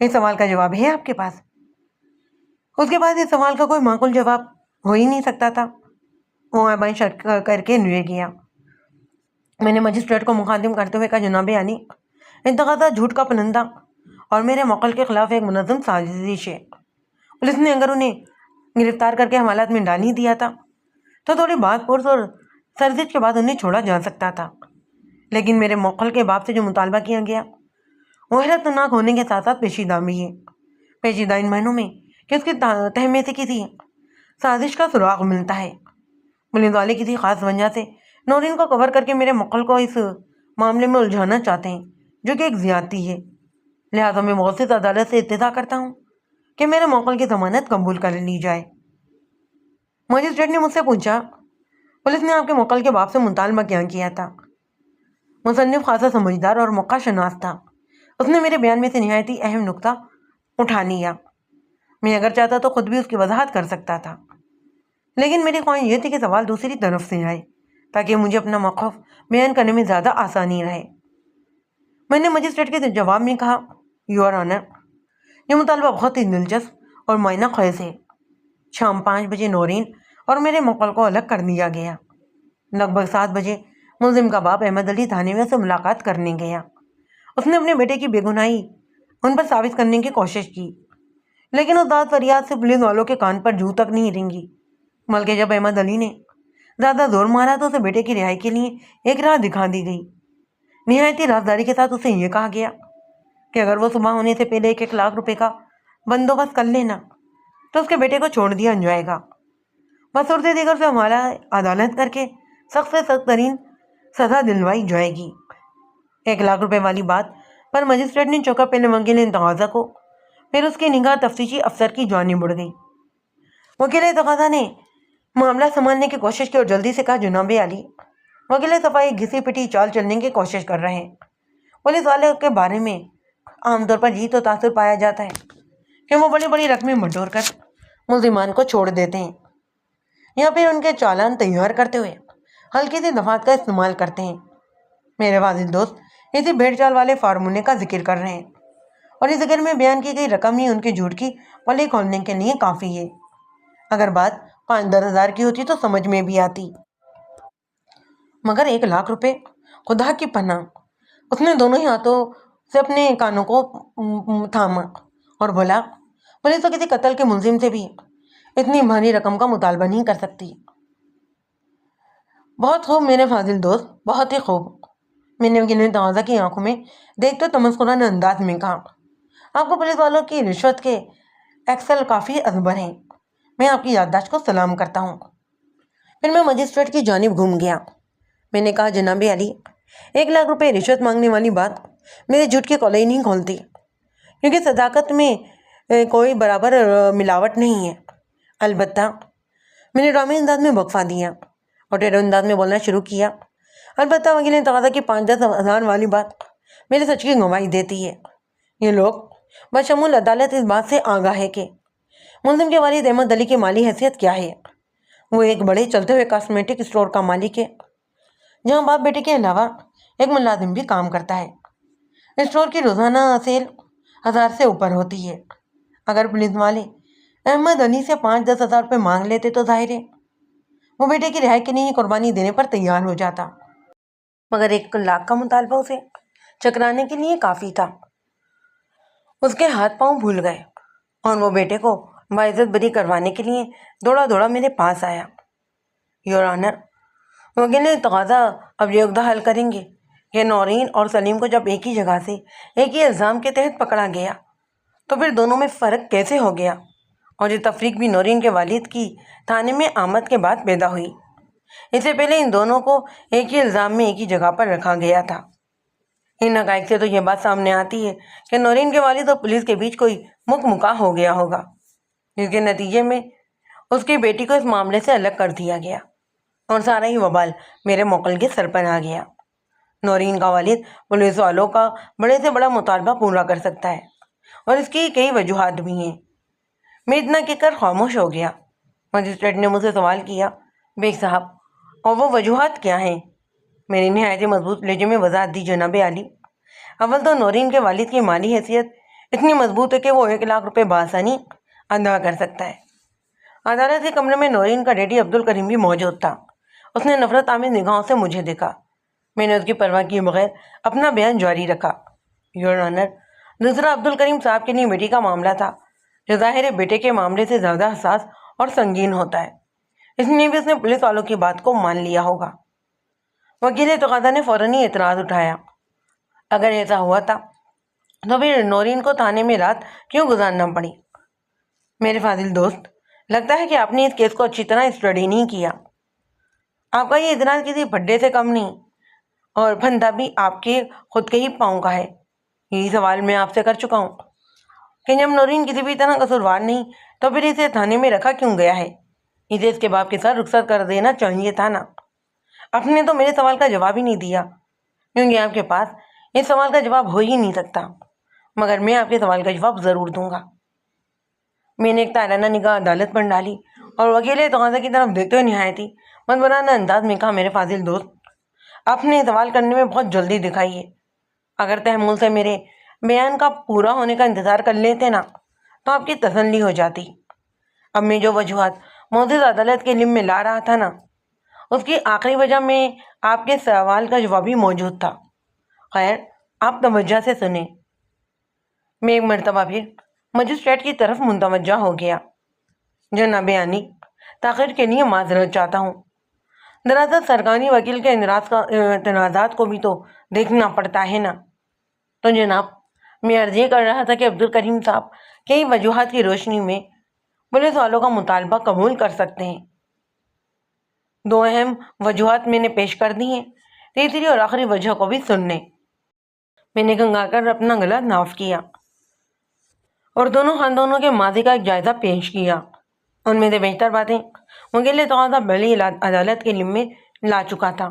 اس سوال کا جواب ہے آپ کے پاس؟ اس کے بعد اس سوال کا کوئی معقول جواب ہو ہی نہیں سکتا تھا۔ وہ آبائیں شرک کر کے نوے گیا۔ میں نے مجسٹریٹ کو مخاطب کرتے ہوئے کہا، جناب عالی، انتقادات جھوٹ کا پلندہ اور میرے موکل کے خلاف ایک منظم سازش ہے۔ پولیس نے اگر انہیں گرفتار کر کے حوالات میں ڈال ہی دیا تھا تو تھوڑی بات پرس اور سرزش کے بعد انہیں چھوڑا جا سکتا تھا، لیکن میرے موکل کے باپ سے جو مطالبہ کیا گیا وہ حیرتناک ہونے کے ساتھ ساتھ پیچیدہ بھی ہے۔ پیچیدہ ان معنوں میں کہ اس کی تہ میں سے کسی سازش کا سراغ ملتا ہے۔ پولیس والے کسی خاص وجہ سے نورین کو کور کر کے میرے موکل کو اس معاملے میں الجھانا چاہتے ہیں، جو کہ ایک زیادتی ہے۔ لہٰذا میں مؤسس عدالت سے استدعا کرتا ہوں کہ میرے موکل کی ضمانت قبول کر لی جائے۔ مجسٹریٹ نے مجھ سے پوچھا، پولیس نے آپ کے موکل کے باپ سے مطالبہ کیا تھا؟ مصنف خاصا سمجھدار اور موقع شناس تھا، اس نے میرے بیان میں سے نہایت ہی اہم نقطہ اٹھا لیا۔ میں اگر چاہتا تو خود بھی اس کی وضاحت کر سکتا تھا، لیکن میری خواہش یہ تھی کہ سوال دوسری طرف سے آئے تاکہ مجھے اپنا موقف بیان کرنے میں زیادہ آسانی رہے۔ میں نے مجسٹریٹ کے جواب میں کہا، یور آنر، یہ مطالبہ بہت ہی دلچسپ اور معنی خیز ہے۔ شام 5 بجے نورین اور میرے موکل کو الگ کر دیا گیا۔ لگ بھگ 7 بجے ملزم کا باپ احمد علی تھانے میں سے ملاقات کرنے گیا۔ اس نے اپنے بیٹے کی بے گناہی ان پر ثابت کرنے کی کوشش کی، لیکن اس داد فریاد سے پولیس والوں کے کان پر جوں تک نہیں رنگی، بلکہ جب احمد علی نے زیادہ زور مارا تو اسے بیٹے کی رہائی کے لیے ایک راہ دکھا دی گئی۔ نہایتی رازداری کے ساتھ اسے یہ کہا گیا کہ اگر وہ صبح ہونے سے پہلے 1 لاکھ روپے کا بندوبست کر لینا تو اس کے بیٹے کو چھوڑ دیا جائے گا۔ بصورت دیگر سے ہمارا عدالت کر کے سخت سے سخت ترین سزا دلوائی جائے گی۔ 1 لاکھ روپے والی بات پر مجسٹریٹ نے چوکا پہلے وکیل تقاضا کو، پھر اس کی نگاہ تفتیشی افسر کی جانب بڑھ گئی۔ وکیل تقاضا نے معاملہ سنبھالنے کی کوشش کی اور جلدی سے کہا، جناب علی، وکیل صفائی گھسی پٹی چال چلنے کی کوشش کر رہے ہیں۔ پولیس والے کے بارے میں عام طور پر یہ تو تاثر پایا جاتا ہے کہ وہ بڑی بڑی رقمیں بٹور کر ملزمان کو چھوڑ دیتے ہیں یا پھر ان کے چالان تیار کرتے ہوئے ہلکی سی دفعات کا استعمال کرتے ہیں۔ میرے فاضل دوست اسی بھیڑ چال والے فارمولے کا ذکر کر رہے ہیں، اور اس ذکر میں بیان کی گئی رقم ہی ان کے جھوٹ کی پلی کھولنے کے لیے کافی ہے۔ اگر بات 5-10 ہزار کی ہوتی تو سمجھ میں بھی آتی، مگر 1 لاکھ روپے! خدا کی پناہ! اس نے دونوں ہی ہاتھوں سے اپنے کانوں کو تھاما اور بولا، پولیس تو کسی قتل کے ملزم سے بھی اتنی بھاری رقم کا مطالبہ نہیں کر سکتی۔ بہت خوب میرے فاضل دوست، بہت ہی خوب، میں نے وکیل تقاضا کی آنکھوں میں دیکھتے تمسخرانہ انداز میں کہا۔ آپ کو پولیس والوں کی رشوت کے ایکسل کافی ازبر ہیں، میں آپ کی یادداشت کو سلام کرتا ہوں۔ پھر میں مجسٹریٹ کی جانب گھوم گیا۔ میں نے کہا، جناب علی، 1 لاکھ روپے رشوت مانگنے والی بات میرے جھوٹ کی کولئی نہیں کھولتی، کیونکہ صداقت میں کوئی برابر ملاوٹ نہیں ہے۔ البتہ میں نے ڈرامے انداز میں وقفہ دیا اور ٹیڑھے انداز میں بولنا شروع کیا، البتہ وکیل تقاضا کی 5-10 ہزار والی بات میرے سچ کی گواہی دیتی ہے۔ یہ لوگ بشمول عدالت اس بات سے آگاہ ہے کہ ملزم کے والد احمد علی کی مالی حیثیت کیا ہے۔ وہ ایک بڑے چلتے ہوئے کاسمیٹک اسٹور کا مالک ہے، جہاں باپ بیٹے کے علاوہ ایک ملازم بھی کام کرتا ہے۔ اسٹور کی روزانہ سیل 1000 سے اوپر ہوتی ہے۔ اگر پولیس والے احمد علی سے 5-10 ہزار روپے مانگ لیتے تو ظاہر ہے وہ بیٹے کی رہائی کے لیے قربانی دینے پر تیار ہو جاتا، مگر 1 لاکھ کا مطالبہ اسے چکرانے کے لیے کافی تھا۔ اس کے ہاتھ پاؤں بھول گئے اور وہ بیٹے کو باعزت بری کروانے کے لیے دوڑا دوڑا میرے پاس آیا۔ یور آنر، وکیل تقاضا اب یہ عقدہ حل کریں گے کہ نورین اور سلیم کو جب ایک ہی جگہ سے ایک ہی الزام کے تحت پکڑا گیا تو پھر دونوں میں فرق کیسے ہو گیا، اور یہ تفریق بھی نورین کے والد کی تھانے میں آمد کے بعد پیدا ہوئی۔ اس سے پہلے ان دونوں کو ایک ہی الزام میں ایک ہی جگہ پر رکھا گیا تھا۔ ان حقائق سے تو یہ بات سامنے آتی ہے کہ نورین کے والد اور پولیس کے بیچ کوئی مکا ہو گیا ہوگا، جس کے نتیجے میں اس کی بیٹی کو اس معاملے سے الگ کر دیا گیا اور سارا ہی وبال میرے موکل کے سر پر آ گیا۔ نورین کا والد پولیس والوں کا بڑے سے بڑا مطالبہ پورا کر سکتا ہے، اور اس کی کئی وجوہات بھی ہیں۔ میں اتنا کہہ کر خاموش ہو گیا۔ مجسٹریٹ نے مجھ سے سوال کیا، بیگ صاحب، اور وہ وجوہات کیا ہیں؟ میں نے نہایت مضبوط لہجے میں وضاحت دی، جناب علی، اول تو نورین کے والد کی مالی حیثیت اتنی مضبوط ہے کہ وہ 1 لاکھ روپے بآسانی ادا کر سکتا ہے۔ عدالت کے کمرے میں نورین کا ڈیڈی عبدالکریم بھی موجود تھا۔ اس نے نفرت آمیز نگاہوں سے مجھے دیکھا۔ میں نے اس کی پرواہ کیے بغیر اپنا بیان جاری رکھا۔ یور آنر، دوسرا عبدالکریم صاحب کے لیے بیٹی کا معاملہ تھا، جو ظاہر ہے بیٹے کے معاملے سے زیادہ حساس اور سنگین ہوتا ہے، اس لیے بھی اس نے پولیس والوں کی بات کو مان لیا ہوگا۔ وکیل تقاضا نے فوراً ہی اعتراض اٹھایا، اگر ایسا ہوا تھا تو پھر نورین کو تھانے میں رات کیوں گزارنا پڑی؟ میرے فاضل دوست، لگتا ہے کہ آپ نے اس کیس کو اچھی طرح اسٹڈی نہیں کیا۔ آپ کا یہ اعتراض کسی پھڈے سے کم نہیں، اور پھندا بھی آپ کے خود کے ہی پاؤں کا ہے۔ یہی سوال میں آپ سے کر چکا ہوں کہ جب نورین کسی بھی طرح قصوروار نہیں تو پھر اسے تھانے میں رکھا کیوں گیا ہے؟ اسے اس کے باپ کے ساتھ رخصت کر دینا چاہیے تھا نا۔ آپ نے تو میرے سوال کا جواب ہی نہیں دیا، کیونکہ آپ کے پاس اس سوال کا جواب ہو ہی نہیں سکتا، مگر میں آپ کے سوال کا جواب ضرور دوں گا۔ میں نے ایک تارانہ نگاہ عدالت پر ڈالی اور وکیل تقاضا کی طرف دیکھتے ہوئے نہایت ہی مدبرانہ انداز میں کہا، میرے فاضل دوست، آپ نے سوال کرنے میں بہت جلدی دکھائی ہے۔ اگر تحمل سے میرے بیان کا پورا ہونے کا انتظار کر لیتے نا تو آپ کی تسلی ہو جاتی۔ اب میں جو وجوہات معزز عدالت کے علم میں لا رہا تھا نا، اس کی آخری وجہ میں آپ کے سوال کا جواب بھی موجود تھا۔ خیر، آپ توجہ سے سنیں۔ میں ایک مرتبہ پھر مجسٹریٹ کی طرف متوجہ ہو گیا۔ جناب عالی، تاخیر کے لیے معذرت چاہتا ہوں۔ دراصل سرکاری وکیل کے اعتراضات کو بھی تو دیکھنا پڑتا ہے نا۔ تو جناب، میں عرض یہ کر رہا تھا کہ عبدالکریم صاحب کئی وجوہات کی روشنی میں پولیس والوں کا مطالبہ قبول کر سکتے ہیں۔ دو اہم وجوہات میں نے پیش کر دی ہیں، تیسری اور آخری وجہ کو بھی سن لیں۔ میں نے گنگا کر اپنا گلا ناف کیا اور دونوں خاندانوں کے ماضی کا ایک جائزہ پیش کیا۔ ان میں سے بیشتر باتیں وکیل تقاضا بڑی عدالت کے علم میں لا چکا تھا۔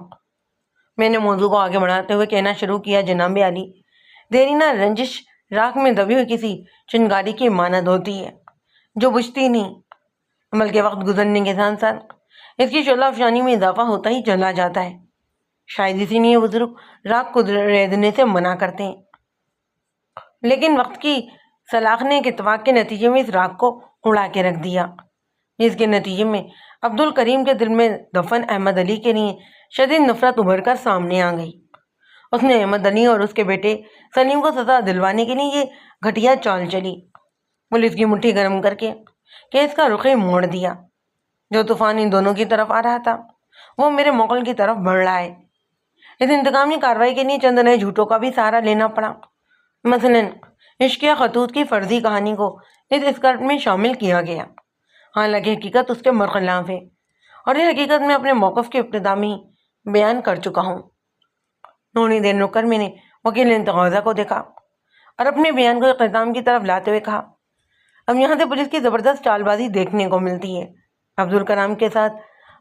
میں نے موضوع کو آگے بڑھاتے ہوئے کہنا شروع کیا، جناب عالی، دیرینہ رنجش راکھ میں دبی ہوئی کسی چنگاری کی مانند ہوتی ہے جو بجھتی نہیں، بلکہ وقت گزرنے کے ساتھ ساتھ اس کی شعلہ افشانی میں اضافہ ہوتا ہی چلا جاتا ہے۔ شاید اسی لیے بزرگ راکھ کو ریزنے سے منع کرتے ہیں، لیکن وقت کی سلاخ نے ایک اتفاق کے نتیجے میں اس راکھ کو اڑا کے رکھ دیا، جس کے نتیجے میں عبدالکریم کے دل میں دفن احمد علی کے لیے شدید نفرت ابھر کر سامنے آ گئی۔ اس نے احمد علی اور اس کے بیٹے سلیم کو سزا دلوانے کے لیے یہ گھٹیا چال چلی۔ پولیس کی مٹھی گرم کر کے کیس کا رخ موڑ دیا۔ جو طوفان ان دونوں کی طرف آ رہا تھا وہ میرے موکل کی طرف بڑھ رہا ہے۔ اس انتقامی کارروائی کے لیے چند نئے جھوٹوں کا بھی سہارا لینا پڑا۔ مثلاً عشقیہ خطوط کی فرضی کہانی کو اس اسکرپٹ میں شامل کیا گیا، حالانکہ حقیقت اس کے برخلاف ہے، اور یہ حقیقت میں اپنے موقف کے ابتدا میں ہی بیان کر چکا ہوں۔ تھوڑی دیر رک کر میں نے وکیل تقاضا کو دیکھا اور اپنے بیان کو اختتام کی طرف لاتے ہوئے کہا، اب یہاں سے پولیس کی زبردست چال بازی دیکھنے کو ملتی ہے۔ عبدالکریم کے ساتھ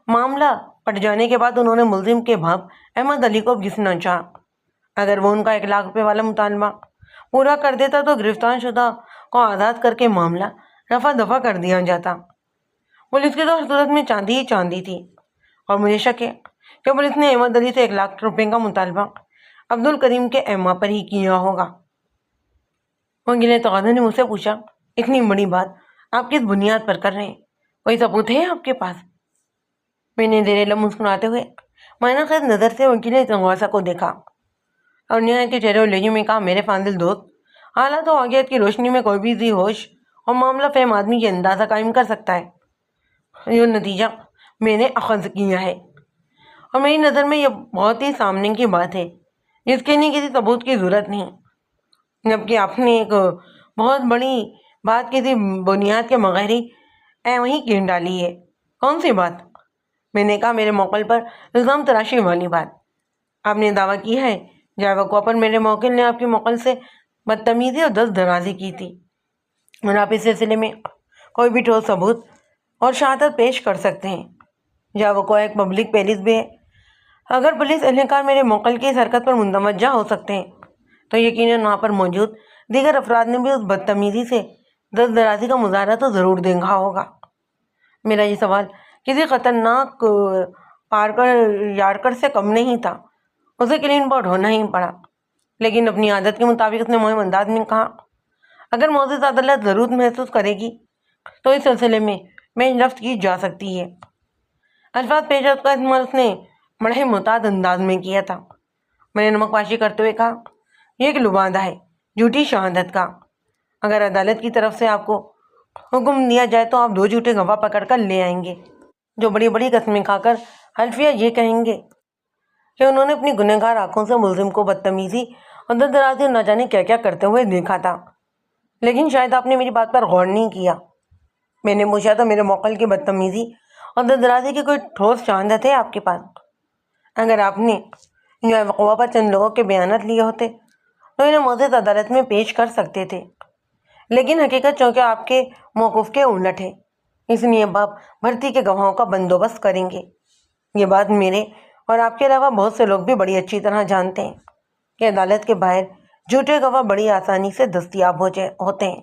معاملہ پٹ جانے کے بعد انہوں نے ملزم کے باپ احمد علی کو گھسنا چاہا۔ اگر وہ ان کا 1,00,000 روپے والا مطالبہ پورا کر دیتا تو گرفتار شدہ کو آزاد کر کے معاملہ رفع دفع کر دیا جاتا۔ پولیس کی تو ہر صورت میں چاندی ہی چاندی تھی، اور مجھے شک ہے کہ پولیس نے احمد علی سے 1,00,000 روپے کا مطالبہ عبدالکریم کے ایما پر ہی کیا ہوگا۔ وکیل تقاضا نے مجھ سے پوچھا، اتنی بڑی بات آپ کس بنیاد پر کر رہے ہیں؟ کوئی ثبوت ہے آپ کے پاس؟ میں نے زیر لب مسکراتے ہوئے معنی خیز نظر سے وکیل تقاضا کو دیکھا اور نہایت کے چہرے و لہجے میں کہا، میرے فاضل دوست، حالات و واقعات کی روشنی میں کوئی بھی ذی ہوش اور معاملہ فہم آدمی یہ اندازہ قائم کر سکتا ہے جو نتیجہ میں نے اخذ کیا ہے، اور میری نظر میں یہ بہت ہی سامنے کی بات ہے جس کے لیے کسی ثبوت کی ضرورت نہیں، جبکہ آپ نے ایک بہت بڑی بات کسی بنیاد کے بغیر ہی وہیں کین ڈالی ہے۔ کون سی بات؟ میں نے کہا، میرے موکل پر الزام تراشی والی بات۔ آپ نے دعویٰ کیا ہے جائے وقوع پر میرے موکل نے آپ کے موکل سے بدتمیزی اور دست درازی کی تھی، اور آپ اس سلسلے میں کوئی بھی ٹھوس ثبوت اور شہادت پیش کر سکتے ہیں۔ جائے وقوع ایک پبلک پیلس بھی ہے۔ اگر پولیس اہلکار میرے موکل کی اس حرکت پر متوجہ ہو سکتے ہیں تو یقیناً وہاں پر موجود دیگر افراد نے بھی اس بدتمیزی سے دست درازی کا مظاہرہ تو ضرور دیکھا ہوگا۔ میرا یہ سوال کسی خطرناک یارکر سے کم نہیں تھا، اسے کلین باؤٹ ہونا ہی پڑا، لیکن اپنی عادت کے مطابق اس نے مہم انداز میں کہا، اگر معزز عدالت ضرورت محسوس کرے گی تو اس سلسلے میں بینچ رفت کی جا سکتی ہے۔ الفاظ پیش کا استعمال اس نے بڑے محتاط انداز میں کیا تھا۔ میں نے نمک پاشی کرتے ہوئے کہا، یہ ایک لبادہ ہے جھوٹی شہادت کا۔ اگر عدالت کی طرف سے آپ کو حکم دیا جائے تو آپ 2 جھوٹے گواہ پکڑ کر لے آئیں گے جو بڑی بڑی قسمیں کھا کر حلفیہ یہ کہیں گے کہ انہوں نے اپنی گنہگار آنکھوں سے ملزم کو بدتمیزی اور دست درازی اور نہ جانے کیا کیا کرتے ہوئے دیکھا تھا۔ لیکن شاید آپ نے میری بات پر غور نہیں کیا۔ میں نے پوچھا تو میرے موکل کی بدتمیزی اور دست درازی کی کوئی ٹھوس شہادت ہے آپ کے پاس؟ اگر آپ نے جائے وقوع پر چند لوگوں کے بیانات لیے ہوتے تو انہیں معزز عدالت میں پیش کر سکتے تھے، لیکن حقیقت چونکہ آپ کے موقف کے الٹ ہے، اس لیے اب آپ بھرتی کے گواہوں کا بندوبست کریں گے۔ یہ بات میرے اور آپ کے علاوہ بہت سے لوگ بھی بڑی اچھی طرح جانتے ہیں کہ عدالت کے باہر جھوٹے گواہ بڑی آسانی سے دستیاب ہوتے ہیں۔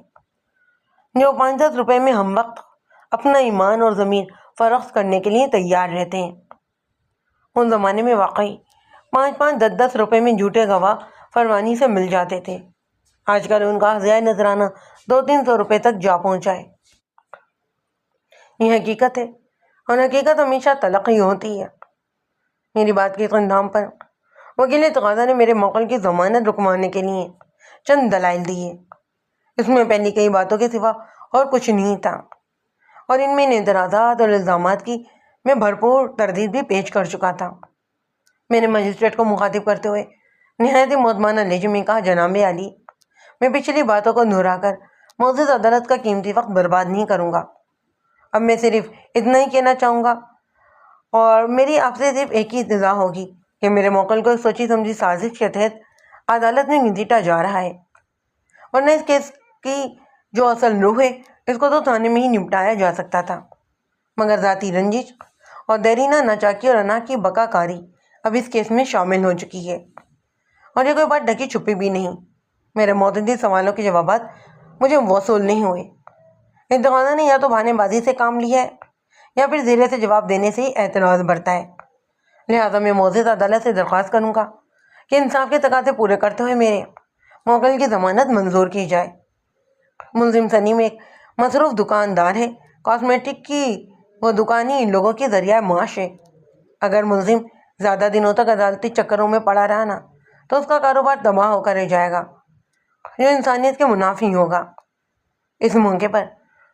جو 5-10 روپے میں ہم وقت اپنا ایمان اور زمین فروخت کرنے کے لیے تیار رہتے ہیں۔ ان زمانے میں واقعی 5-5 10-10 روپے میں جھوٹے گواہ فروانی سے مل جاتے تھے۔ آج کل ان کا ضیاء نذرانہ 200-300 روپے تک جا پہنچا ہے۔ یہ حقیقت ہے، اور حقیقت ہمیشہ تلخ ہی ہوتی ہے۔ میری بات کے اندام پر وکیل تقاضا نے میرے موکل کی ضمانت رکوانے کے لیے چند دلائل دیے۔ اس میں پہلی کئی باتوں کے سوا اور کچھ نہیں تھا، اور ان میں اعتراضات اور الزامات کی میں بھرپور تردید بھی پیش کر چکا تھا۔ میں نے مجسٹریٹ کو مخاطب کرتے ہوئے نہایت مؤدبانہ لہجے میں کہا، جناب عالی، میں پچھلی باتوں کو دہرا کر معزز عدالت کا قیمتی وقت برباد نہیں کروں گا۔ اب میں صرف اتنا ہی کہنا چاہوں گا، اور میری آپ سے صرف ایک ہی التجا ہوگی کہ میرے موکل کو ایک سوچی سمجھی سازش کے تحت عدالت میں گھسیٹا جا رہا ہے، ورنہ اس کیس کی جو اصل روح ہے اس کو تو تھانے میں ہی نپٹایا جا سکتا تھا، مگر ذاتی رنجش اور دیرینہ ناچاکی اور انا کی بقا کاری اب اس کیس میں شامل ہو چکی ہے، اور یہ کوئی بات ڈھکی چھپی بھی نہیں۔ میرے معتدل سوالوں کے جوابات مجھے موصول نہیں ہوئے۔ انتقادہ نے یا تو بہانے بازی سے کام لیا ہے یا پھر زیرے سے جواب دینے سے ہی اعتراض برتا ہے، لہٰذا میں معزز عدالت سے درخواست کروں گا کہ انصاف کے تقاضے پورے کرتے ہوئے میرے موکل کی ضمانت منظور کی جائے۔ ملزم سلیم ایک مصروف دکاندار ہے، کاسمیٹک کی وہ دکان ہی ان لوگوں کے ذریعہ معاش ہے۔ اگر ملزم زیادہ دنوں تک عدالتی چکروں میں پڑا رہا نا تو اس کا کاروبار تباہ ہو کر رہ جائے گا، جو انسانیت کے منافی ہوگا۔ اس موقع پر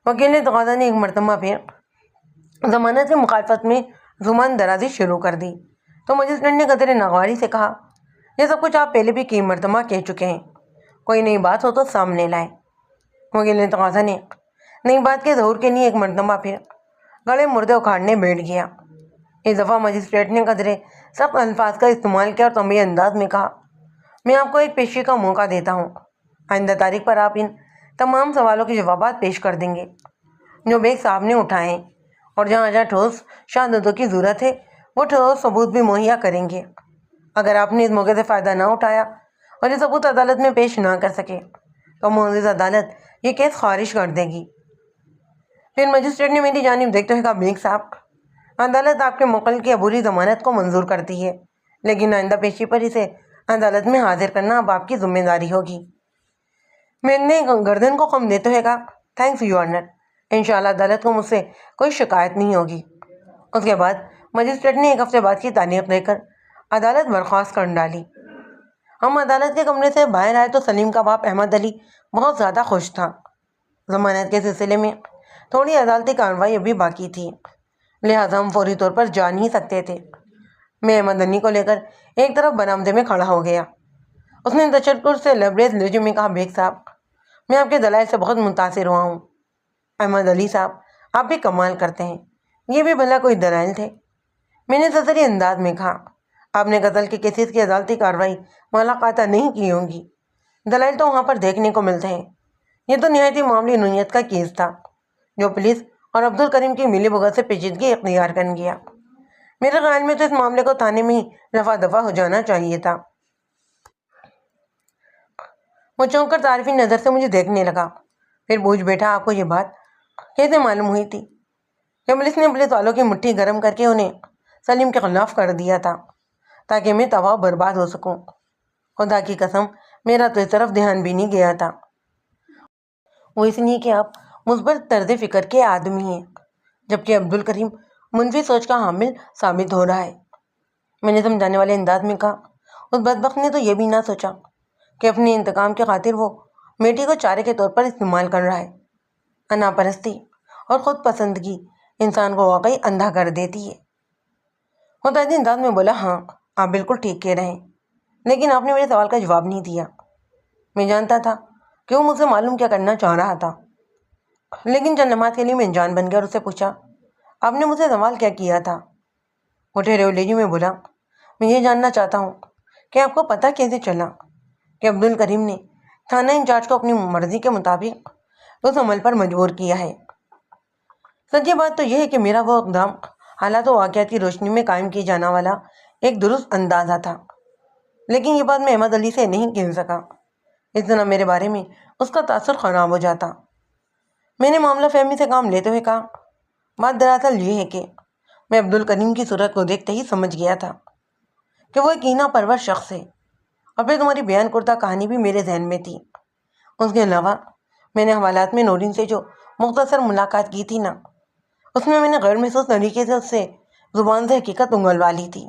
وکیل تقاضا نے ایک مرتبہ پھر ضمانت کی مخالفت میں زبان درازی شروع کر دی، تو مجسٹریٹ نے قدر ناگواری سے کہا، یہ سب کچھ آپ پہلے بھی کئی مرتبہ کہہ چکے ہیں، کوئی نئی بات ہو تو سامنے لائیں۔ وکیل تقاضا نے نئی بات کے ظہور کے لیے ایک مرتبہ پھر گڑے مردے اکھاڑنے بیٹھ گیا۔ اس دفعہ مجسٹریٹ نے قدرے سخت الفاظ کا استعمال کیا اور طبعی انداز میں کہا، میں آپ کو ایک پیشی کا موقع دیتا ہوں، آئندہ تاریخ پر آپ ان تمام سوالوں کے جوابات پیش کر دیں گے جو بیگ صاحب نے اٹھائے ہیں، اور جہاں جہاں ٹھوس شہادتوں کی ضرورت ہے وہ ٹھوس ثبوت بھی مہیا کریں گے۔ اگر آپ نے اس موقع سے فائدہ نہ اٹھایا اور یہ ثبوت عدالت میں پیش نہ کر سکے تو معزز عدالت یہ کیس خارج کر دے گی۔ پھر مجسٹریٹ نے میری جانب دیکھتے ہوئے کہا، بیگ صاحب، عدالت آپ کے موکل کی عبوری ضمانت کو منظور کرتی ہے، لیکن آئندہ پیشی پر اسے عدالت میں حاضر کرنا اب آپ کی ذمہ داری ہوگی۔ میں نے گردن کو خم دیتے ہوئے کہا، تھینکس یور آنر، انشاءاللہ عدالت کو مجھ سے کوئی شکایت نہیں ہوگی۔ اس کے بعد مجسٹریٹ نے ایک ہفتے بعد کی تاریخ دے کر عدالت برخاست کر ڈالی۔ ہم عدالت کے کمرے سے باہر آئے تو سلیم کا باپ احمد علی بہت زیادہ خوش تھا۔ ضمانت کے سلسلے میں تھوڑی عدالتی کارروائی ابھی باقی تھی، لہٰذا ہم فوری طور پر جا نہیں سکتے تھے۔ میں احمد علی کو لے کر ایک طرف برآمدے میں کھڑا ہو گیا۔ اس نے تشدد سے لبریز لہجے میں کہا، بیگ صاحب، میں آپ کے دلائل سے بہت متاثر ہوا ہوں۔ احمد علی صاحب، آپ بھی کمال کرتے ہیں، یہ بھی بھلا کوئی دلائل تھے؟ میں نے سرسری انداز میں کہا، آپ نے قتل کے کیسز کی عدالتی کارروائی ملاقاتہ نہیں کی ہوں گی، دلائل تو وہاں پر دیکھنے کو ملتے ہیں۔ یہ تو نہایت ہی معمولی نوعیت کا کیس تھا جو پولیس اور عبد الکریم کی ملی بھگت سے پیچیدگی اختیار کر گیا۔ میرے خیال میں تو اس معاملے کو تھانے میں ہی رفع دفع ہو جانا چاہیے تھا۔ وہ چونک کر تعارفی نظر سے مجھے دیکھنے لگا، پھر پوچھ بیٹھا، آپ کو یہ بات کیسے معلوم ہوئی تھی کہ پولیس نے پولیس والوں کی مٹھی گرم کر کے انہیں سلیم کے خلاف کر دیا تھا تاکہ میں تباہ و برباد ہو سکوں؟ خدا کی قسم، میرا تو اس طرف دھیان بھی نہیں گیا تھا۔ وہ اس لیے کہ آپ مثبت طرز فکر کے آدمی ہیں، جبکہ عبد الکریم منفی سوچ کا حامل ثابت ہو رہا ہے۔ میں نے سمجھانے والے انداز میں کہا، اس بدبخت نے تو یہ بھی نہ سوچا کہ اپنے انتقام کی خاطر وہ بیٹی کو چارے کے طور پر استعمال کر رہا ہے۔ انا پرستی اور خود پسندگی انسان کو واقعی اندھا کر دیتی ہے۔ متعدد انداز میں بولا، ہاں آپ بالکل ٹھیک کہہ رہے ہیں، لیکن آپ نے میرے سوال کا جواب نہیں دیا۔ میں جانتا تھا کہ وہ مجھ سے معلوم کیا کرنا چاہ رہا تھا، لیکن چند لمحات کے لیے میں انجان بن گیا اور اس سے پوچھا، آپ نے مجھ سے سوال کیا کیا تھا؟ وہ ٹھہرے ہوئے لہجے میں بولا، میں یہ جاننا چاہتا ہوں کہ آپ کو پتہ کیسے چلا کہ عبد الکریم نے تھانہ انچارج کو اپنی مرضی کے مطابق اس عمل پر مجبور کیا ہے؟ سچی بات تو یہ ہے کہ میرا وہ اقدام حالات و واقعات کی روشنی میں قائم کیے جانا والا ایک درست اندازہ تھا، لیکن یہ بات میں احمد علی سے نہیں کہہ سکا، اس طرح میرے بارے میں اس کا تاثر خراب ہو جاتا۔ میں نے معاملہ فہمی سے کام لیتے ہوئے کہا، بات دراصل یہ ہے کہ میں عبد الکریم کی صورت کو دیکھتے ہی سمجھ گیا تھا کہ وہ ایک کینہ پرور شخص ہے، اور پھر تمہاری بیان کردہ کہانی بھی میرے ذہن میں تھی۔ اس کے علاوہ میں نے حوالات میں نورین سے جو مختصر ملاقات کی تھی نا، اس میں نے غیر محسوس طریقے سے اس سے زبان سے حقیقت انگلوا لی تھی۔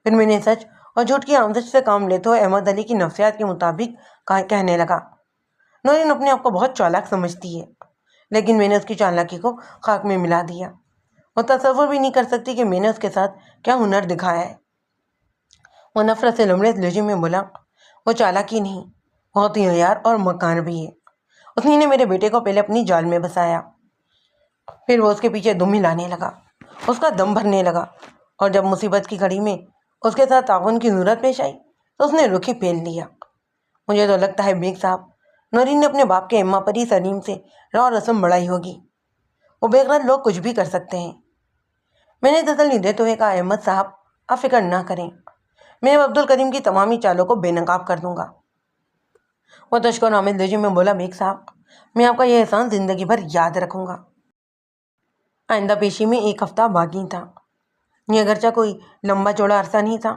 پھر میں نے سچ اور جھوٹ کی آمیزش سے کام لیتے ہوئے احمد علی کی نفسیات کے مطابق کہنے لگا، نورین اپنے آپ کو بہت چالاک سمجھتی ہے، لیکن میں نے اس کی چالاکی کو خاک میں ملا دیا۔ وہ تصور بھی نہیں کر سکتی کہ میں نے اس کے ساتھ کیا ہنر دکھایا ہے۔ وہ نفرت سے لمڑے لہجے میں بولا، وہ چالاکی نہیں، بہت ہی عیار اور مکار بھی ہے۔ اس نے میرے بیٹے کو پہلے اپنی جال میں بسایا، پھر وہ اس کے پیچھے دم ہلانے لگا، اس کا دم بھرنے لگا، اور جب مصیبت کی گھڑی میں اس کے ساتھ تعاون کی ضرورت پیش آئی تو اس نے رخ ہی پھیر لیا۔ مجھے تو لگتا ہے بیگ صاحب، نورین نے اپنے باپ کے اماں پری سلیم سے راہ رسم بڑھائی ہوگی۔ وہ بے غرض لوگ کچھ بھی کر سکتے ہیں۔ میں نے تسلی دیتے ہوئے کہا، احمد صاحب آپ فکر نہ کریں، میں عبد الکریم کی تمامی چالوں کو بے نقاب کر دوں گا۔ وہ تشکر آمیز لہجے میں بولا، بیگ صاحب میں آپ کا یہ احسان زندگی بھر یاد رکھوں گا۔ آئندہ پیشی میں 1 ہفتہ باقی تھا۔ یہ اگرچہ کوئی لمبا چوڑا عرصہ نہیں تھا،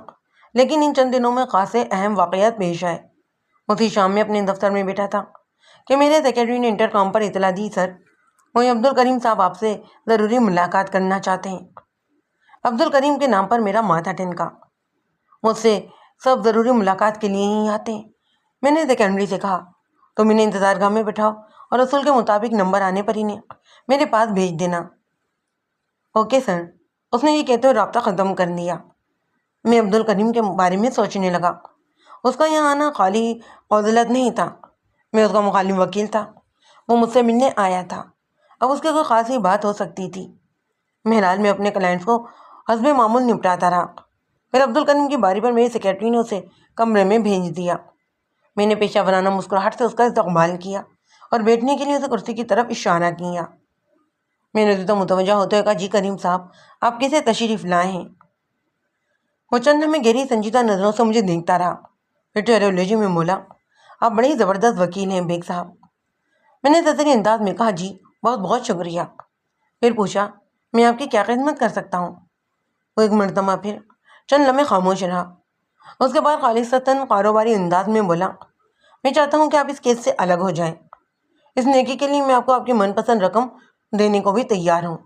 لیکن ان چند دنوں میں خاصے اہم واقعات پیش آئے۔ اسی شام میں اپنے دفتر میں بیٹھا تھا کہ میرے سیکرٹری نے انٹر کام پر اطلاع دی، سر وہی عبد الکریم صاحب آپ سے ضروری ملاقات کرنا چاہتے ہیں۔ عبد الکریم کے نام پر میرا ماتھا ٹھنکا۔ مجھ سے سب ضروری ملاقات کے لیے ہی آتے ہیں۔ میں نے سیکنڈری سے کہا، تم انہیں انتظار گاہ میں بٹھاؤ اور اصول کے مطابق نمبر آنے پر انہیں میرے پاس بھیج دینا۔ Okay sir. اس نے یہ کہتے ہوئے رابطہ ختم کر دیا۔ میں عبد الکریم کے بارے میں سوچنے لگا۔ اس کا یہاں آنا خالی عضلت نہیں تھا، میں اس کا مخالف وکیل تھا۔ وہ مجھ سے ملنے آیا تھا، اب اس کی کوئی خاص ہی بات ہو سکتی تھی۔ بہرحال میں اپنے کلائنٹس کو حسب معمول نپٹاتا رہا۔ پھر عبد الکریم کی باری پر میری سیکرٹری نے اسے کمرے میں بھیج دیا۔ میں نے پیشہ ورانہ مسکراہٹ سے اس کا استقبال کیا اور بیٹھنے کے لیے اسے کرسی کی طرف اشارہ کیا۔ میں نے تو متوجہ ہوتے ہوئے کہا، جی کریم صاحب آپ کیسے تشریف لائے ہیں؟ وہ چند ہمیں گہری سنجیدہ نظروں سے مجھے دیکھتا رہا، پھر ٹھہرے لہجے میں بولا، آپ بڑے ہی زبردست وکیل ہیں بیگ صاحب۔ میں نے تسلی انداز میں کہا، جی بہت بہت شکریہ۔ پھر پوچھا، میں آپ کی کیا خدمت کر سکتا ہوں؟ وہ ایک مرتبہ پھر چند لمحے خاموش رہا، اس کے بعد خالصتاً کاروباری انداز میں بولا، میں چاہتا ہوں کہ آپ اس کیس سے الگ ہو جائیں۔ اس نیکی کے لیے میں آپ کو آپ کی من پسند رقم دینے کو بھی تیار ہوں۔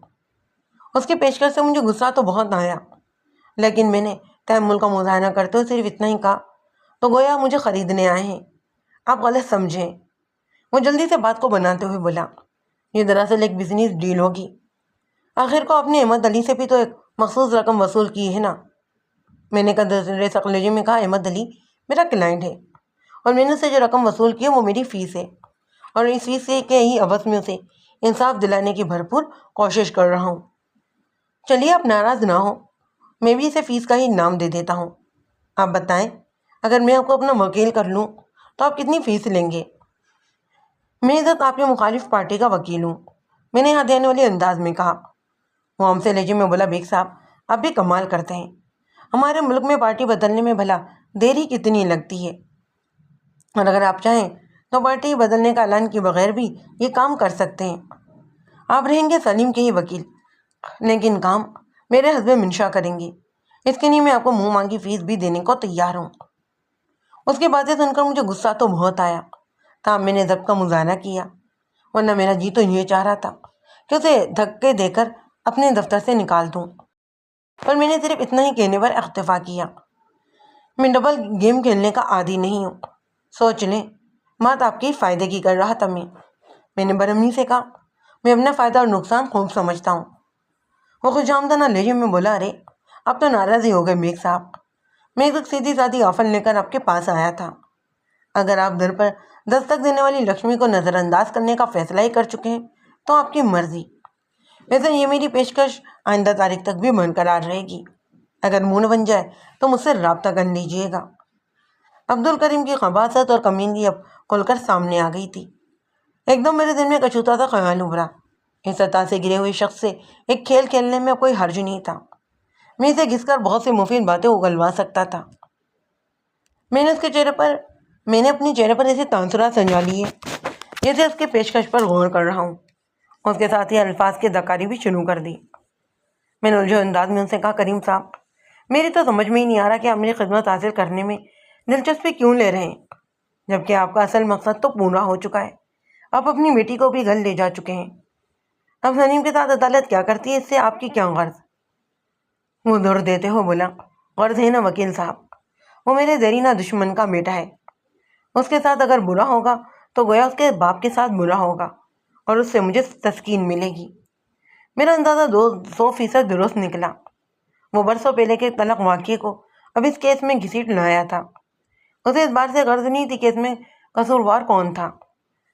اس کی پیشکش سے مجھے غصہ تو بہت آیا، لیکن میں نے تحمل کا مظاہرہ کرتے ہوئے صرف اتنا ہی کہا، تو گویا مجھے خریدنے آئے ہیں، آپ غلط سمجھیں۔ وہ جلدی سے بات کو بناتے ہوئے بولا، یہ دراصل ایک بزنس ڈیل ہوگی۔ آخر کو آپ نے احمد علی سے بھی تو ایک مخصوص رقم وصول کی ہے نا؟ میں نے قدرے سخت لہجے میں کہا، احمد علی میرا کلائنٹ ہے، اور میں نے اسے جو رقم وصول کی ہے وہ میری فیس ہے، اور اس فیس کے ہی عوض میں اسے انصاف دلانے کی بھرپور کوشش کر رہا ہوں۔ چلیے آپ ناراض نہ ہو، میں بھی اسے فیس کا ہی نام دے دیتا ہوں۔ آپ بتائیں، اگر میں آپ کو اپنا وکیل کر لوں تو آپ کتنی فیس لیں گے؟ میں عزت آپ کے مخالف پارٹی کا وکیل ہوں، میں نے ہاتھ دینے والے انداز میں کہا۔ وہ ہم سے لہجے میں بولا، بیگ صاحب آپ بھی کمال کرتے ہیں، ہمارے ملک میں پارٹی بدلنے میں بھلا دیری کتنی لگتی ہے، اور اگر آپ چاہیں تو پارٹی بدلنے کا اعلان کیے بغیر بھی یہ کام کر سکتے ہیں۔ آپ رہیں گے سلیم کے ہی وکیل، لیکن کام میرے حسب منشا کریں گے۔ اس کے لیے میں آپ کو منہ مانگی فیس بھی دینے کو تیار ہوں۔ اس کی باتیں سن کر مجھے غصہ تو بہت آیا، تاہم میں نے ضبط کا مظاہرہ کیا، ورنہ میرا جی تو یہ چاہ رہا تھا کہ اسے دھکے دے کر اپنے دفتر سے نکال دوں، پر میں نے صرف اتنا ہی کہنے پر اکتفا کیا۔ میں ڈبل گیم کھیلنے کا عادی نہیں ہوں، سوچ لیں بات آپ کے فائدے کی کر رہا تھا۔ میں نے برہمی سے کہا، میں اپنا فائدہ اور نقصان خوب سمجھتا ہوں۔ وہ خوش آمدانہ لہجے میں بولا، ارے آپ تو ناراض ہی ہو گئے بیگ صاحب، میں ایک سیدھی سادھی آفر لے کر آپ کے پاس آیا تھا۔ اگر آپ در پر دستک دینے والی لکشمی کو نظر انداز کرنے کا فیصلہ ہی کر چکے ہیں تو آپ کی مرضی، ویسے یہ میری پیشکش آئندہ تاریخ تک بھی برقرار رہے گی، اگر موڈ بن جائے تو مجھ سے رابطہ کر لیجیے گا۔ عبد الکریم کی خباثت اور کمینگی اب کھل کر سامنے آ گئی تھی۔ ایک دم میرے دل میں کچوتا سا خیال ابھرا، اس سطح سے گرے ہوئے شخص سے ایک کھیل کھیلنے میں کوئی حرج نہیں تھا، میں اسے گھس کر بہت سی مفید باتیں اگلوا سکتا تھا۔ میں نے اپنے چہرے پر ایسے تاثرات سنجا لیے جیسے اس کے پیشکش پر غور کر رہا ہوں۔ اس کے ساتھ ہی الفاظ کی اداکاری بھی شروع کر دی۔ میں نے الجھے انداز میں ان سے کہا، کریم صاحب، میری تو سمجھ میں ہی نہیں آ رہا کہ آپ میری خدمت حاصل کرنے میں دلچسپی کیوں لے رہے ہیں، جبکہ آپ کا اصل مقصد تو پورا ہو چکا ہے۔ آپ اپنی بیٹی کو بھی گھر لے جا چکے ہیں۔ اب سنیم کے ساتھ عدالت کیا کرتی ہے، اس سے آپ کی کیا غرض؟ وہ دور دیتے ہو بولا، غرض ہے نا وکیل صاحب، وہ میرے دیرینہ دشمن کا بیٹا ہے۔ اس کے ساتھ اگر برا ہوگا تو گویا اس کے باپ کے ساتھ برا ہوگا، اور اس سے مجھے تسکین ملے گی۔ میرا اندازہ 200% درست نکلا۔ وہ برسوں پہلے کے تلخ واقعے کو اب اس کیس میں گھسیٹ لایا تھا۔ اسے اس بار سے غرض نہیں تھی کہ اس میں قصوروار کون تھا،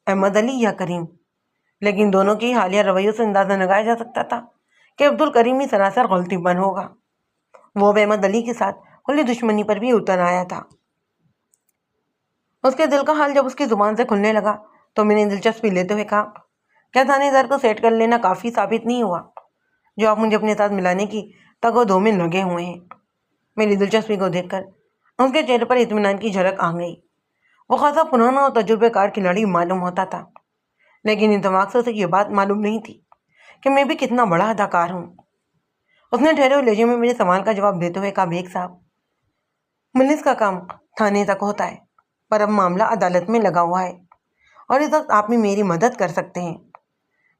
احمد علی یا کریم، لیکن دونوں کی حالیہ رویوں سے اندازہ لگایا جا سکتا تھا کہ عبد الکریم ہی سراسر غلطی بن ہوگا۔ وہ اب احمد علی کے ساتھ کھلی دشمنی پر بھی اتر آیا تھا۔ اس کے دل کا حال جب اس کی زبان سے کھلنے لگا تو میں نے دلچسپی لیتے ہوئے کہا، کیا تھانے دار کو سیٹ کر لینا کافی ثابت نہیں ہوا جو آپ مجھے اپنے ساتھ ملانے کی تگ و دو میں لگے ہوئے ہیں؟ میری دلچسپی کو دیکھ کر اس کے چہرے پر اطمینان کی جھلک آ گئی۔ وہ خاصا پرانا اور تجربے کار کھلاڑی معلوم ہوتا تھا، لیکن اتفاق سے اسے یہ بات معلوم نہیں تھی کہ میں بھی کتنا بڑا اداکار ہوں۔ اس نے ٹھہرے ہوئے لہجے میں میرے سوال کا جواب دیتے ہوئے کہا، بیگ صاحب، ملز کا کام تھانے تک ہوتا ہے، پر اب معاملہ عدالت میں لگا ہوا ہے اور اس وقت آپ بھی میری مدد کر سکتے ہیں۔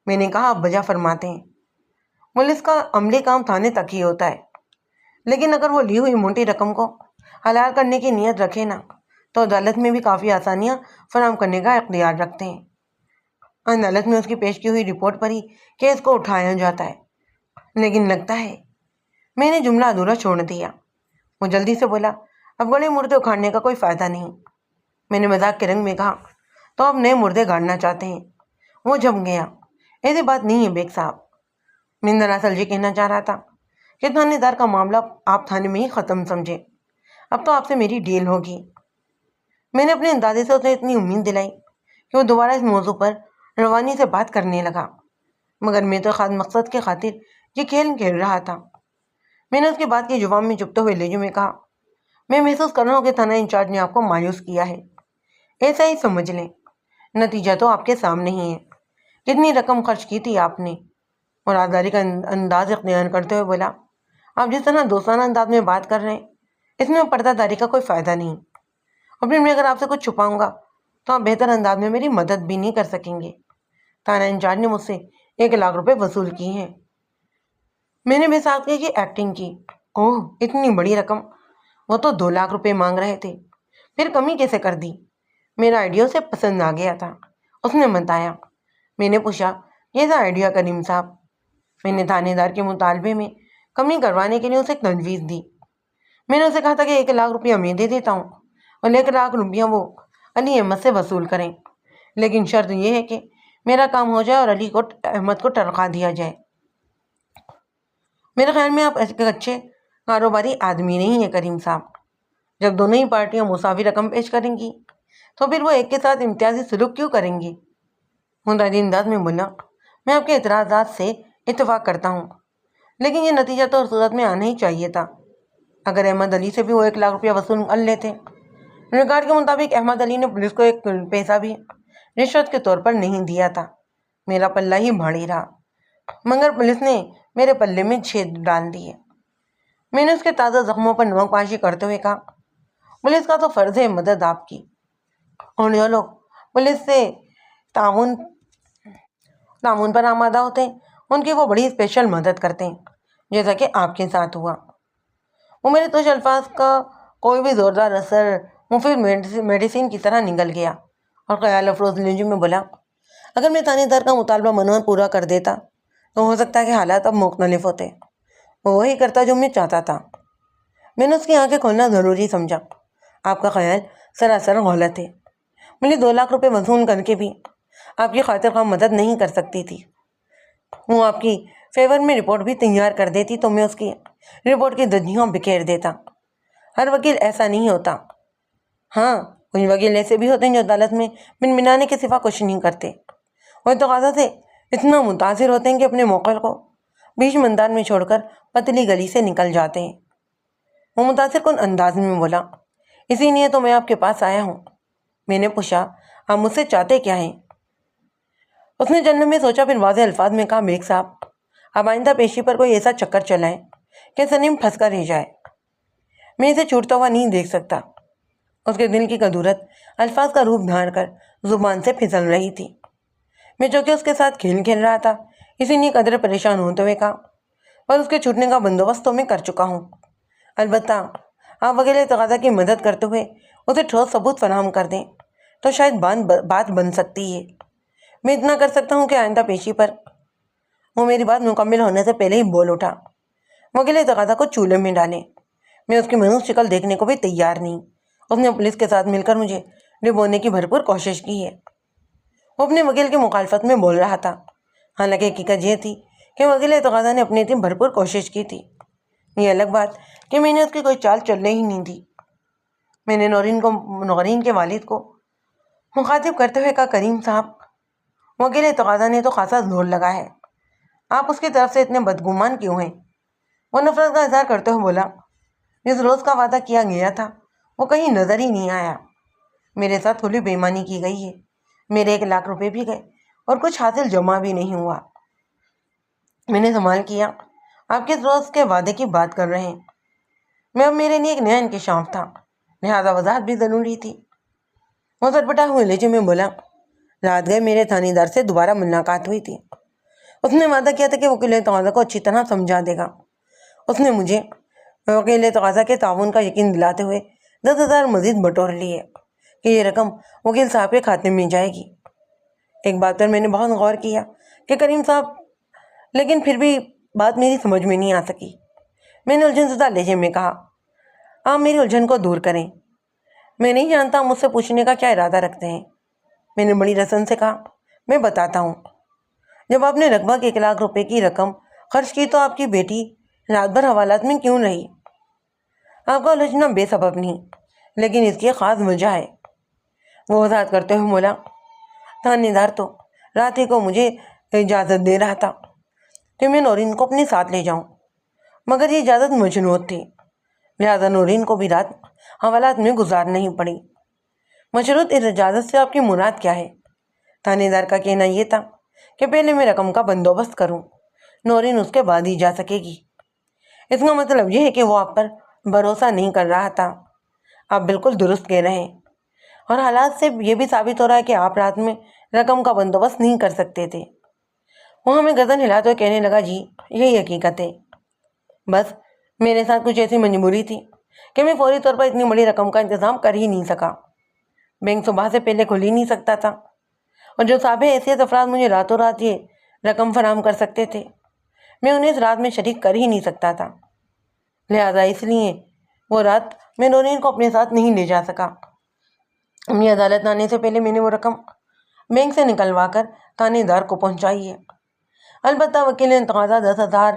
میں نے کہا، آپ بجا فرماتے ہیں، ملز کا عملی کام تھانے تک ہی ہوتا ہے، لیکن اگر وہ لی ہوئی موٹی رقم کو حلال کرنے کی نیت رکھے نا تو عدالت میں بھی کافی آسانیاں فراہم کرنے کا اختیار رکھتے ہیں۔ عدالت میں اس کی پیش کی ہوئی رپورٹ پر ہی کیس کو اٹھایا جاتا ہے۔ لیکن لگتا ہے میں نے جملہ ادھورا چھوڑ دیا۔ وہ جلدی سے بولا، اب گڑے مردے اکھاڑنے کا کوئی فائدہ نہیں۔ میں نے مذاق کے رنگ میں کہا، تو آپ نئے مردے گاڑنا چاہتے ہیں؟ وہ جم گیا، ایسی بات نہیں ہے بیگ صاحب، میں دراصل یہ کہنا چاہ رہا تھا کہ تھانے دار کا معاملہ آپ تھانے میں ہی ختم سمجھے، اب تو آپ سے میری ڈیل ہوگی۔ میں نے اپنے اندازے سے اسے اتنی امید دلائی کہ وہ دوبارہ اس موضوع پر روانی سے بات کرنے لگا، مگر میں تو خاص مقصد کے خاطر یہ کھیل کھیل رہا تھا۔ میں نے اس کی بات کے جواب میں چپتے ہوئے لہجے میں کہا، میں محسوس کر رہا ہوں کہ تھانہ انچارج نے آپ کو مایوس کیا ہے، ایسا ہی سمجھ لیں، نتیجہ تو آپ کے سامنے ہی ہے۔ کتنی رقم خرچ کی تھی آپ نے؟ اور آزاری کا انداز اختیار کرتے ہوئے بولا، آپ جس طرح دوستانہ انداز میں بات کر رہے ہیں اس میں پردہ داری کا کوئی فائدہ نہیں، اور پھر میں اگر آپ سے کچھ چھپاؤں گا تو آپ بہتر انداز میں میری مدد بھی نہیں کر سکیں گے۔ تھانہ انچارج نے مجھ سے 1,00,000 روپے وصول کی ہیں۔ میں نے بے ساختگی کی ایکٹنگ کی، اوہ اتنی بڑی رقم، وہ تو 2,00,000 روپے مانگ رہے تھے، پھر کمی کیسے کر دی؟ میرا آئیڈیا اسے پسند آ گیا تھا، اس نے بتایا۔ میں نے پوچھا، کیسا آئیڈیا کریم صاحب؟ میں نے تھانے دار کے مطالبے میں کمی کروانے کے لیے اسے ایک تجویز دی۔ میں نے اسے کہا تھا کہ 1,00,000 روپیہ میں دے دیتا ہوں اور 1,00,000 روپیہ وہ علی احمد سے وصول کریں، لیکن شرط یہ ہے کہ میرا کام ہو جائے اور احمد کو تنخواہ دیا جائے۔ میرے خیال میں آپ ایک اچھے کاروباری آدمی نہیں ہیں کریم صاحب۔ جب دونوں ہی پارٹیاں مساوی رقم پیش کریں گی تو پھر وہ ایک کے ساتھ امتیازی سلوک کیوں کریں گی؟ متعدی انداز میں بولا، میں آپ کے اعتراضات سے اتفاق کرتا ہوں، لیکن یہ نتیجہ تو صورت میں آنا ہی چاہیے تھا اگر احمد علی سے بھی وہ 1,00,000 روپیہ وصول کر لیتے۔ ریکارڈ کے مطابق احمد علی نے پولیس کو ایک پیسہ بھی رشوت کے طور پر نہیں دیا تھا۔ میرا پلہ ہی بھاری رہا، مگر پولیس نے میرے پلے میں چھید ڈال دیے۔ میں نے اس کے تازہ زخموں پر نمک پاشی کرتے ہوئے کہا، پولیس کا تو فرض ہے مدد آپ کی، اور جو لوگ پولیس سے تعاون پر آمادہ ہوتے ہیں ان کی وہ بڑی اسپیشل مدد کرتے ہیں، جیسا کہ آپ کے ساتھ ہوا۔ وہ میرے تش الفاظ کا کوئی بھی زوردار اثر مفید میڈیسن کی طرح نگل گیا اور خیال افروز لہجے میں بولا، اگر میں تھانے دار کا مطالبہ منوان پورا کر دیتا تو ہو سکتا ہے کہ حالات اب مختلف ہوتے، وہ وہی کرتا جو میں چاہتا تھا۔ میں نے اس کی آنکھیں کھولنا ضروری سمجھا۔ آپ کا خیال سراسر غلط ہے، مجھے 2,00,000 روپے وصول کر کے بھی آپ کی خاطر خواہ مدد نہیں کر سکتی تھی۔ وہ آپ کی فیور میں رپورٹ بھی تیار کر دیتی تو میں اس کی رپورٹ کی دھجیاں بکھیر دیتا۔ ہر وکیل ایسا نہیں ہوتا، ہاں کچھ وکیل ایسے بھی ہوتے ہیں جو عدالت میں منمنانے کے سوا کچھ نہیں کرتے، وہ تقاضا سے اتنا متاثر ہوتے ہیں کہ اپنے موکل کو بیچ میدان میں چھوڑ کر پتلی گلی سے نکل جاتے ہیں۔ وہ متاثر کن انداز میں بولا، اسی لیے تو میں آپ کے پاس آیا ہوں۔ میں نے پوچھا، آپ مجھ سے چاہتے کیا ہیں؟ اس نے جنم میں سوچا، پھر واضح الفاظ میں کہا، بیگ صاحب اب آئندہ پیشی پر کوئی ایسا چکر چلائیں کہ سنیم پھنس کر رہ جائے، میں اسے چھوٹتا ہوا نہیں دیکھ سکتا۔ اس کے دل کی کدورت الفاظ کا روپ دھار کر زبان سے پھسل رہی تھی۔ میں جو کہ اس کے ساتھ کھیل رہا تھا، اسی لیے قدر پریشان ہوتے ہوئے کہا، اور اس کے چھوٹنے کا بندوبست تو میں کر چکا ہوں، البتہ آپ وکیل تقاضا کی مدد کرتے ہوئے اسے ٹھوس ثبوت فراہم کر دیں تو شاید بات بن سکتی ہے۔ میں اتنا کر سکتا ہوں کہ آئندہ پیشی پر… وہ میری بات مکمل ہونے سے پہلے ہی بول اٹھا، وکیل تقاضا کو چولہے میں ڈالیں، میں اس کی منحوس شکل دیکھنے کو بھی تیار نہیں۔ اس نے پولیس کے ساتھ مل کر مجھے ڈبونے کی بھرپور کوشش کی ہے۔ وہ اپنے وکیل کی مخالفت میں بول رہا تھا، حالانکہ حقیقت یہ تھی کہ وکیل تقاضا نے اپنی اتنی بھرپور کوشش کی تھی۔ یہ الگ بات کہ میں نے اس کی کوئی چال چلنے ہی نہیں دی۔ میں نے نورین کے والد کو مخاطب کرتے ہوئے کہا، کریم صاحب وکیل تقاضا نے تو خاصا زور لگا ہے، آپ اس کی طرف سے اتنے بدگمان کیوں ہیں؟ وہ نفرت کا اظہار کرتے ہوئے بولا، جس روز کا وعدہ کیا گیا تھا وہ کہیں نظر ہی نہیں آیا۔ میرے ساتھ کھلی بے ایمانی کی گئی ہے، میرے 1,00,000 روپے بھی گئے اور کچھ حاصل جمع بھی نہیں ہوا۔ میں نے سوال کیا، آپ کس روز کے وعدے کی بات کر رہے ہیں؟ میں اب میرے لیے ایک نیا انکشاف تھا، لہٰذا وضاحت بھی ضروری تھی۔ وہ سٹپٹا ہوئے لہجے میں بولا، رات گئے میرے تھانے دار سے دوبارہ ملاقات ہوئی تھی۔ اس نے وعدہ کیا تھا کہ وکیل تقاضا کو اچھی طرح سمجھا دے گا۔ اس نے مجھے وکیل تقاضا کے تعاون کا یقین دلاتے ہوئے 10,000 مزید بٹور لیے کہ یہ رقم وکیل صاحب کے کھاتے میں جائے گی۔ ایک بات پر میں نے بہت غور کیا کہ کریم صاحب، لیکن پھر بھی بات میری سمجھ میں نہیں آ سکی۔ میں نے الجھن زدہ لہجے میں کہا، آپ میری الجھن کو دور کریں، میں نہیں جانتا مجھ سے پوچھنے کا کیا ارادہ رکھتے ہیں۔ میں نے بڑی رسن سے کہا، میں بتاتا ہوں۔ جب آپ نے لگ بھگ 1,00,000 روپے کی رقم خرچ کی تو آپ کی بیٹی رات بھر حوالات میں کیوں رہی؟ آپ کا الجھنا بے سبب نہیں، لیکن اس کی ایک خاص وجہ ہے۔ وہ وضاحت کرتے ہوئے بولا، تھانے دار تو رات ہی کو مجھے اجازت دے رہا تھا کہ میں نورین کو اپنے ساتھ لے جاؤں، مگر یہ اجازت مشروط تھی، لہٰذا نورین کو بھی رات حوالات میں گزارنی پڑی۔ مشروط اس اجازت سے آپ کی مراد کیا ہے؟ تھانے دار کا کہنا یہ تھا کہ پہلے میں رقم کا بندوبست کروں، نورین اس کے بعد ہی جا سکے گی۔ اس کا مطلب یہ ہے کہ وہ آپ پر بھروسہ نہیں کر رہا تھا۔ آپ بالکل درست کہہ رہے ہیں، اور حالات سے یہ بھی ثابت ہو رہا ہے کہ آپ رات میں رقم کا بندوبست نہیں کر سکتے تھے۔ وہ ہمیں گردن ہلاتے ہوئے کہنے لگا، جی یہی حقیقت ہے، بس میرے ساتھ کچھ ایسی مجبوری تھی کہ میں فوری طور پر اتنی بڑی رقم کا انتظام کر ہی نہیں سکا۔ بینک صبح سے پہلے کھل ہی نہیں سکتا تھا، اور جو صاحب حیثیت افراد مجھے راتوں رات یہ رقم فراہم کر سکتے تھے، میں انہیں اس رات میں شریک کر ہی نہیں سکتا تھا، لہٰذا اس لیے وہ رات میں نورین کو اپنے ساتھ نہیں لے جا سکا۔ اپنی عدالت آنے سے پہلے میں نے وہ رقم بینک سے نکلوا کر تھانے دار کو پہنچائی ہے۔ البتہ وکیل تقاضا 10,000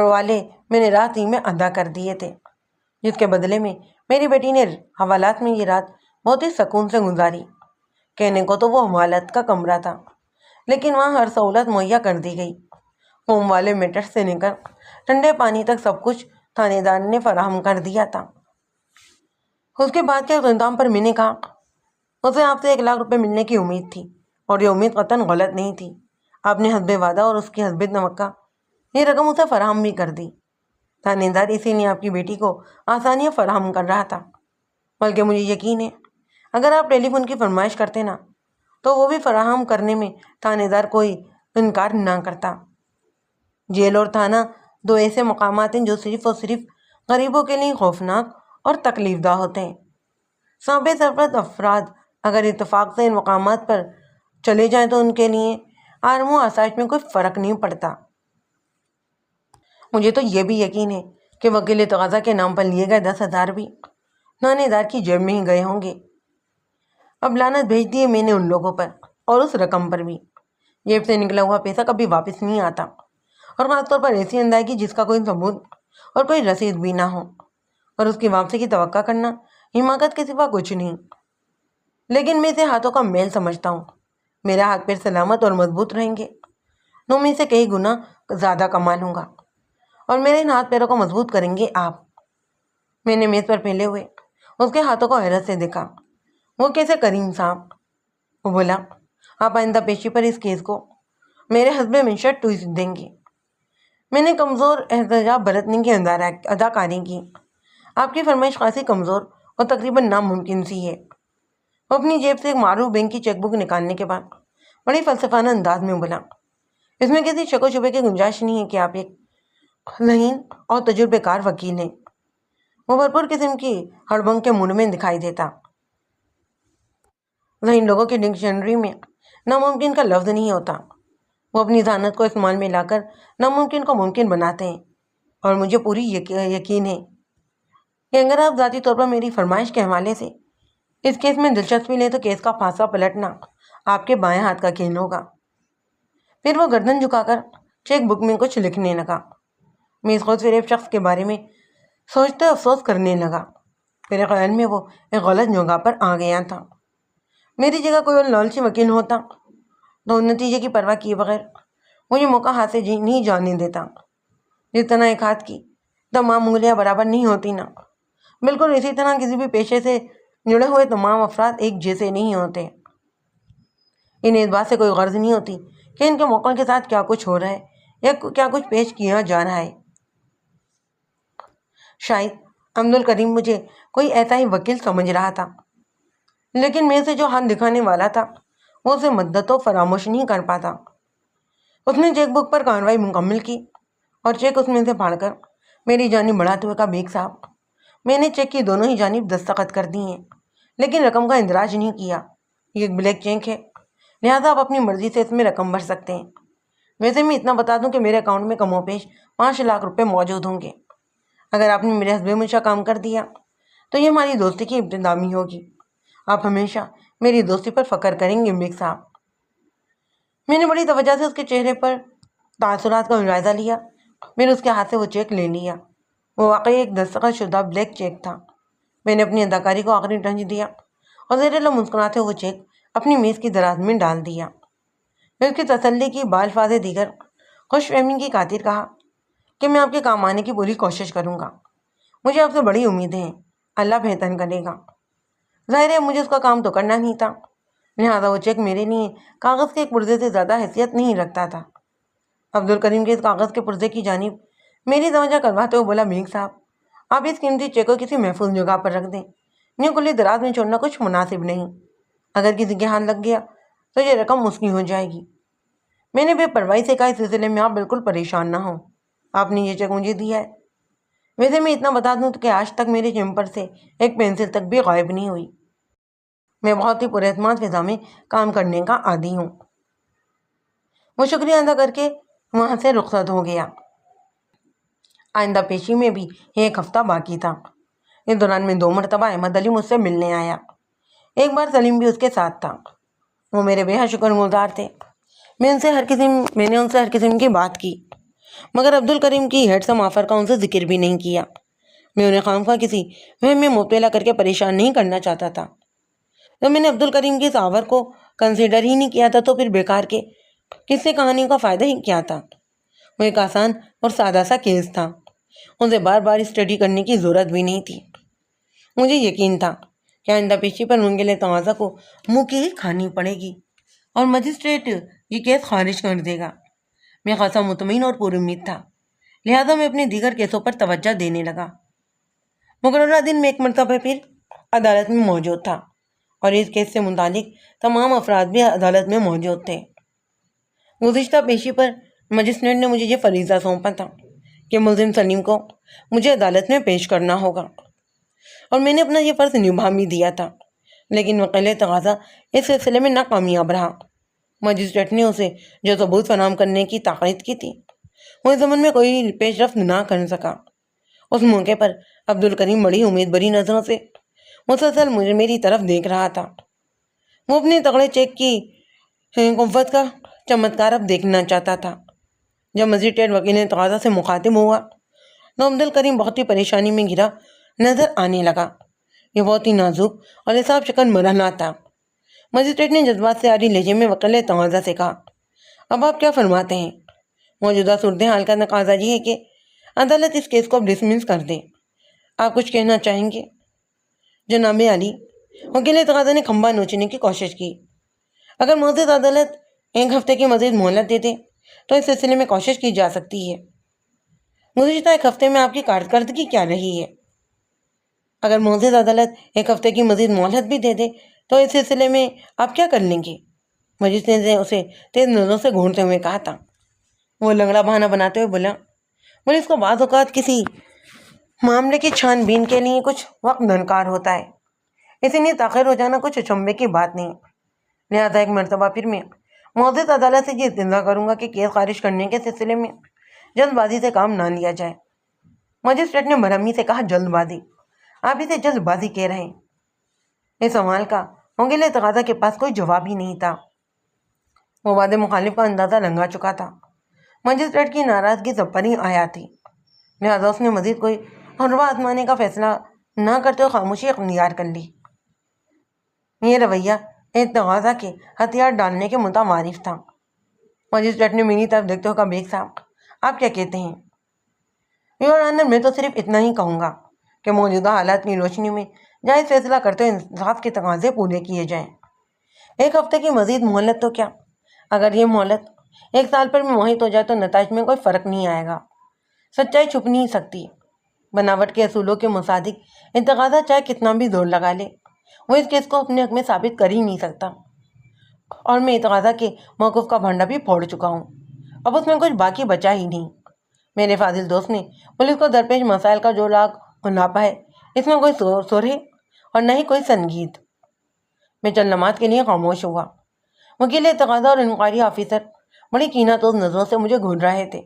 والے میں نے رات ہی میں ادا کر دیے تھے، جس کے بدلے میں میری بیٹی نے حوالات میں یہ رات بہت ہی سکون سے گزاری۔ کہنے کو تو وہ حوالات کا کمرہ تھا، لیکن وہاں ہر سہولت مہیا کر دی گئی۔ فوم والے میٹر سے لے کر ٹھنڈے پانی تک سب کچھ تھانے دار نے فراہم کر دیا تھا۔ اس کے بعد کے اقتدام پر میں نے کہا، اسے آپ سے 1,00,000 روپے ملنے کی امید تھی، اور یہ امید قطعاً غلط نہیں تھی۔ آپ نے حسب وعدہ اور اس کی حسب توقع یہ رقم اسے فراہم بھی کر دی۔ تھانے دار اسی لیے آپ کی بیٹی کو آسانیاں فراہم کر رہا تھا، بلکہ مجھے یقین ہے اگر آپ ٹیلی فون کی فرمائش کرتے نا تو وہ بھی فراہم کرنے میں تھانے دار کوئی انکار نہ کرتا۔ جیل اور تھانہ دو ایسے مقامات ہیں جو صرف اور صرف غریبوں کے لیے خوفناک اور تکلیف دہ ہوتے ہیں۔ صابع سرپرست افراد اگر اتفاق سے ان مقامات پر چلے جائیں تو ان کے لیے آرام و آسائش میں کوئی فرق نہیں پڑتا۔ مجھے تو یہ بھی یقین ہے کہ وکیل تقاضا کے نام پر لیے گئے 10,000 بھی تھانے دار کی جیب میں ہی گئے ہوں گے۔ اب لعنت بھیج دی ہے میں نے ان لوگوں پر، اور اس رقم پر بھی۔ جیب سے نکلا ہوا پیسہ کبھی واپس نہیں آتا، اور خاص طور پر ایسی ادائیگی جس کا کوئی ثبوت اور کوئی رسید بھی نہ ہو، اور اس کی واپسی کی توقع کرنا حماقت کے سوا کچھ نہیں۔ لیکن میں اسے ہاتھوں کا میل سمجھتا ہوں۔ میرا ہاتھ پیر سلامت اور مضبوط رہیں گے تو میں اسے کئی گنا زیادہ کما لوں گا، اور میرے ان ہاتھ پیروں کو مضبوط کریں گے آپ۔ میں نے میز پر پھیلے ہوئے اس کے ہاتھوں کو حیرت سے دیکھا۔ وہ کیسے کریم صاحب؟ وہ بولا، آپ آئندہ پیشی پر اس کیس کو میرے حسب منشا ٹویٹ دیں گے۔ میں نے کمزور احتجاج برتنے کی اداکاری کی۔ آپ کی فرمائش خاصی کمزور اور تقریباً ناممکن سی ہے۔ وہ اپنی جیب سے ایک معروف بینک کی چیک بک نکالنے کے بعد بڑی فلسفانہ انداز میں بولا، اس میں کسی شک و شبے کی گنجائش نہیں ہے کہ آپ ایک ذہین اور تجربے کار وکیل ہیں۔ وہ بھرپور قسم کی ہڑبنگ کے موڈ میں دکھائی دیتا۔ ذہین لوگوں کی ڈکشنری میں ناممکن کا لفظ نہیں ہوتا۔ وہ اپنی ذہانت کو استعمال میں لا کر ناممکن کو ممکن بناتے ہیں، اور مجھے پوری یقین ہے کہ اگر آپ ذاتی طور پر میری فرمائش کے حوالے سے اس کیس میں دلچسپی لیں تو کیس کا فیصلہ پلٹنا آپ کے بائیں ہاتھ کا کھیل ہوگا۔ پھر وہ گردن جھکا کر چیک بک میں کچھ لکھنے لگا۔ میں اس خود فریب شخص کے بارے میں سوچتے افسوس کرنے لگا۔ میرے خیال میں وہ ایک غلط جگہ پر آ گیا تھا۔ میری جگہ کوئی اور لالچی وکیل ہوتا تو نتیجے کی پرواہ کیے بغیر مجھے موقع ہاتھ سے نہیں جانے دیتا۔ جس طرح ایک ہاتھ کی تمام انگلیاں برابر نہیں ہوتی نا، بالکل اسی طرح کسی بھی پیشے سے جڑے ہوئے تمام افراد ایک جیسے نہیں ہوتے۔ انہیں اس بات سے کوئی غرض نہیں ہوتی کہ ان کے موقع کے ساتھ کیا کچھ ہو رہا ہے یا کیا کچھ پیش کیا جا رہا ہے۔ شاید عبدالکریم مجھے کوئی ایسا ہی وکیل سمجھ رہا تھا، لیکن میں سے جو ہاتھ دکھانے والا تھا وہ اسے مدتوں فراموش نہیں کر پاتا۔ اس نے چیک بک پر کارروائی مکمل کی اور چیک اس میں سے پھاڑ کر میری جانب بڑھاتے ہوئے کہا، بیگ صاحب، میں نے چیک کی دونوں ہی جانب دستخط کر دی ہیں، لیکن رقم کا اندراج نہیں کیا۔ یہ ایک بلیک چیک ہے، لہٰذا آپ اپنی مرضی سے اس میں رقم بھر سکتے ہیں۔ ویسے میں اتنا بتا دوں کہ میرے اکاؤنٹ میں کم و بیش 5 لاکھ روپے موجود ہوں گے۔ اگر آپ نے میرے حسب منشا کام کر دیا تو یہ ہماری دوستی کی ابتدامی ہوگی۔ آپ ہمیشہ میری دوستی پر فخر کریں گے بیگ صاحب۔ میں نے بڑی توجہ سے اس کے چہرے پر تاثرات کا جائزہ لیا، پھر اس کے ہاتھ سے وہ چیک لے لیا۔ وہ واقعی ایک دستخط شدہ بلیک چیک تھا۔ میں نے اپنی اداکاری کو آخری ٹچ دیا اور زیر لب مسکراتے وہ چیک اپنی میز کی دراز میں ڈال دیا۔ میں اس کی تسلی کی بالفاظ دیگر خوش فہمی کی خاطر کہا کہ میں آپ کے کام آنے کی پوری کوشش کروں گا۔ مجھے آپ سے بڑی امیدیں ہیں، اللہ بہتر کرے گا۔ ظاہر ہے مجھے اس کا کام تو کرنا نہیں تھا، لہٰذا وہ چیک میرے لیے کاغذ کے ایک پرزے سے زیادہ حیثیت نہیں رکھتا تھا۔ عبدالکریم کے اس کاغذ کے پرزے کی جانب میری توجہ کرواتے ہوئے بولا، بیگ صاحب، آپ اس قیمتی چیک کو کسی محفوظ جگہ پر رکھ دیں۔ یہ کھلی دراز میں چھوڑنا کچھ مناسب نہیں۔ اگر کسی کے ہاتھ لگ گیا تو یہ رقم اس کی ہو جائے گی۔ میں نے بے پرواہی سے کہا، اس سلسلے میں آپ بالکل پریشان نہ ہوں، آپ نے یہ چیک مجھے دیا ہے۔ ویسے میں اتنا بتا دوں کہ آج تک میرے چیمبر سے ایک پینسل تک بھی غائب نہیں ہوئی۔ میں بہت ہی پراعتماد فضا میں کام کرنے کا عادی ہوں۔ وہ شکریہ ادا کر کے وہاں سے رخصت ہو گیا۔ آئندہ پیشی میں بھی 1 ہفتہ باقی تھا۔ اس دوران میں 2 مرتبہ احمد علی مجھ سے ملنے آیا۔ ایک بار سلیم بھی اس کے ساتھ تھا۔ وہ میرے بے حد شکر گزار تھے۔ میں نے ان سے ہر قسم کی بات کی، مگر عبدالکریم کی ہینڈسم آفر کا ان سے ذکر بھی نہیں کیا۔ میں انہیں خواہ کسی وہم میں مبتلا کر کے پریشان نہیں کرنا چاہتا تھا۔ جب میں نے عبدالکریم کی اس آفر کو کنسیڈر ہی نہیں کیا تھا تو پھر بیکار کے قصے کہانی کا فائدہ ہی کیا تھا۔ وہ ایک آسان اور سادہ سا کیس تھا، اسے بار بار اسٹڈی کرنے کی ضرورت بھی نہیں تھی۔ مجھے یقین تھا کہ آئندہ پیشی پر منگل تقاضا کو منہ کی ہی کھانی پڑے گی اور مجسٹریٹ یہ کیس خارج کر دے گا۔ میں خاصا مطمئن اور پر امید تھا، لہٰذا میں اپنے دیگر کیسوں پر توجہ دینے لگا۔ مقررہ دن میں ایک مرتبہ پھر عدالت میں موجود تھا اور اس کیس سے متعلق تمام افراد بھی عدالت میں موجود تھے۔ گزشتہ پیشی پر مجسٹریٹ نے مجھے یہ فریضہ سونپا تھا کہ ملزم سلیم کو مجھے عدالت میں پیش کرنا ہوگا، اور میں نے اپنا یہ فرض نبھا بھی دیا تھا، لیکن وکیل تقاضا اس سلسلے میں ناکامیاب رہا۔ مجسٹریٹ نے اسے جو ثبوت فراہم کرنے کی تاکید کی تھی وہ اس زمن میں کوئی پیش رفت نہ کر سکا۔ اس موقع پر عبدالکریم بڑی امید بری نظروں سے مسلسل میری طرف دیکھ رہا تھا۔ وہ اپنے تگڑے چیک کی قوت کا چمتکار اب دیکھنا چاہتا تھا۔ جب مجسٹریٹ وکیل تقاضا سے مخاطب ہوا تو عبدالکریم بہت ہی پریشانی میں گھرا نظر آنے لگا۔ یہ بہت ہی نازک اور حساب شکن مرحلہ تھا۔ مجسٹریٹ نے جذبات سے عاری لہجے میں وکیل تقاضا سے کہا، اب آپ کیا فرماتے ہیں؟ موجودہ صورتحال کا تقاضا یہ ہے کہ عدالت اس کیس کو ڈسمس کر دے۔ آپ کچھ کہنا چاہیں گے؟ جناب علی، وکیل تقاضا نے کھمبا نوچنے کی کوشش کی۔ اگر معزز عدالت 1 ہفتے کی مزید مہلت دیتے تو اس سلسلے میں کوشش کی جا سکتی ہے۔ گزشتہ 1 ہفتے میں آپ کی کارکردگی کیا رہی ہے؟ اگر معزز عدالت 1 ہفتے کی مزید مہلت بھی دے دے تو اس سلسلے میں آپ کیا کر لیں گے؟ مجلس نے اسے تیز نظروں سے گھونڈتے ہوئے کہا تھا۔ وہ لنگڑا بہانہ بناتے ہوئے بولا، پولیس کو بعض اوقات کسی معاملے کی چھان بین کے لیے کچھ وقت درکار ہوتا ہے، اسی لیے تاخیر ہو جانا کچھ اچنبھے کی بات نہیں۔ لہٰذا ایک مرتبہ پھر میں معزز عدالت سے یہ استدعا کروں گا کہ کیس خارج کرنے کے سلسلے میں جلد بازی سے کام نہ لیا جائے۔ مجسٹریٹ نے برہمی سے کہا، جلد بازی؟ آپ اسے جلد بازی کہہ رہے ہیں؟ اس سوال کا وکیل تقاضا کے پاس کوئی جواب ہی نہیں تھا۔ وہ وعد مخالف کا اندازہ لگا چکا تھا۔ مجسٹریٹ کی ناراضگی سب پر ہی آیا تھی، لہٰذا اس نے مزید کوئی حربہ آزمانے کا فیصلہ نہ کرتے ہوئے خاموشی اختیار کر لی۔ یہ رویہ ایک تقاضا کے ہتھیار ڈالنے کے متوارث تھا۔ مجسٹریٹ نے میری طرف دیکھتے ہوئے کہا، بیگ صاحب آپ کیا کہتے ہیں؟ یور آنر، میں تو صرف اتنا ہی کہوں گا کہ موجودہ حالات کی روشنی میں جائز فیصلہ کرتے ہوئے انصاف کے تقاضے پورے کیے جائیں۔ 1 ہفتے کی مزید مہلت تو کیا، اگر یہ مہلت 1 سال پر بھی محیط ہو جائے تو نتائج میں کوئی فرق نہیں آئے گا۔ سچائی چھپ نہیں سکتی۔ بناوٹ کے اصولوں کے مصادق تقاضا چاہے کتنا بھی زور لگا لے، وہ اس کیس کو اپنے حق میں ثابت کر ہی نہیں سکتا۔ اور میں تقاضا کے موقف کا بھنڈا بھی پھوڑ چکا ہوں، اب اس میں کچھ باقی بچا ہی نہیں۔ میرے فاضل دوست نے پولیس کو درپیش مسائل کا جو لاگ ناپا ہے، اس میں کوئی سر ہے اور نہ ہی کوئی سنگیت۔ میں چند لمحات کے لیے خاموش ہوا۔ وکیل تقاضا اور انکوائری آفیسر بڑی کینہ توز نظروں سے مجھے گھور رہے تھے۔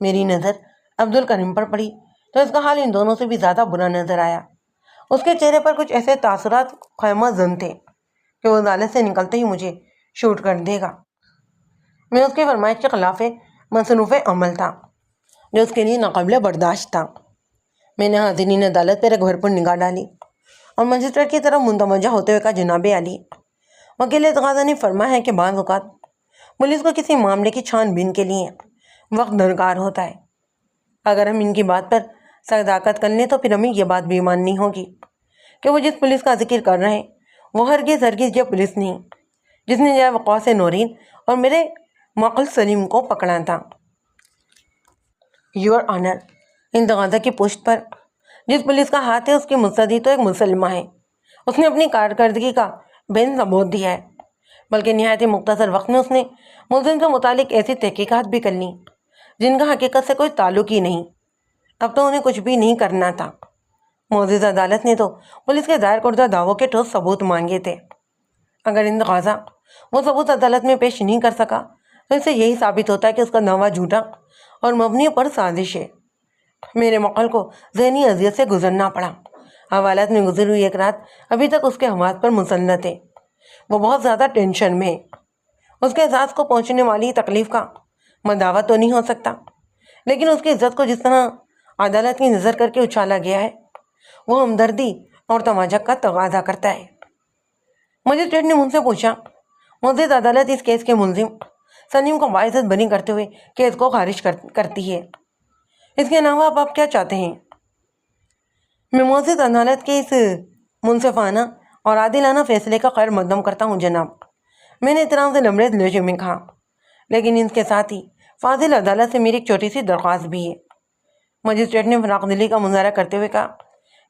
میری نظر عبدالکریم پر پڑی تو اس کا حال ان دونوں سے بھی زیادہ برا نظر آیا۔ اس کے چہرے پر کچھ ایسے تاثرات خیمہ زن تھے کہ وہ عدالت سے نکلتے ہی مجھے شوٹ کر دے گا۔ میں اس کی فرمائش کے خلاف مصروف عمل تھا جو اس کے لیے ناقابل برداشت تھا۔ میں نے حاضرین عدالت پر ایک بھرپور نگاہ ڈالی اور مجسٹریٹ کی طرف متوجہ ہوتے ہوئے کہا، جناب عالی، وکیل تقاضا نے فرمایا ہے کہ بعض اوقات پولیس کو کسی معاملے کی چھان بین کے لیے وقت درکار ہوتا ہے۔ اگر ہم ان کی بات پر صداقت کر لیں تو پھر ہمیں یہ بات بھی ماننی ہوگی کہ وہ جس پولیس کا ذکر کر رہے ہیں وہ ہرگز یہ پولیس نہیں جس نے جائے وقاص نورین اور میرے مقل سلیم کو پکڑا تھا۔ یور آنر، ان تقاضا کی پشت پر جس پولیس کا ہاتھ ہے اس کی مستدی تو ایک مسلمہ ہے۔ اس نے اپنی کارکردگی کا بین ثبوت دیا ہے، بلکہ نہایت مختصر وقت میں اس نے ملزم سے متعلق ایسی تحقیقات بھی کر لیں جن کا حقیقت سے کوئی تعلق ہی نہیں۔ اب تو انہیں کچھ بھی نہیں کرنا تھا۔ معزز عدالت نے تو پولیس کے دائر کردہ دعووں کے ٹھوس ثبوت مانگے تھے۔ اگر ان تقاضا وہ ثبوت عدالت میں پیش نہیں کر سکا تو اس سے یہی ثابت ہوتا ہے کہ اس کا دعویٰ جھوٹا اور مبنی پر سازش ہے۔ میرے مقل کو ذہنی اذیت سے گزرنا پڑا۔ حوالات میں گزری ہوئی ایک رات ابھی تک اس کے حواس پر مسلط ہے۔ وہ بہت زیادہ ٹینشن میں ہے۔ اس کے احساس کو پہنچنے والی تکلیف کا مداوع تو نہیں ہو سکتا، لیکن اس کی عزت کو جس طرح عدالت کی نظر کر کے اچھالا گیا ہے وہ ہمدردی اور تماجک کا تقاضا کرتا ہے۔ مجسٹریٹ نے مجھ سے پوچھا، معزز عدالت اس کیس کے ملزم سلیم کو باعزت بری کرتے ہوئے کیس کو خارج کرتی ہے، اس کے علاوہ آپ کیا چاہتے ہیں؟ میں معزز عدالت کے اس منصفانہ اور عادلانہ فیصلے کا خیر مقدم کرتا ہوں جناب، میں نے احترام سے لبریز لہجے میں کہا، لیکن اس کے ساتھ ہی فاضل عدالت سے میری ایک چھوٹی سی درخواست بھی ہے۔ مجسٹریٹ نے فراق دلی کا مظاہرہ کرتے ہوئے کہا،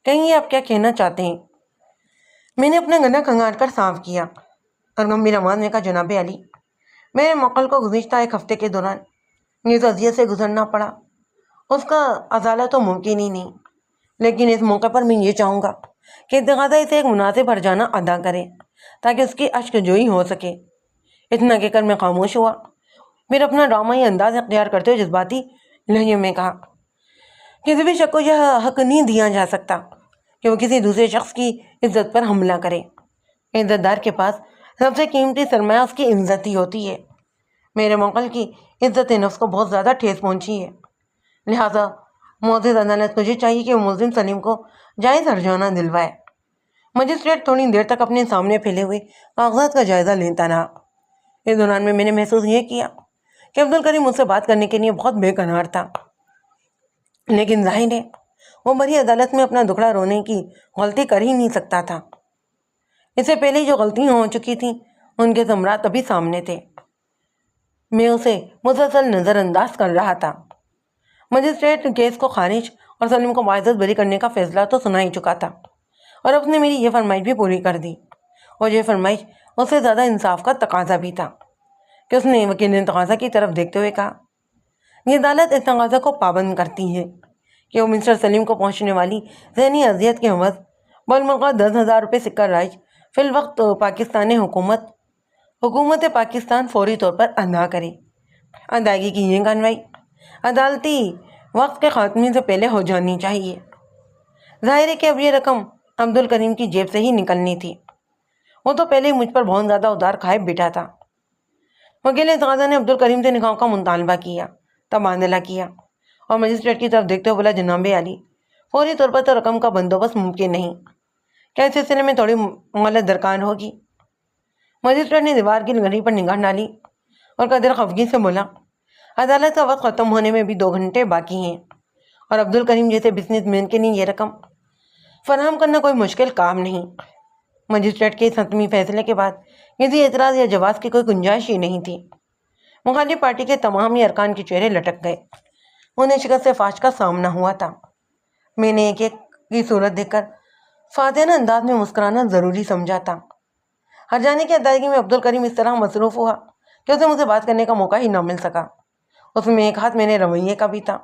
کہیں آپ کیا کہنا چاہتے ہیں؟ میں نے اپنا گلا کھنگار کر صاف کیا اور گمبھیر آواز میں کہا، جناب عالی، میرے مقل کو گزشتہ 1 ہفتے کے دوران اس اذیت سے گزرنا پڑا، اس کا ازالہ تو ممکن ہی نہیں، لیکن اس موقع پر میں یہ چاہوں گا کہ تقاضا اسے ایک مناسب ہرجانہ ادا کرے تاکہ اس کی اشک جوئی ہو سکے۔ اتنا کہہ کر میں خاموش ہوا، پھر اپنا ڈرامائی انداز اختیار کرتے ہوئے جذباتی لہجے میں کہا، کسی بھی شخص کو یہ حق نہیں دیا جا سکتا کہ وہ کسی دوسرے شخص کی عزت پر حملہ کرے۔ عزت دار کے پاس سب سے قیمتی سرمایہ اس کی عزت ہی ہوتی ہے۔ میرے مقل کی عزت نفس کو بہت زیادہ ٹھیس پہنچی ہے، لہٰذا معزز عدالت کو یہ چاہیے کہ وہ ملزم سلیم کو جائز ہرجانہ دلوائے۔ مجسٹریٹ تھوڑی دیر تک اپنے سامنے پھیلے ہوئے کاغذات کا جائزہ لیتا رہا۔ اس دوران میں نے محسوس یہ کیا کہ عبدالکریم مجھ سے بات کرنے کے لیے بہت بے قرار تھا، لیکن ظاہر ہے وہ بڑی عدالت میں اپنا دکھڑا رونے کی غلطی کر ہی نہیں سکتا تھا۔ اس سے پہلے جو غلطیاں ہو چکی تھیں ان کے ثمرات ابھی سامنے تھے. میں اسے مسلسل نظر انداز کر رہا تھا. مجسٹریٹ کیس کو خارج اور سلیم کو معزز بری کرنے کا فیصلہ تو سنا ہی چکا تھا، اور اس نے میری یہ فرمائش بھی پوری کر دی. اور یہ فرمائش اس سے زیادہ انصاف کا تقاضا بھی تھا کہ اس نے وکیل نے تقاضا کی طرف دیکھتے ہوئے کہا، یہ عدالت اس تقاضا کو پابند کرتی ہے کہ وہ مسٹر سلیم کو پہنچنے والی ذہنی اذیت کے عوض بالمرغہ 10,000 روپے سکہ رائج فی الوقت پاکستانی حکومت پاکستان فوری طور پر ادا کرے. ادائیگی کی یہ کارروائی عدالتی وقت کے خاتمے سے پہلے ہو جانی چاہیے. ظاہر ہے کہ اب یہ رقم عبد الکریم کی جیب سے ہی نکلنی تھی. وہ تو پہلے ہی مجھ پر بہت زیادہ ادار کھائے بیٹھا تھا. وکیل تقاضا نے عبد الکریم سے نکاح کا مطالبہ کیا، تبادلہ کیا، اور مجسٹریٹ کی طرف دیکھتے ہوئے بولا، جناب عالی، فوری طور پر تو رقم کا بندوبست ممکن نہیں. کیا اس سلسلے میں تھوڑی مہلت درکار ہوگی؟ مجسٹریٹ نے دیوار کی گھڑی پر نگاہ ڈالی اور قدر خفگی سے بولا، عدالت کا وقت ختم ہونے میں بھی 2 گھنٹے باقی ہیں، اور عبد الکریم جیسے بزنس مین کے لیے یہ رقم فراہم کرنا کوئی مشکل کام نہیں. مجسٹریٹ کے اس حتمی فیصلے کے بعد کسی اعتراض یا جواز کی کوئی گنجائش ہی نہیں تھی. مخالف پارٹی کے تمام ہی ارکان کے چہرے لٹک گئے. انہیں شکست فاش کا سامنا ہوا تھا. میں نے ایک ایک کی صورت دیکھ کر فاتحانہ انداز میں مسکرانا ضروری سمجھا تھا. ہر جانے کی ادائیگی میں عبد الکریم اس طرح مصروف ہوا کہ اسے مجھ سے بات کرنے کا موقع ہی نہ مل سکا. اس میں ایک ہاتھ میرے رویے کا بھی تھا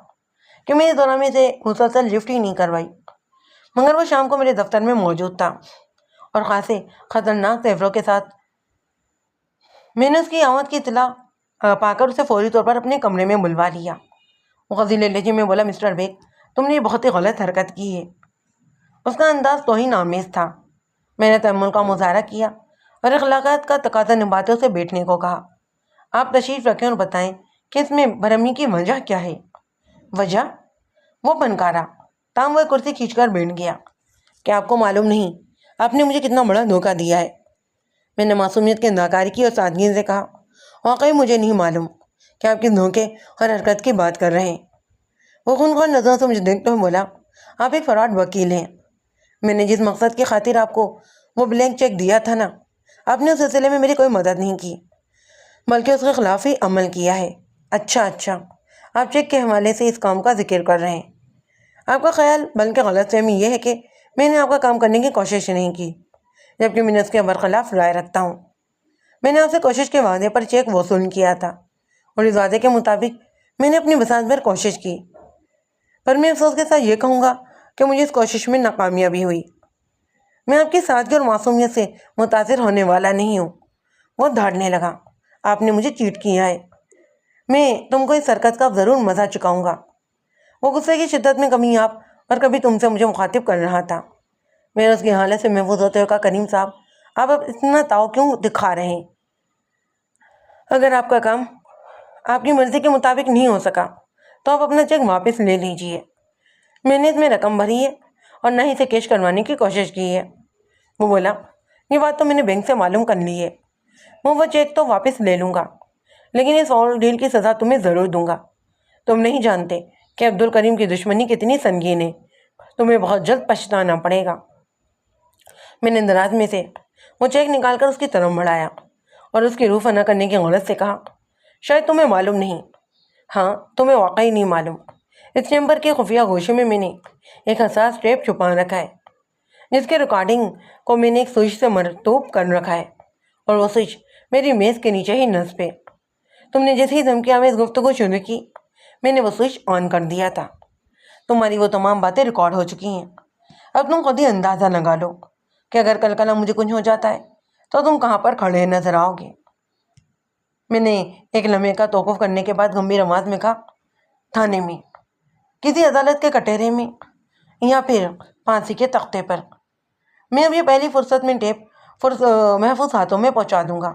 کہ میں اس دوران میں سے مسلسل لفٹ ہی نہیں کروائی، مگر وہ شام کو میرے دفتر میں موجود تھا اور خاصے خطرناک تیوروں کے ساتھ. میں نے اس کی آمد کی اطلاع پا کر اسے فوری طور پر اپنے کمرے میں بلوا لیا. وہ غزیلے لہجے میں بولا، مسٹر بیگ، تم نے بہت ہی غلط حرکت کی ہے. اس کا انداز توہین آمیز تھا. میں نے تحمل کا مظاہرہ کیا اور اخلاقیات کا تقاضا نبھاتے اسے بیٹھنے کو کہا. آپ تشریف رکھیں اور بتائیں کہ اس میں برہمی کی وجہ کیا ہے؟ وجہ؟ وہ پنکارا. تاہم وہ کرسی کھینچ کر بیٹھ گیا. کیا آپ کو معلوم نہیں آپ نے مجھے کتنا بڑا دھوکہ دیا ہے؟ میں نے معصومیت کے ناکاری کی اور سادگی سے کہا، واقعی مجھے نہیں معلوم کہ آپ کس دھوکے اور حرکت کی بات کر رہے ہیں. وہ خونخوار نظروں سے مجھے دیکھتے ہوئے بولا، آپ ایک فراڈ وکیل ہیں. میں نے جس مقصد کی خاطر آپ کو وہ بلینک چیک دیا تھا نا، آپ نے اس سلسلے میں میری کوئی مدد نہیں کی بلکہ اس کے خلاف ہی عمل کیا ہے. اچھا، آپ چیک کے حوالے سے اس کام کا ذکر کر رہے ہیں. آپ کا خیال بلکہ غلط فہمی یہ ہے کہ میں نے آپ کا کام کرنے کی کوشش نہیں کی، جبکہ میں نے اس کے برخلاف رائے رکھتا ہوں. میں نے آپ سے کوشش کے وعدے پر چیک وصول کیا تھا اور اس وعدے کے مطابق میں نے اپنی بساط بھر کوشش کی، پر میں افسوس کے ساتھ یہ کہوں گا کہ مجھے اس کوشش میں ناکامیابی ہوئی. میں آپ کی سادگی اور معصومیت سے متاثر ہونے والا نہیں ہوں. وہ دھاڑنے لگا، آپ نے مجھے چیٹ کیا ہے. میں تم کو اس حرکت کا ضرور مزہ چکاؤں گا. وہ غصے کی شدت میں کبھی آپ اور کبھی تم سے مجھے مخاطب کر رہا تھا. میں اس کی حالت سے محفوظ ہوتے ہوئے کہا، کریم صاحب، آپ اب اتنا تاؤ کیوں دکھا رہے ہیں؟ اگر آپ کا کام آپ کی مرضی کے مطابق نہیں ہو سکا تو آپ اپنا چیک واپس لے لیجئے. میں نے اس میں رقم بھری ہے اور نہ ہی اسے کیش کروانے کی کوشش کی ہے. وہ بولا، یہ بات تو میں نے بینک سے معلوم کر لی ہے. وہ چیک تو واپس لے لوں گا، لیکن اس فاؤل ڈیل کی سزا تمہیں ضرور دوں گا. تم نہیں جانتے کہ عبد الکریم کی دشمنی کتنی سنگین ہے. تمہیں بہت جلد پچھتانا پڑے گا. میں نے دراز میں سے وہ چیک نکال کر اس کی طرف بڑھایا اور اس کی روح فنا کرنے کی غرض سے کہا، شاید تمہیں معلوم نہیں. ہاں، تمہیں واقعی نہیں معلوم. اس چیمبر کے خفیہ گوشے میں میں نے ایک حساس ٹیپ چھپا رکھا ہے، جس کے ریکارڈنگ کو میں نے ایک سوئچ سے مرطوب کر رکھا ہے، اور وہ سوئچ میری میز کے نیچے ہی نصب ہے. تم نے جیسے ہی دھمکی آمیز گفتگو شروع کی، میں نے وہ سوئچ آن کر دیا تھا. تمہاری وہ تمام باتیں ریکارڈ ہو چکی ہیں. اب تم خود ہی اندازہ لگا لو کہ اگر کل کل مجھے کچھ ہو جاتا ہے تو تم کہاں پر کھڑے نظر آؤ گے. میں نے ایک لمحے کا توقف کرنے کے بعد گمبھیر آواز میں کہا، تھانے میں، کسی عدالت کے کٹہرے میں، یا پھر پھانسی کے تختے پر. میں اب یہ پہلی فرصت میں ٹیپ محفوظ ہاتھوں میں پہنچا دوں گا.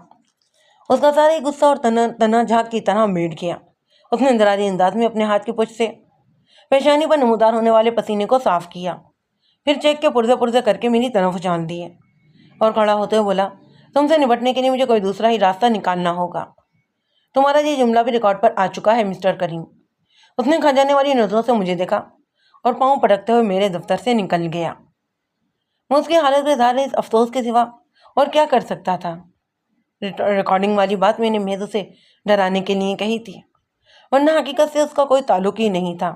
اس کا سارا غصہ اور تنا جھاگ کی طرح بیٹھ گیا. اس نے اندراری انداز میں اپنے ہاتھ کی پچھ سے پیشانی پر نمودار ہونے والے پسینے کو صاف کیا، پھر چیک کے پرزے کر کے میری طرف جان دیے اور کھڑا ہوتے ہوئے بولا، تم سے نپٹنے کے لیے مجھے کوئی دوسرا ہی راستہ نکالنا ہوگا. تمہارا یہ جملہ بھی ریکارڈ پر آ چکا ہے مسٹر کریم. اس نے کھجانے والی نظروں سے مجھے دیکھا اور پاؤں پٹکتے ہوئے میرے دفتر سے نکل گیا. میں اس کی حالت میں ظاہر اس افسوس کے سوا اور کیا کر سکتا تھا، ریکارڈنگ والی بات میں نے محض اسے ڈرانے کے لیے کہی تھی، ورنہ حقیقت سے اس کا کوئی تعلق ہی نہیں تھا۔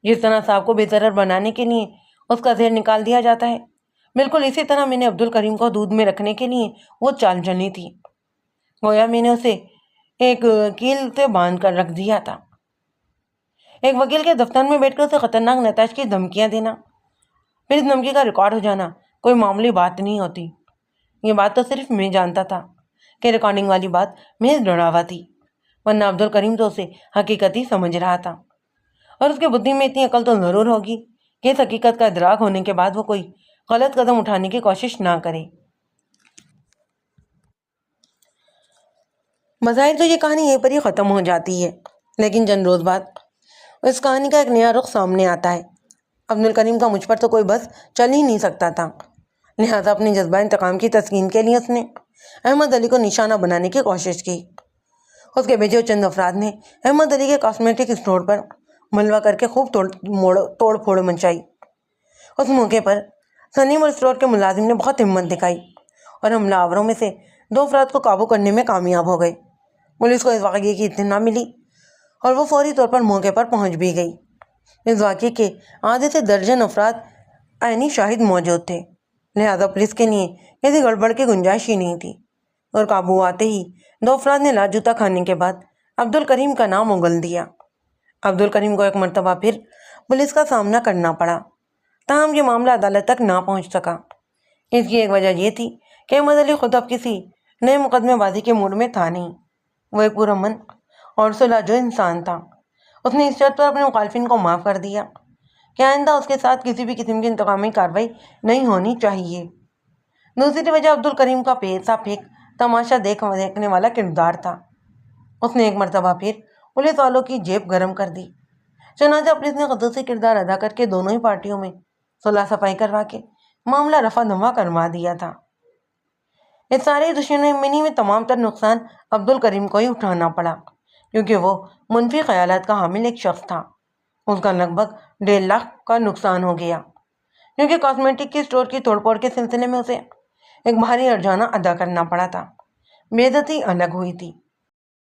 جس طرح صاحب کو بے ضرر بنانے کے لیے اس کا زہر نکال دیا جاتا ہے، بالکل اسی طرح میں نے عبدالکریم کو دودھ میں رکھنے کے لیے وہ چال چلنی تھی۔ گویا میں نے اسے ایک کیل سے باندھ کر رکھ دیا تھا۔ ایک وکیل کے دفتر میں بیٹھ کر اسے خطرناک نتائج کی دھمکیاں دینا، پھر اس دھمکی کا ریکارڈ ہو جانا کوئی معمولی بات نہیں ہوتی۔ یہ بات تو صرف میں جانتا تھا کہ ریکارڈنگ والی بات محض ڈراوا تھی، ورنہ عبدالکریم تو اسے حقیقت ہی سمجھ رہا تھا، اور اس کے بدھی میں اتنی عقل تو ضرور ہوگی کہ اس حقیقت کا ادراک ہونے کے بعد وہ کوئی غلط قدم اٹھانے کی کوشش نہ کرے۔ بظاہر تو یہ کہانی یہیں پر ہی ختم ہو جاتی ہے، لیکن چند روز بعد اس کہانی کا ایک نیا رخ سامنے آتا ہے۔ عبدالکریم کا مجھ پر تو کوئی بس چل ہی نہیں سکتا تھا، لہٰذا اپنی جذبہ انتقام کی تسکین کے لیے اس نے احمد علی کو نشانہ بنانے کی کوشش کی۔ اس کے بھیجے چند افراد نے احمد علی کے کاسمیٹک اسٹور پر ملوا کر کے خوب توڑ پھوڑ مچائی۔ اس موقع پر سنیم اور اسٹور کے ملازم نے بہت ہمت دکھائی اور حملہ آوروں میں سے 2 افراد کو قابو کرنے میں کامیاب ہو گئے۔ پولیس کو اس واقعے کی اطلاع ملی اور وہ فوری طور پر موقع پر پہنچ بھی گئی۔ اس واقعے کے آدھے سے درجن افراد عینی شاہد موجود تھے، لہٰذا پولیس کے لیے کسی گڑبڑ کی گنجائش ہی نہیں تھی، اور قابو آتے ہی 2 افراد نے لاج جوتا کھانے کے بعد عبدالکریم کا نام اگل دیا۔ عبدالکریم کو ایک مرتبہ پھر پولیس کا سامنا کرنا پڑا، تاہم یہ معاملہ عدالت تک نہ پہنچ سکا۔ اس کی ایک وجہ یہ تھی کہ احمد علی خود اب کسی نئے مقدمے بازی کے موڈ میں تھا نہیں۔ وہ ایک پرامن اور صلح جو انسان تھا۔ اس نے اس شرط پر اپنے مخالفین کو معاف کر دیا کہ آئندہ اس کے ساتھ کسی بھی قسم کی انتقامی کارروائی نہیں ہونی چاہیے۔ دوسری وجہ عبدالکریم کا پیسہ پھینک تماشا دیکھنے والا کردار تھا۔ اس نے ایک مرتبہ پھر پولیس والوں کی جیب گرم کر دی، چنانچہ پولیس نے خصوصی کردار ادا کر کے دونوں ہی پارٹیوں میں صلح صفائی کروا کے معاملہ رفع دفع کروا دیا تھا۔ اس ساری دشمنی میں تمام تر نقصان عبدالکریم کو ہی اٹھانا پڑا، کیونکہ وہ منفی خیالات کا حامل ایک شخص تھا۔ اس کا لگ بھگ 1.5 لاکھ کا نقصان ہو گیا، کیونکہ کاسمیٹک کی اسٹور کی توڑ پھوڑ کے سلسلے میں اسے ایک بھاری ارجانہ ادا کرنا پڑا تھا۔ بے عزتی الگ ہوئی تھی،